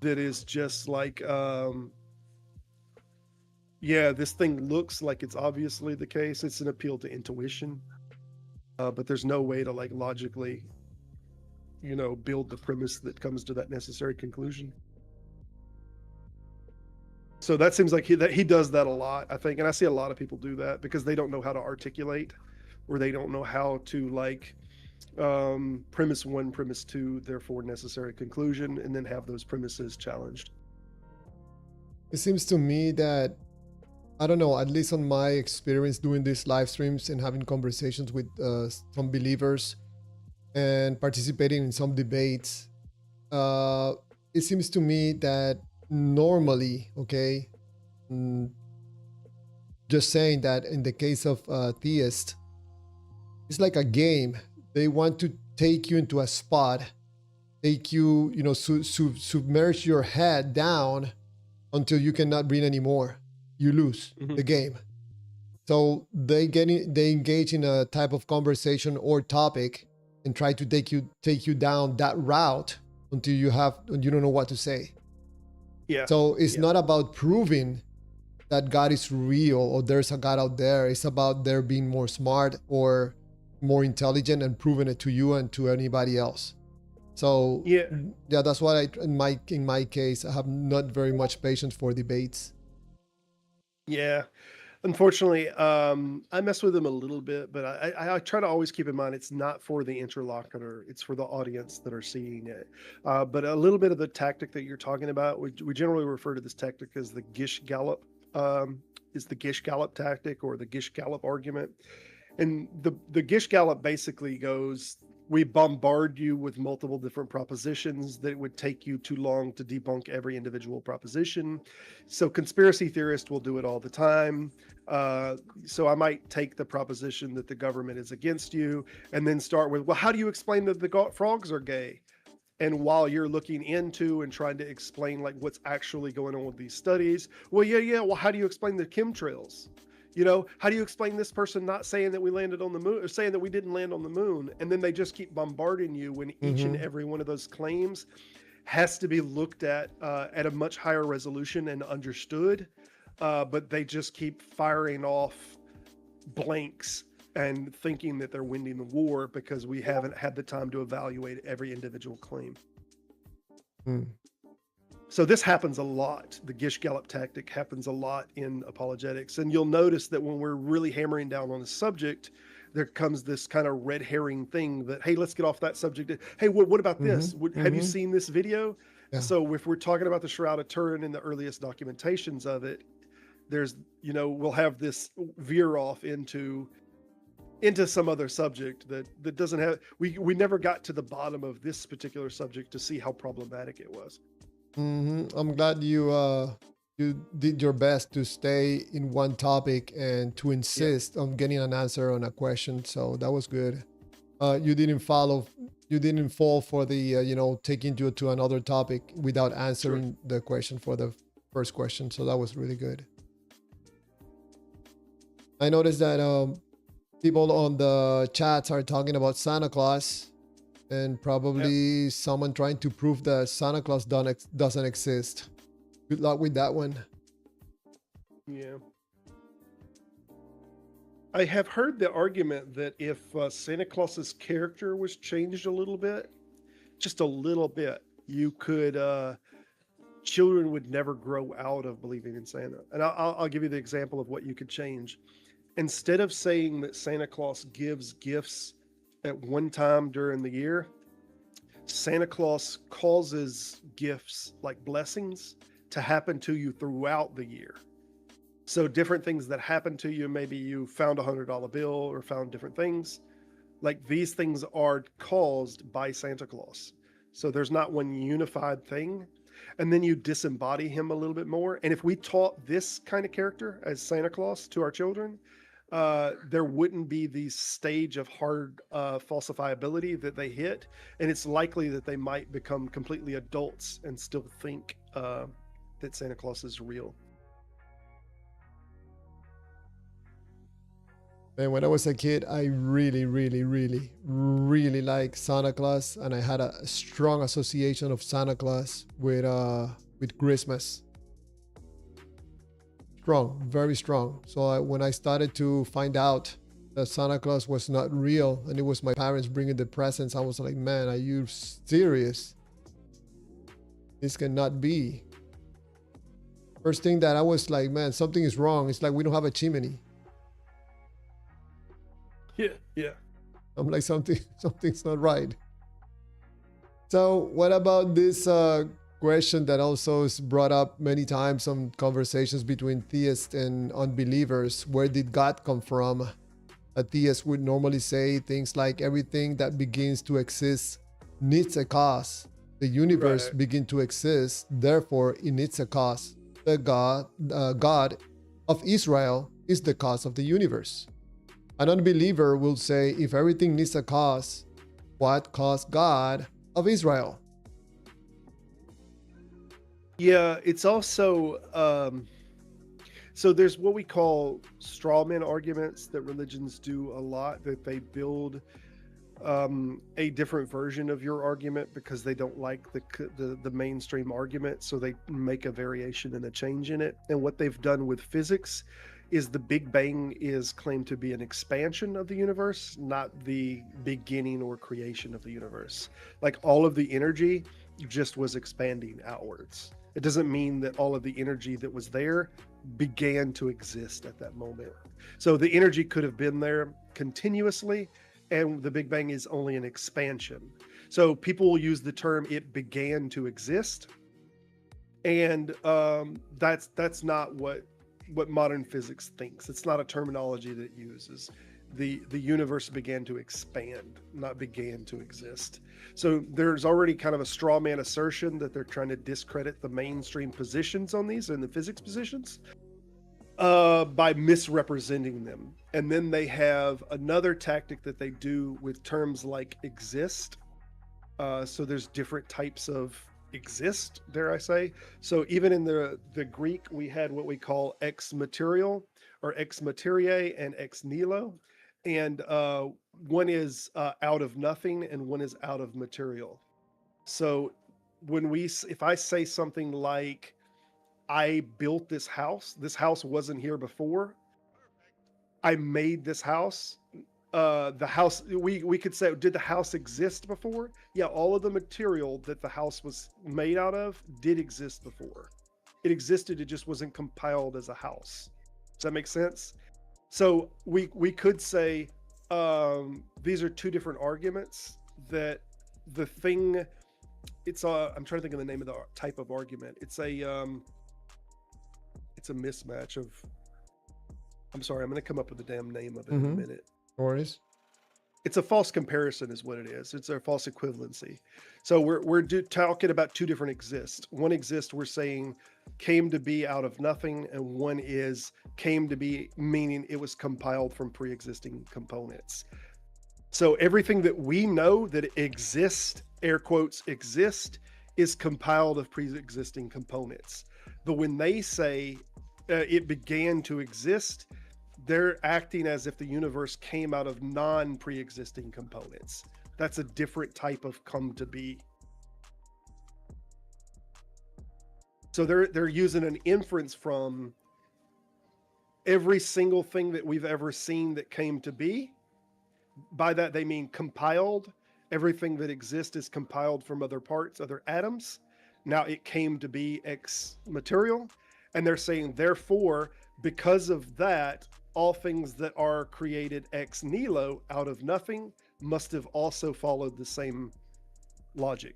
that is just like this thing looks like it's obviously the case. It's an appeal to intuition, but there's no way to like logically build the premise that comes to that necessary conclusion. So that seems like he does that a lot, I think. And I see a lot of people do that because they don't know how to articulate, or they don't know how to like premise one, premise two, therefore necessary conclusion, and then have those premises challenged. It seems to me that, I don't know, at least on my experience doing these live streams and having conversations with some believers and participating in some debates, it seems to me that normally, okay, just saying that in the case of theists, it's like a game. They want to take you into a spot, take you, you know, submerge your head down until you cannot breathe anymore. You lose the game. So they engage in a type of conversation or topic and try to take you down that route until you don't know what to say. Yeah. So it's not about proving that God is real or there's a God out there. It's about their being more smart or more intelligent and proving it to you and to anybody else. So yeah, that's why in my case, I have not very much patience for debates. Yeah. Unfortunately, I mess with them a little bit, but I try to always keep in mind it's not for the interlocutor; it's for the audience that are seeing it. But a little bit of the tactic that you're talking about, we generally refer to this tactic as the Gish Gallop, is the Gish Gallop tactic or the Gish Gallop argument. And the Gish Gallop basically goes: we bombard you with multiple different propositions that it would take you too long to debunk every individual proposition. So conspiracy theorists will do it all the time. So I might take the proposition that the government is against you and then start with, well, how do you explain that the frogs are gay? And while you're looking into and trying to explain like what's actually going on with these studies, well, well, how do you explain the chemtrails? You know, how do you explain this person not saying that we landed on the moon or saying that we didn't land on the moon? And then they just keep bombarding you when each and every one of those claims has to be looked at a much higher resolution and understood. But they just keep firing off blanks and thinking that they're winning the war because we haven't had the time to evaluate every individual claim. So this happens a lot. The Gish Gallop tactic happens a lot in apologetics. And you'll notice that when we're really hammering down on a subject, there comes this kind of red herring thing that, hey, let's get off that subject. Hey, what about this? Have you seen this video? Yeah. So if we're talking about the Shroud of Turin and the earliest documentations of it, there's, you know, we'll have this veer off into some other subject that doesn't have, we never got to the bottom of this particular subject to see how problematic it was. I'm glad you did your best to stay in one topic and to insist on getting an answer on a question. So that was good. You didn't fall for the you know, taking you to another topic without answering the question for the first question. So that was really good. I noticed that people on the chats are talking about Santa Claus. And probably someone trying to prove that Santa Claus doesn't exist. Good luck with that one. Yeah. I have heard the argument that if Santa Claus's character was changed a little bit, just a little bit, you could, children would never grow out of believing in Santa. And I'll give you the example of what you could change. Instead of saying that Santa Claus gives gifts at one time during the year, Santa Claus causes gifts like blessings to happen to you throughout the year. So different things that happen to you, maybe you found a $100 bill or found different things, like these things are caused by Santa Claus. So there's not one unified thing. And then you disembody him a little bit more. And if we taught this kind of character as Santa Claus to our children, there wouldn't be the stage of hard falsifiability that they hit, and it's likely that they might become completely adults and still think that Santa Claus is real. And when I was a kid, I really liked Santa Claus, and I had a strong association of Santa Claus with Christmas. Strong, very strong. So when I started to find out that Santa Claus was not real and it was my parents bringing the presents, I was like, man, are you serious? This cannot be. First thing that I was like, man, something is wrong. It's like we don't have a chimney. Yeah. I'm like, something's not right. So what about this question that also is brought up many times on conversations between theists and unbelievers? Where did God come from? A theist would normally say things like everything that begins to exist needs a cause. The universe begin to exist, therefore it needs a cause. The God of Israel is the cause of the universe. An unbeliever will say, if everything needs a cause, what caused God of Israel? Yeah, it's also so there's what we call straw man arguments that religions do a lot, that they build a different version of your argument because they don't like the mainstream argument, so they make a variation and a change in it. And what they've done with physics is the Big Bang is claimed to be an expansion of the universe, not the beginning or creation of the universe. Like all of the energy just was expanding outwards. It doesn't mean that all of the energy that was there began to exist at that moment. So the energy could have been there continuously, and the Big Bang is only an expansion. So people will use the term "it began to exist," and that's not what modern physics thinks. It's not a terminology that it uses. The universe began to expand, not began to exist. So there's already kind of a straw man assertion that they're trying to discredit the mainstream positions on these and the physics positions by misrepresenting them. And then they have another tactic that they do with terms like exist. So there's different types of exist, dare I say. So even in the Greek, we had what we call ex material or ex materia and ex nihilo. And one is out of nothing and one is out of material. So if I say something like, I built this house wasn't here before, I made this house, the house, we could say, did the house exist before? Yeah, all of the material that the house was made out of did exist before. It existed, it just wasn't compiled as a house. Does that make sense? So we could say these are two different arguments, that the thing, it's I'm trying to think of the name of the type of argument. It's a mismatch of, I'm sorry, I'm going to come up with the damn name of it in a minute. No worries. It's a false comparison is what it is. It's a false equivalency. So we're talking about two different exists. One exist we're saying came to be out of nothing, and one is came to be meaning it was compiled from pre-existing components. So everything that we know that exists, air quotes, exist, is compiled of pre-existing components. But when they say it began to exist, they're acting as if the universe came out of non-pre-existing components. That's a different type of come to be. So they're using an inference from every single thing that we've ever seen that came to be. By that they mean compiled. Everything that exists is compiled from other parts, other atoms. Now it came to be ex material. And they're saying, therefore, because of that, all things that are created ex nihilo, out of nothing, must have also followed the same logic.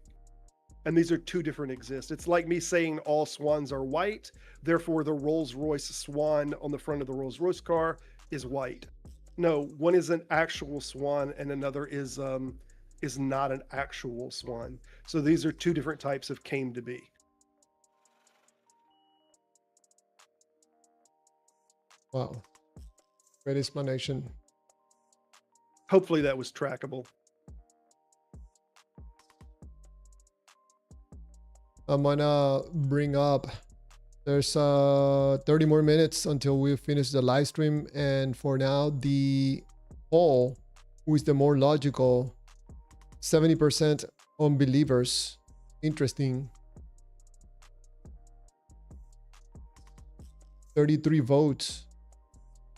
And these are two different exists. It's like me saying all swans are white, therefore the Rolls-Royce swan on the front of the Rolls-Royce car is white. No, one is an actual swan and another is not an actual swan. So these are two different types of came to be. Wow. Great explanation. Hopefully that was trackable. I'm gonna bring up, there's 30 more minutes until we finish the live stream, and for now the poll, who is the more logical, 70% unbelievers. Interesting. 33 votes.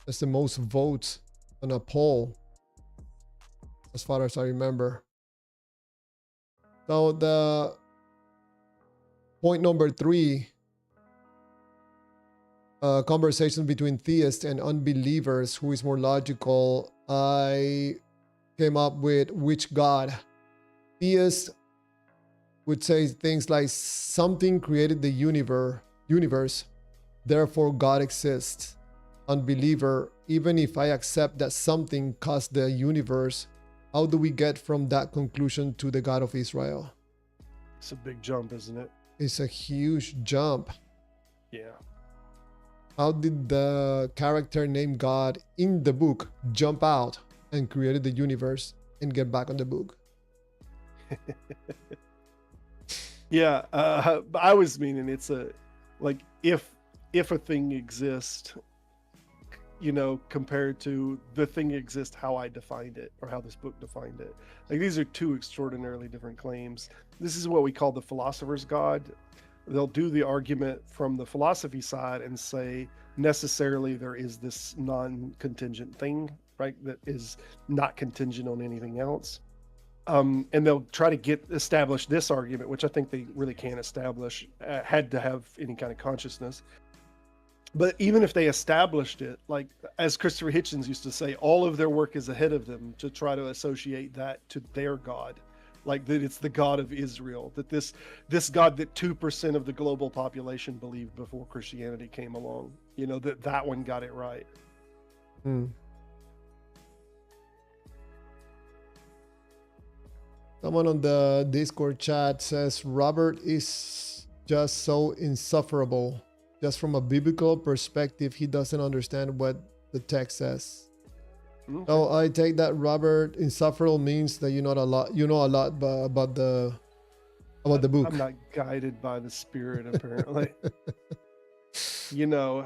That's the most votes on a poll, as far as I remember. So the point number 3, conversations between theists and unbelievers, who is more logical. I came up with which God. Theists would say things like something created the universe, therefore God exists. Unbeliever, even if I accept that something caused the universe, how do we get from that conclusion to the God of Israel? It's a big jump, isn't it? It's a huge jump. Yeah. How did the character named God in the book jump out and created the universe and get back on the book? Yeah, I was meaning it's a like if a thing exists, you know, compared to the thing exists how I defined it or how this book defined it. Like these are two extraordinarily different claims. This is what we call the philosopher's God. They'll do the argument from the philosophy side and say necessarily there is this non-contingent thing, right, that is not contingent on anything else. And they'll try to establish this argument, which I think they really can't establish, had to have any kind of consciousness. But even if they established it, like as Christopher Hitchens used to say, all of their work is ahead of them to try to associate that to their God, like that it's the God of Israel, that this God that 2% of the global population believed before Christianity came along, you know, that one got it right. Someone on the Discord chat says Robert is just so insufferable. Just from a biblical perspective, he doesn't understand what the text says. Okay. So I take that Robert insufferable means that you know a lot about the book. I'm not guided by the Spirit, apparently. You know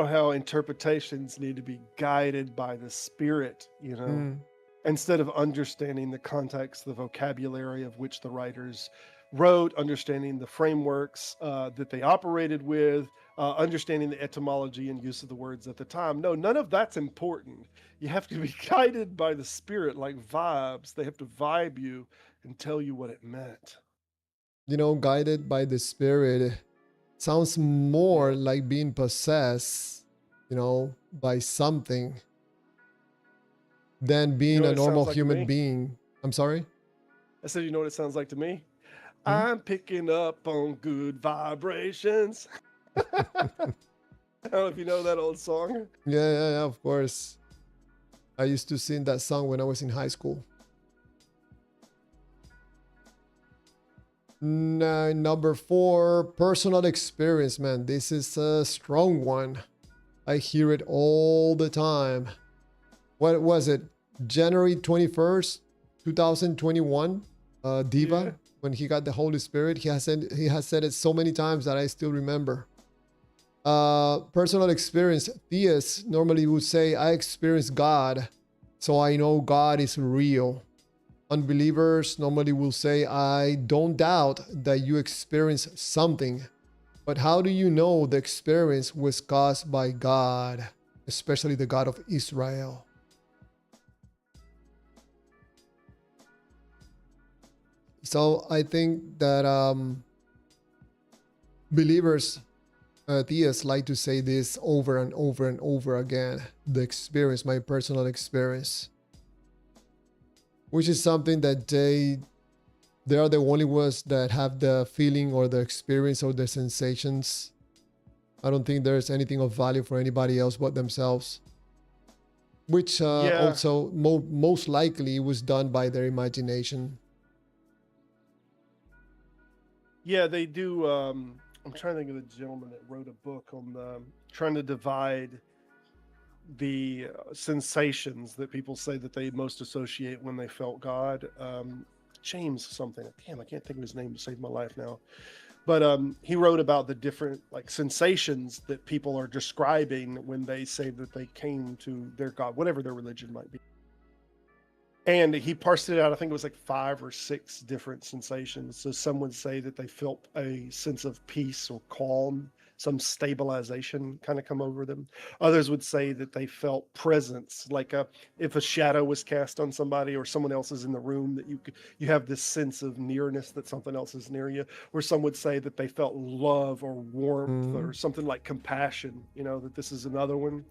how interpretations need to be guided by the Spirit, you know, instead of understanding the context, the vocabulary of which the writers wrote, understanding the frameworks that they operated with, understanding the etymology and use of the words at the time. No, none of that's important. You have to be guided by the Spirit, like vibes. They have to vibe you and tell you what it meant. You know, guided by the Spirit sounds more like being possessed, you know, by something than being a normal human being. I'm sorry? I said, you know what it sounds like to me? I'm picking up on good vibrations. I don't know if you know that old song. Yeah, of course. I used to sing that song when I was in high school. Number 4, personal experience, man. This is a strong one. I hear it all the time. What was it? January 21st, 2021? Diva? Yeah. When he got the Holy Spirit, he has said it so many times that I still remember. Personal experience. Theists normally would say, I experienced God, so I know God is real. Unbelievers normally will say, I don't doubt that you experienced something, but how do you know the experience was caused by God, especially the God of Israel? So I think that believers, theists, like to say this over and over and over again. The experience, my personal experience, which is something that they are the only ones that have the feeling or the experience or the sensations. I don't think there's anything of value for anybody else but themselves, which also most likely was done by their imagination. Yeah, they do. I'm trying to think of the gentleman that wrote a book on trying to divide the sensations that people say that they most associate when they felt God. James something. Damn, I can't think of his name to save my life now. But he wrote about the different like sensations that people are describing when they say that they came to their God, whatever their religion might be. And he parsed it out. I think it was like 5 or 6 different sensations. So some would say that they felt a sense of peace or calm, some stabilization kind of come over them. Others would say that they felt presence, like if a shadow was cast on somebody or someone else is in the room, that you have this sense of nearness, that something else is near you. Or some would say that they felt love or warmth or something like compassion, you know, that this is another one.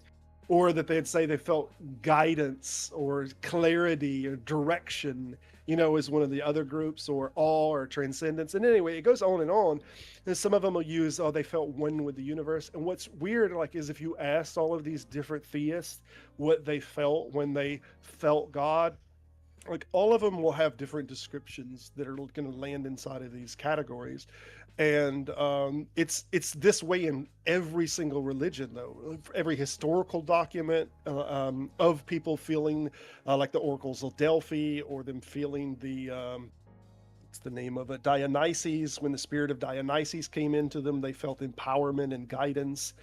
Or that they'd say they felt guidance or clarity or direction, you know, is one of the other groups, or awe or transcendence. And anyway, it goes on. And some of them will use, they felt one with the universe. And what's weird, like, is if you asked all of these different theists what they felt when they felt God, like all of them will have different descriptions that are going to land inside of these categories, and it's this way in every single religion, though. Every historical document of people feeling like the oracles of Delphi, or them feeling the what's the name of it, Dionysus. When the spirit of Dionysus came into them, they felt empowerment and guidance.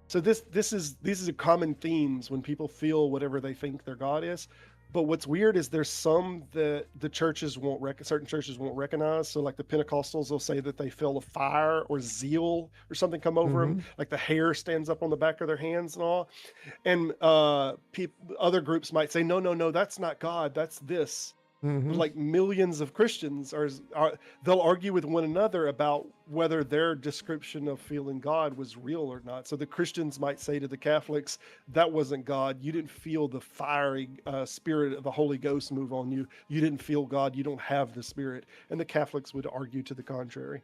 So these are common themes when people feel whatever they think their God is. But what's weird is there's some that the churches won't certain churches won't recognize. So like the Pentecostals, they'll say that they feel a fire or zeal or something come over them, like the hair stands up on the back of their hands and all. And other groups might say, no, that's not God, that's this. Like millions of Christians are they'll argue with one another about whether their description of feeling God was real or not. So the Christians might say to the Catholics, that wasn't God. You didn't feel the fiery spirit of the Holy Ghost move on you. You didn't feel God. You don't have the Spirit. And the Catholics would argue to the contrary.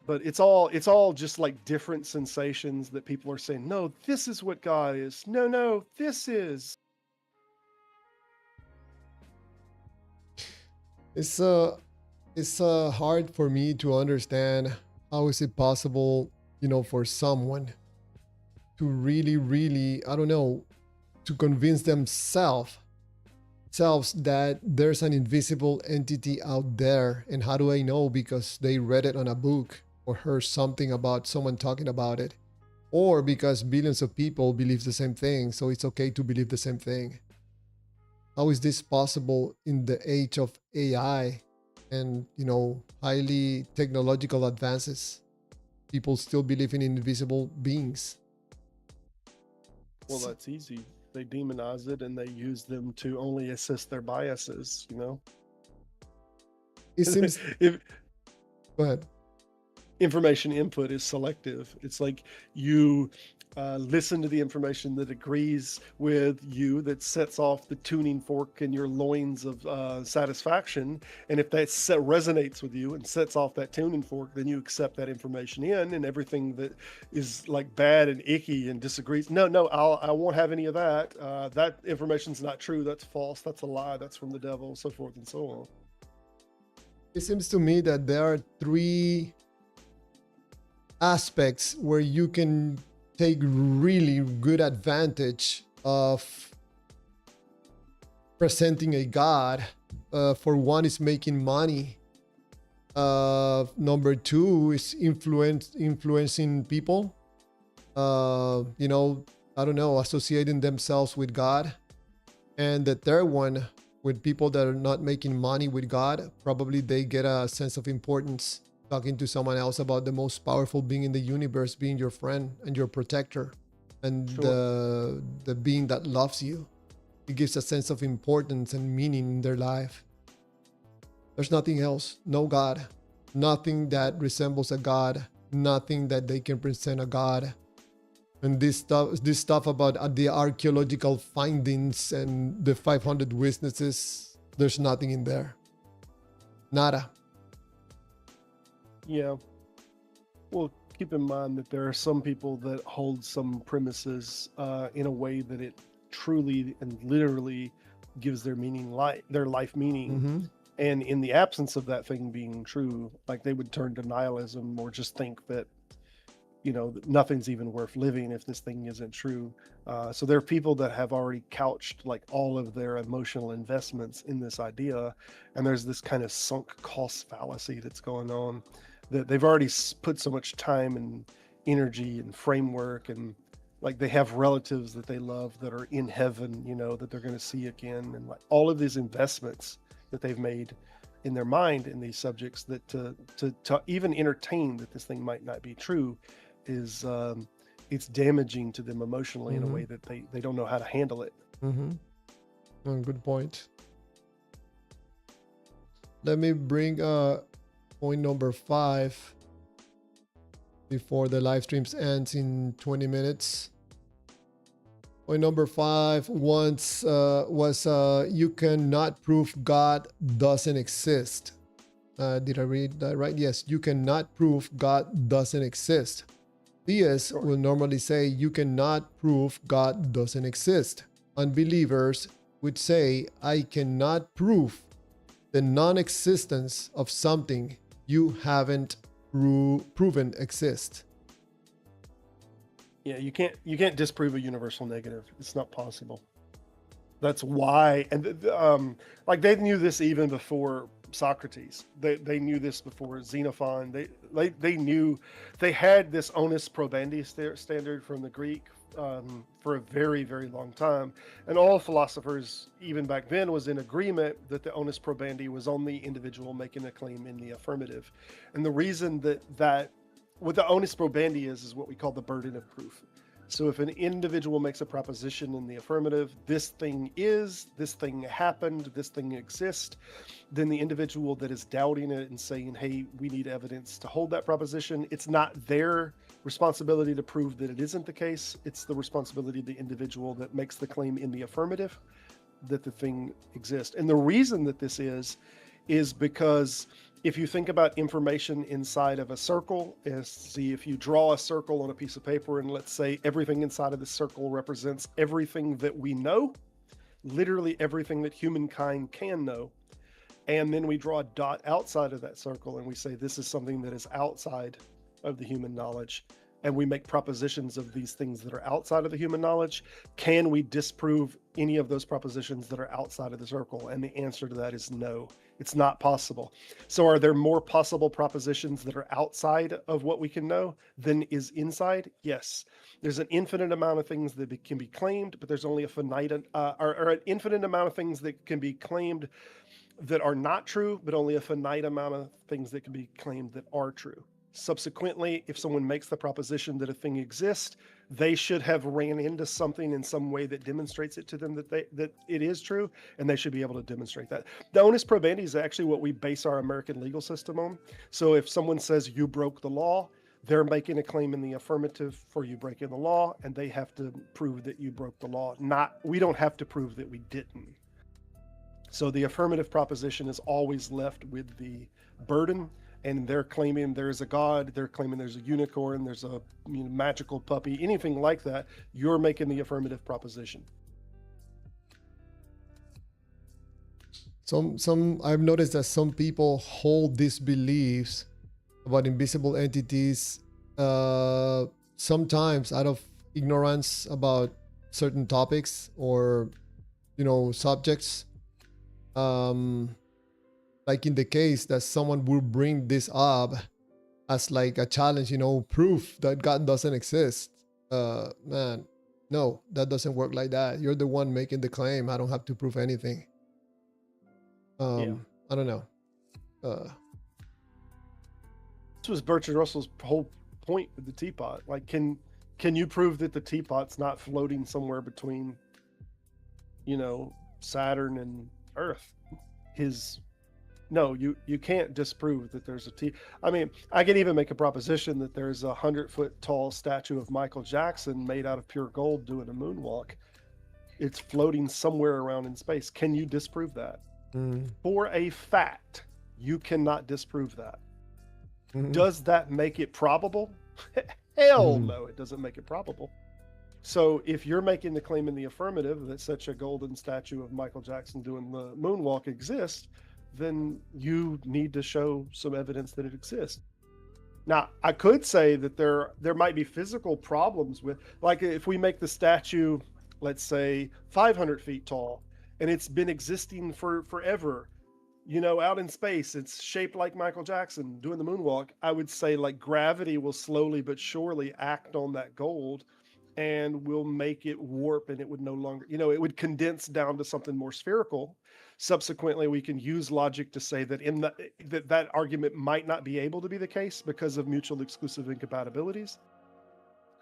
But it's all just like different sensations that people are saying, no, this is what God is. No, this is. It's hard for me to understand how is it possible, for someone to really, I don't know, to convince themselves that there's an invisible entity out there. And how do I know? Because they read it on a book or heard something about someone talking about it, or because billions of people believe the same thing, so it's okay to believe the same thing. How is this possible in the age of AI and, highly technological advances? People still believe in invisible beings. Well, that's easy. They demonize it and they use them to only assist their biases, It seems... Go ahead. Information input is selective. It's like you listen to the information that agrees with you, that sets off the tuning fork in your loins of satisfaction. And if that resonates with you and sets off that tuning fork, then you accept that information in, and everything that is like bad and icky and disagrees. No, I won't have any of that. That information's not true. That's false. That's a lie. That's from the devil, so forth and so on. It seems to me that there are three aspects where you can take really good advantage of presenting a God. For one is making money. Number two is influencing people. I don't know, associating themselves with God. And the third one, with people that are not making money with God, probably they get a sense of importance talking to someone else about the most powerful being in the universe being your friend and your protector, and the being that loves you. It gives a sense of importance and meaning in their life. There's nothing else. No God. Nothing that resembles a God. Nothing that they can present a God. And this stuff about the archaeological findings and the 500 witnesses, there's nothing in there. Nada. Yeah. Well, keep in mind that there are some people that hold some premises in a way that it truly and literally gives their life meaning. And in the absence of that thing being true, like they would turn to nihilism or just think that, nothing's even worth living if this thing isn't true. So there are people that have already couched like all of their emotional investments in this idea. And there's this kind of sunk cost fallacy that's going on, that they've already put so much time and energy and framework, and like they have relatives that they love that are in heaven, that they're going to see again. And like all of these investments that they've made in their mind in these subjects, that to even entertain that this thing might not be true is it's damaging to them emotionally in a way that they don't know how to handle it. Good point. Let me bring point number 5 before the live streams ends in 20 minutes. Point number 5 was you cannot prove God doesn't exist. Did I read that right? Yes, you cannot prove God doesn't exist. Theists will normally say you cannot prove God doesn't exist. Unbelievers would say, I cannot prove the non-existence of something you haven't proven exist. Yeah, you can't disprove a universal negative. It's not possible. That's why, and like they knew this even before Socrates. They knew this before Xenophon. They knew they had this onus probandi standard from the Greek for a very, very long time, and all philosophers even back then was in agreement that the onus probandi was on the individual making a claim in the affirmative, and the reason that what the onus probandi is what we call the burden of proof. So if an individual makes a proposition in the affirmative, this thing is, this thing happened, this thing exists, then the individual that is doubting it and saying, hey, we need evidence to hold that proposition, it's not their responsibility to prove that it isn't the case. It's the responsibility of the individual that makes the claim in the affirmative that the thing exists. And the reason that this is because if you think about information inside of a circle, if you draw a circle on a piece of paper and let's say everything inside of the circle represents everything that we know, literally everything that humankind can know, and then we draw a dot outside of that circle and we say this is something that is outside of the human knowledge, and we make propositions of these things that are outside of the human knowledge, can we disprove any of those propositions that are outside of the circle? And the answer to that is no. It's not possible. So are there more possible propositions that are outside of what we can know than is inside? Yes. There's an infinite amount of things that can be claimed, but there's only a finite, or an infinite amount of things that can be claimed that are not true, but only a finite amount of things that can be claimed that are true. Subsequently, if someone makes the proposition that a thing exists, they should have ran into something in some way that demonstrates it to them that it is true, and they should be able to demonstrate that. The onus probandi is actually what we base our American legal system on. So if someone says you broke the law, they're making a claim in the affirmative for you breaking the law, and they have to prove that you broke the law. We don't have to prove that we didn't. So the affirmative proposition is always left with the burden. And they're claiming there's a God, they're claiming there's a unicorn, there's a magical puppy, anything like that, you're making the affirmative proposition. I've noticed that some people hold these beliefs about invisible entities sometimes out of ignorance about certain topics or subjects. Like in the case that someone will bring this up as like a challenge, proof that God doesn't exist. Man, no, that doesn't work like that. You're the one making the claim. I don't have to prove anything. I don't know. This was Bertrand Russell's whole point with the teapot. Like, can you prove that the teapot's not floating somewhere between, Saturn and Earth? No, you can't disprove that there's a I mean, I can even make a proposition that there's a 100-foot tall statue of Michael Jackson made out of pure gold doing a moonwalk. It's floating somewhere around in space. Can you disprove that? For a fact, you cannot disprove that. Does that make it probable? Hell no, it doesn't make it probable. So if you're making the claim in the affirmative that such a golden statue of Michael Jackson doing the moonwalk exists, then you need to show some evidence that it exists. Now, I could say that there might be physical problems with, like if we make the statue, let's say 500 feet tall, and it's been existing for forever, out in space, it's shaped like Michael Jackson doing the moonwalk, I would say like gravity will slowly but surely act on that gold and will make it warp, and it would no longer, it would condense down to something more spherical. Subsequently, we can use logic to say that that argument might not be able to be the case because of mutual exclusive incompatibilities.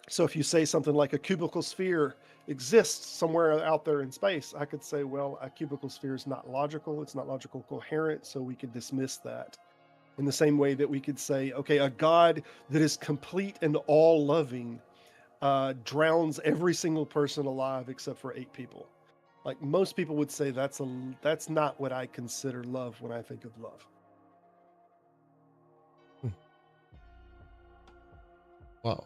So if you say something like a cubical sphere exists somewhere out there in space, I could say, well, a cubical sphere is not logical. It's not logical coherent. So we could dismiss that. In the same way that we could say, okay, a God that is complete and all loving drowns every single person alive except for 8 people. Like most people would say that's not what I consider love when I think of love. Wow.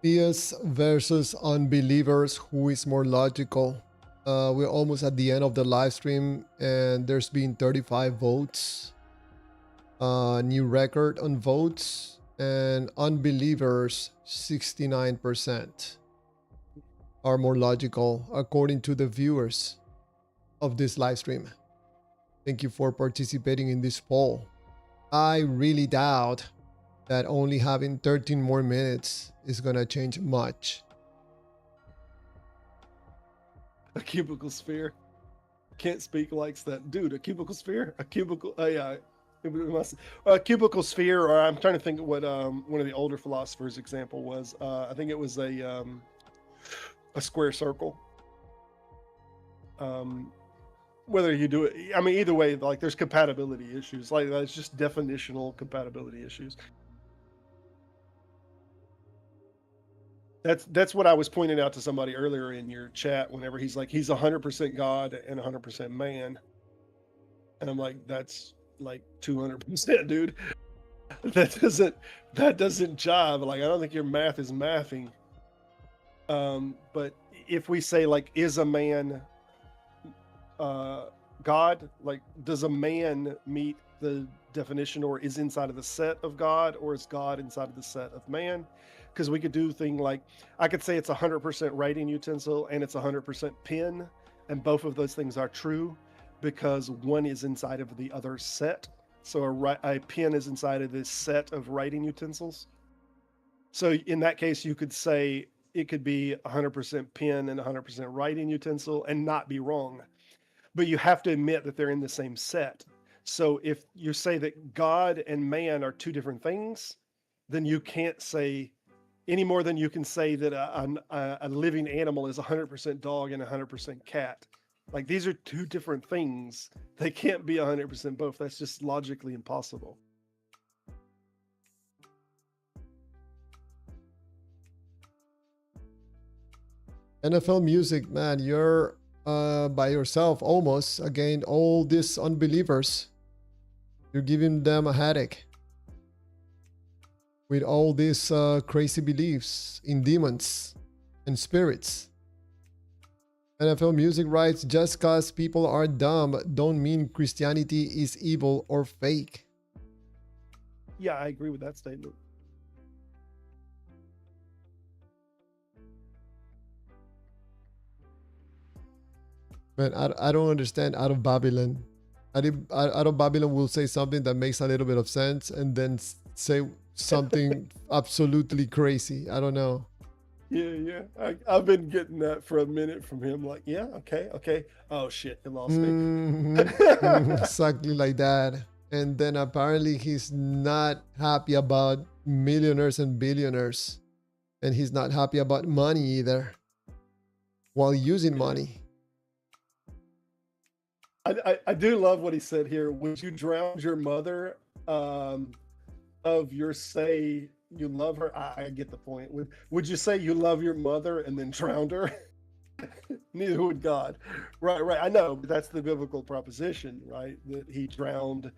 Theists versus unbelievers. Who is more logical? We're almost at the end of the live stream, and there's been 35 votes. New record on votes, and unbelievers 69% are more logical according to the viewers of this live stream. Thank you for participating in this poll. I really doubt that only having 13 more minutes is gonna change much. A cubicle sphere. Can't speak likes that. Dude, a cubicle sphere? A cubicle, yeah. A cubicle sphere, or I'm trying to think what one of the older philosophers' example was. I think it was a square circle. Whether you do it, I mean, either way, like there's compatibility issues. Like that's just definitional compatibility issues. That's what I was pointing out to somebody earlier in your chat. Whenever he's like, he's 100% God and 100% man, and I'm like, that's like 200%, dude. That doesn't jive. Like, I don't think your math is mathing. But if we say like, is a man God? Like, does a man meet the definition, or is inside of the set of God, or is God inside of the set of man? Because we could do thing like, I could say it's 100% writing utensil and it's 100% pen, and both of those things are true because one is inside of the other set. So a pen is inside of this set of writing utensils. So in that case, you could say it could be 100% pen and 100% writing utensil and not be wrong. But you have to admit that they're in the same set. So if you say that God and man are two different things, then you can't say any more than you can say that a living animal is 100% dog and 100% cat. Like, these are two different things. They can't be 100% both. That's just logically impossible. NFL music, man, you're by yourself almost against all these unbelievers. You're giving them a headache with all these crazy beliefs in demons and spirits. NFL music writes, just cause people are dumb don't mean Christianity is evil or fake. Yeah, I agree with that statement. Man, I don't understand Out of Babylon. Out of Babylon will say something that makes a little bit of sense and then say something absolutely crazy. I don't know. Yeah. I've been getting that for a minute from him. Like, yeah, okay. Oh shit, it lost me. Exactly like that. And then apparently he's not happy about millionaires and billionaires. And he's not happy about money either. While using money. I do love what he said here. Would you drown your mother of your say you love her? I get the point. Would you say you love your mother and then drowned her? Neither would God. Right. I know, but that's the biblical proposition, right? That he drowned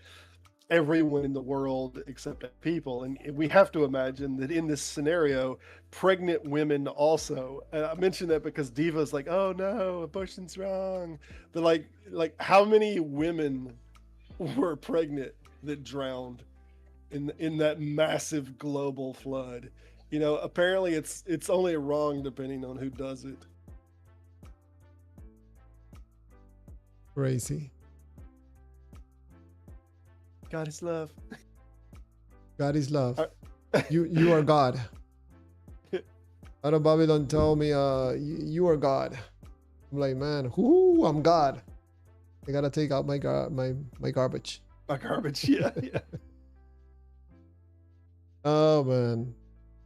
everyone in the world except people. And we have to imagine that in this scenario, pregnant women also. I mentioned that because Diva's like, oh no, abortion's wrong. But like how many women were pregnant that drowned in that massive global flood? You know, apparently it's only wrong depending on who does it. Crazy. God is love. God is love. You are God. Out of Babylon told me, you are God. I'm like, man, I'm God. I gotta take out my garbage. My garbage, yeah. Oh man.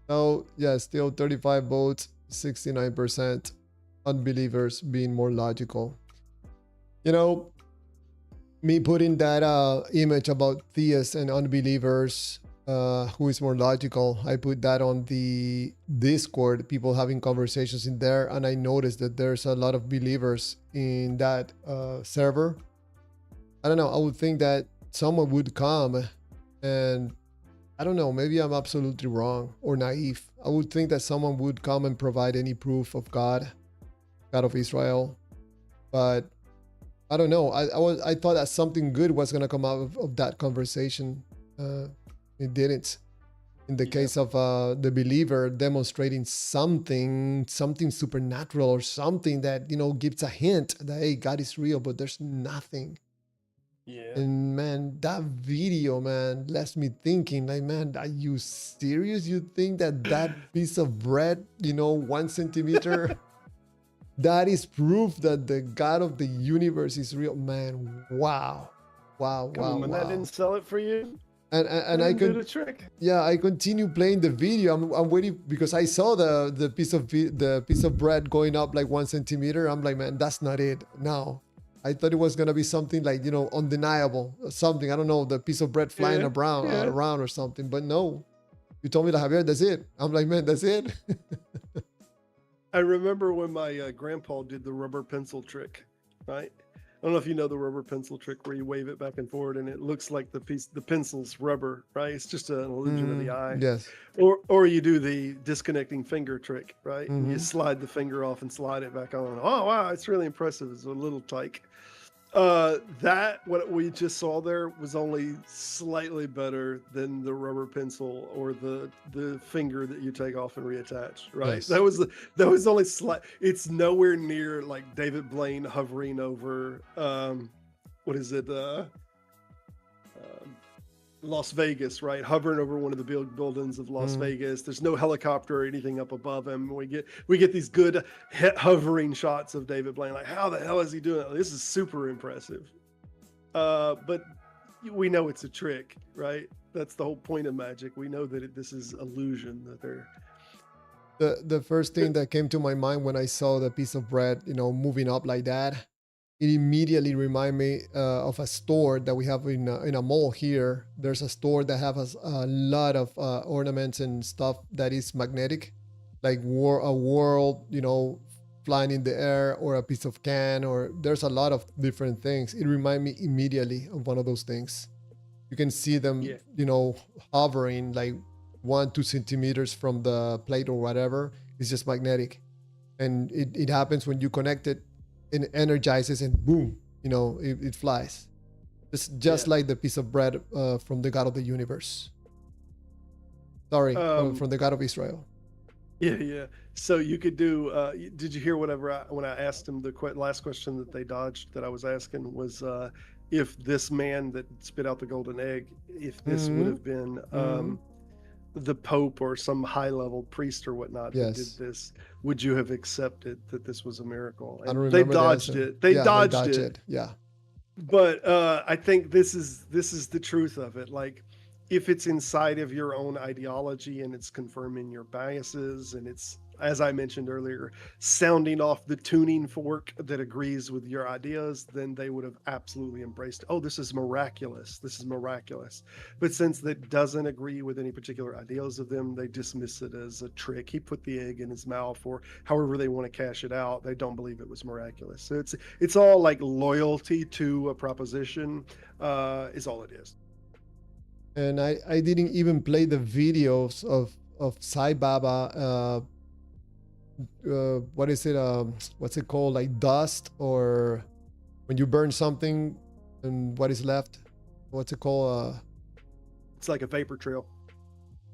Oh yeah, still 35 votes, 69% unbelievers being more logical. You know, me putting that image about theists and unbelievers, who is more logical, I put that on the Discord, people having conversations in there, and I noticed that there's a lot of believers in that server. I don't know, I would think that someone would come and I don't know, maybe I'm absolutely wrong or naive. I would think that someone would come and provide any proof of God of Israel, but I don't know. I thought that something good was gonna come out of that conversation. It didn't. In the case of the believer demonstrating something supernatural or something that gives a hint that hey, God is real, but there's nothing. Yeah. And man, that video, man, left me thinking, like, man, are you serious? You think that piece of bread, 1 centimeter, that is proof that the God of the universe is real? Man, wow. Wow, Come wow, on, man, that wow. didn't sell it for you. And That I didn't do could, the trick. yeah, I continue playing the video. I'm waiting because I saw the piece of bread going up like 1 centimeter. I'm like, man, that's not it. No, I thought it was gonna be something like undeniable, something. I don't know, the piece of bread flying Yeah, yeah. around or something. But no, you told me that, Javier, that's it. I'm like, man, that's it. I remember when my grandpa did the rubber pencil trick, right? I don't know if you know the rubber pencil trick where you wave it back and forward and it looks like the pencil's rubber, right? It's just an illusion of the eye. Yes. Or you do the disconnecting finger trick, right? And you Mhm. slide the finger off and slide it back on. Oh wow, it's really impressive. It's a little tyke. That what we just saw there was only slightly better than the rubber pencil or the finger that you take off and reattach, right? Yes. That was only slight. It's nowhere near like David Blaine hovering over what is it? Las Vegas, right? Hovering over one of the buildings of Las Vegas. There's no helicopter or anything up above him. We get these good hovering shots of David Blaine. Like, how the hell is he doing that? This is super impressive. But we know it's a trick, right? That's the whole point of magic. We know that this is illusion. That they're The first thing that came to my mind when I saw the piece of bread, moving up like that, it immediately reminded me of a store that we have in a mall here. There's a store that has a lot of ornaments and stuff that is magnetic, like a world, flying in the air, or a piece of can, or there's a lot of different things. It reminded me immediately of one of those things. You can see them, hovering like 1-2 centimeters from the plate or whatever. It's just magnetic, and it happens when you connect it. It energizes and boom, it flies. It's just like the piece of bread from the God of the universe. Sorry, from the God of Israel. Yeah. So you could do. Did you hear whatever when I asked him the last question that they dodged that I was asking was if this man that spit out the golden egg, if this would have been the Pope or some high-level priest or whatnot that did this, would you have accepted that this was a miracle? And I don't they remember dodged it. They dodged it. Yeah. But I think this is the truth of it. Like, if it's inside of your own ideology and it's confirming your biases and it's, as I mentioned earlier, sounding off the tuning fork that agrees with your ideas, then they would have absolutely embraced, oh, this is miraculous. This is miraculous. But since that doesn't agree with any particular ideas of them, they dismiss it as a trick. He put the egg in his mouth, or however they want to cash it out. They don't believe it was miraculous. So it's all like loyalty to a proposition is all it is. And I didn't even play the videos of Sai Baba. What is it? What's it called? Like dust, or when you burn something and what is left? What's it called? It's like a vapor trail.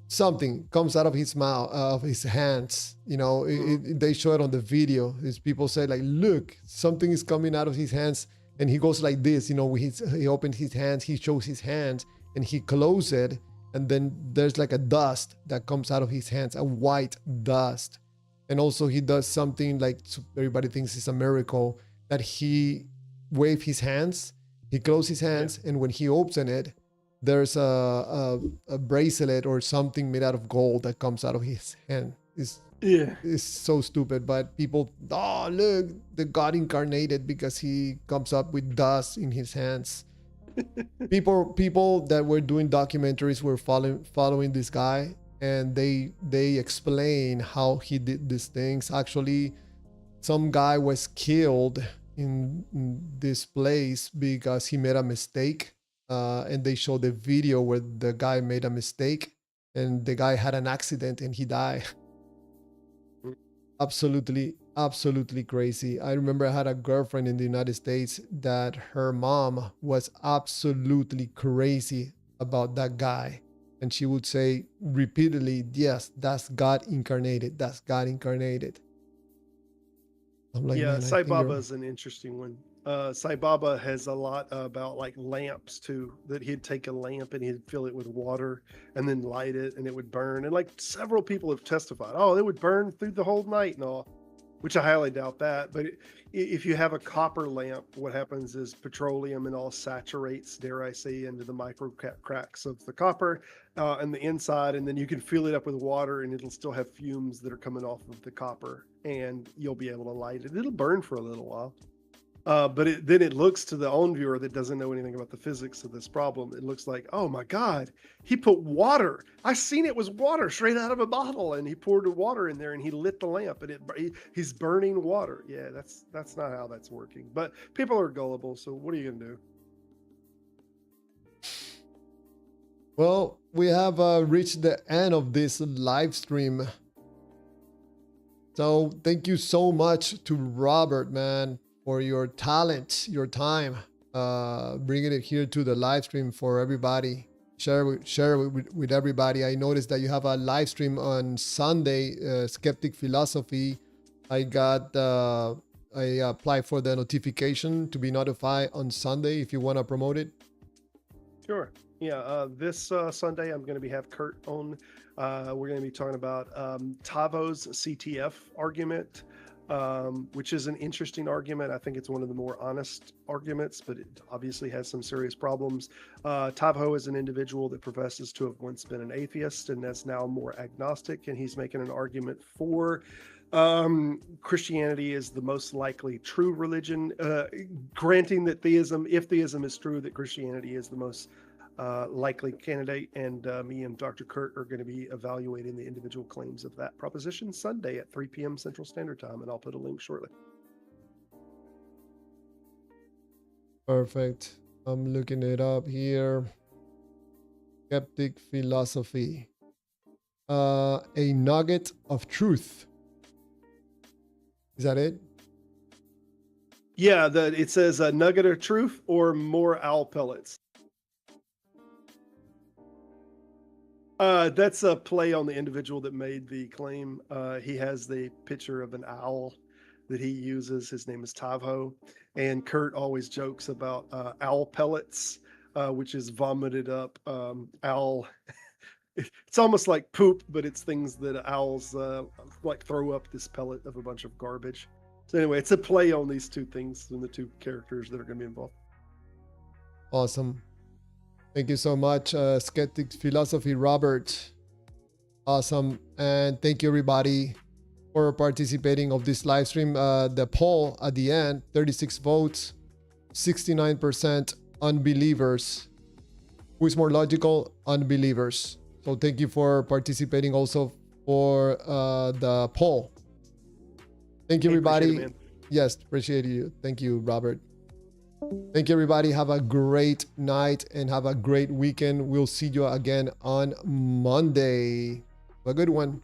Something comes out of his mouth, of his hands. They show it on the video. These people say like, look, something is coming out of his hands, and he goes like this. He opens his hands, he shows his hands, and he closes it, and then there's like a dust that comes out of his hands, a white dust. And also he does something like everybody thinks is a miracle, that he wave his hands, he closes his hands, and when he opens it, there's a bracelet or something made out of gold that comes out of his hand. It's so stupid, but people, oh look, the God incarnated because he comes up with dust in his hands. people that were doing documentaries were following this guy, and they explain how he did these things. Actually, some guy was killed in this place because he made a mistake, and they showed the video where the guy made a mistake and the guy had an accident and he died. Absolutely crazy. I remember I had a girlfriend in the United States that her mom was absolutely crazy about that guy. And she would say repeatedly, yes, that's God incarnated. That's God incarnated. I'm like, Yeah, man, I Sai think Baba you're... is an interesting one. Sai Baba has a lot about like lamps too, that he'd take a lamp and he'd fill it with water and then light it and it would burn. And like several people have testified, oh, it would burn through the whole night and all, which I highly doubt that. But if you have a copper lamp, what happens is petroleum and all saturates, dare I say, into the micro cracks of the copper and the inside, and then you can fill it up with water and it'll still have fumes that are coming off of the copper, and you'll be able to light it. It'll burn for a little while. But then it looks to the own viewer that doesn't know anything about the physics of this problem. It looks like, oh my God, he put water. I seen it was water straight out of a bottle, and he poured the water in there and he lit the lamp, and he's burning water. Yeah, that's not how that's working. But people are gullible, so what are you gonna do? Well, we have reached the end of this live stream. So thank you so much to Robert, man, for your talent, your time, bringing it here to the live stream for everybody. Share with everybody. I noticed that you have a live stream on Sunday, Skeptic Philosophy. I applied for the notification to be notified on Sunday if you want to promote it. Sure. Yeah. This Sunday, I'm going to have Kurt on. We're going to be talking about Tavo's CTF argument, which is an interesting argument. I think it's one of the more honest arguments, but it obviously has some serious problems. Tavo is an individual that professes to have once been an atheist and that's now more agnostic, and he's making an argument for Christianity is the most likely true religion, granting that if theism is true, that Christianity is the most likely candidate, and me and Dr. Kurt are going to be evaluating the individual claims of that proposition Sunday at 3 p.m. Central Standard Time, and I'll put a link shortly. Perfect. I'm looking it up here. Skeptic Philosophy. A nugget of truth. Is that it? Yeah, it says a nugget of truth or more owl pellets. That's a play on the individual that made the claim. He has the picture of an owl that he uses. His name is Tavo. And Kurt always jokes about owl pellets, which is vomited up owl. It's almost like poop, but it's things that owls like throw up this pellet of a bunch of garbage. So anyway, it's a play on these two things and the two characters that are going to be involved. Awesome. Thank you so much, Skeptic Philosophy, Robert. Awesome. And thank you, everybody, for participating of this live stream. The poll at the end, 36 votes, 69% unbelievers. Who is more logical? Unbelievers. So thank you for participating also for the poll. Thank you, everybody. Appreciate it, man. Yes, appreciate you. Thank you, Robert. Thank you, everybody. Have a great night and have a great weekend. We'll see you again on Monday. Have a good one.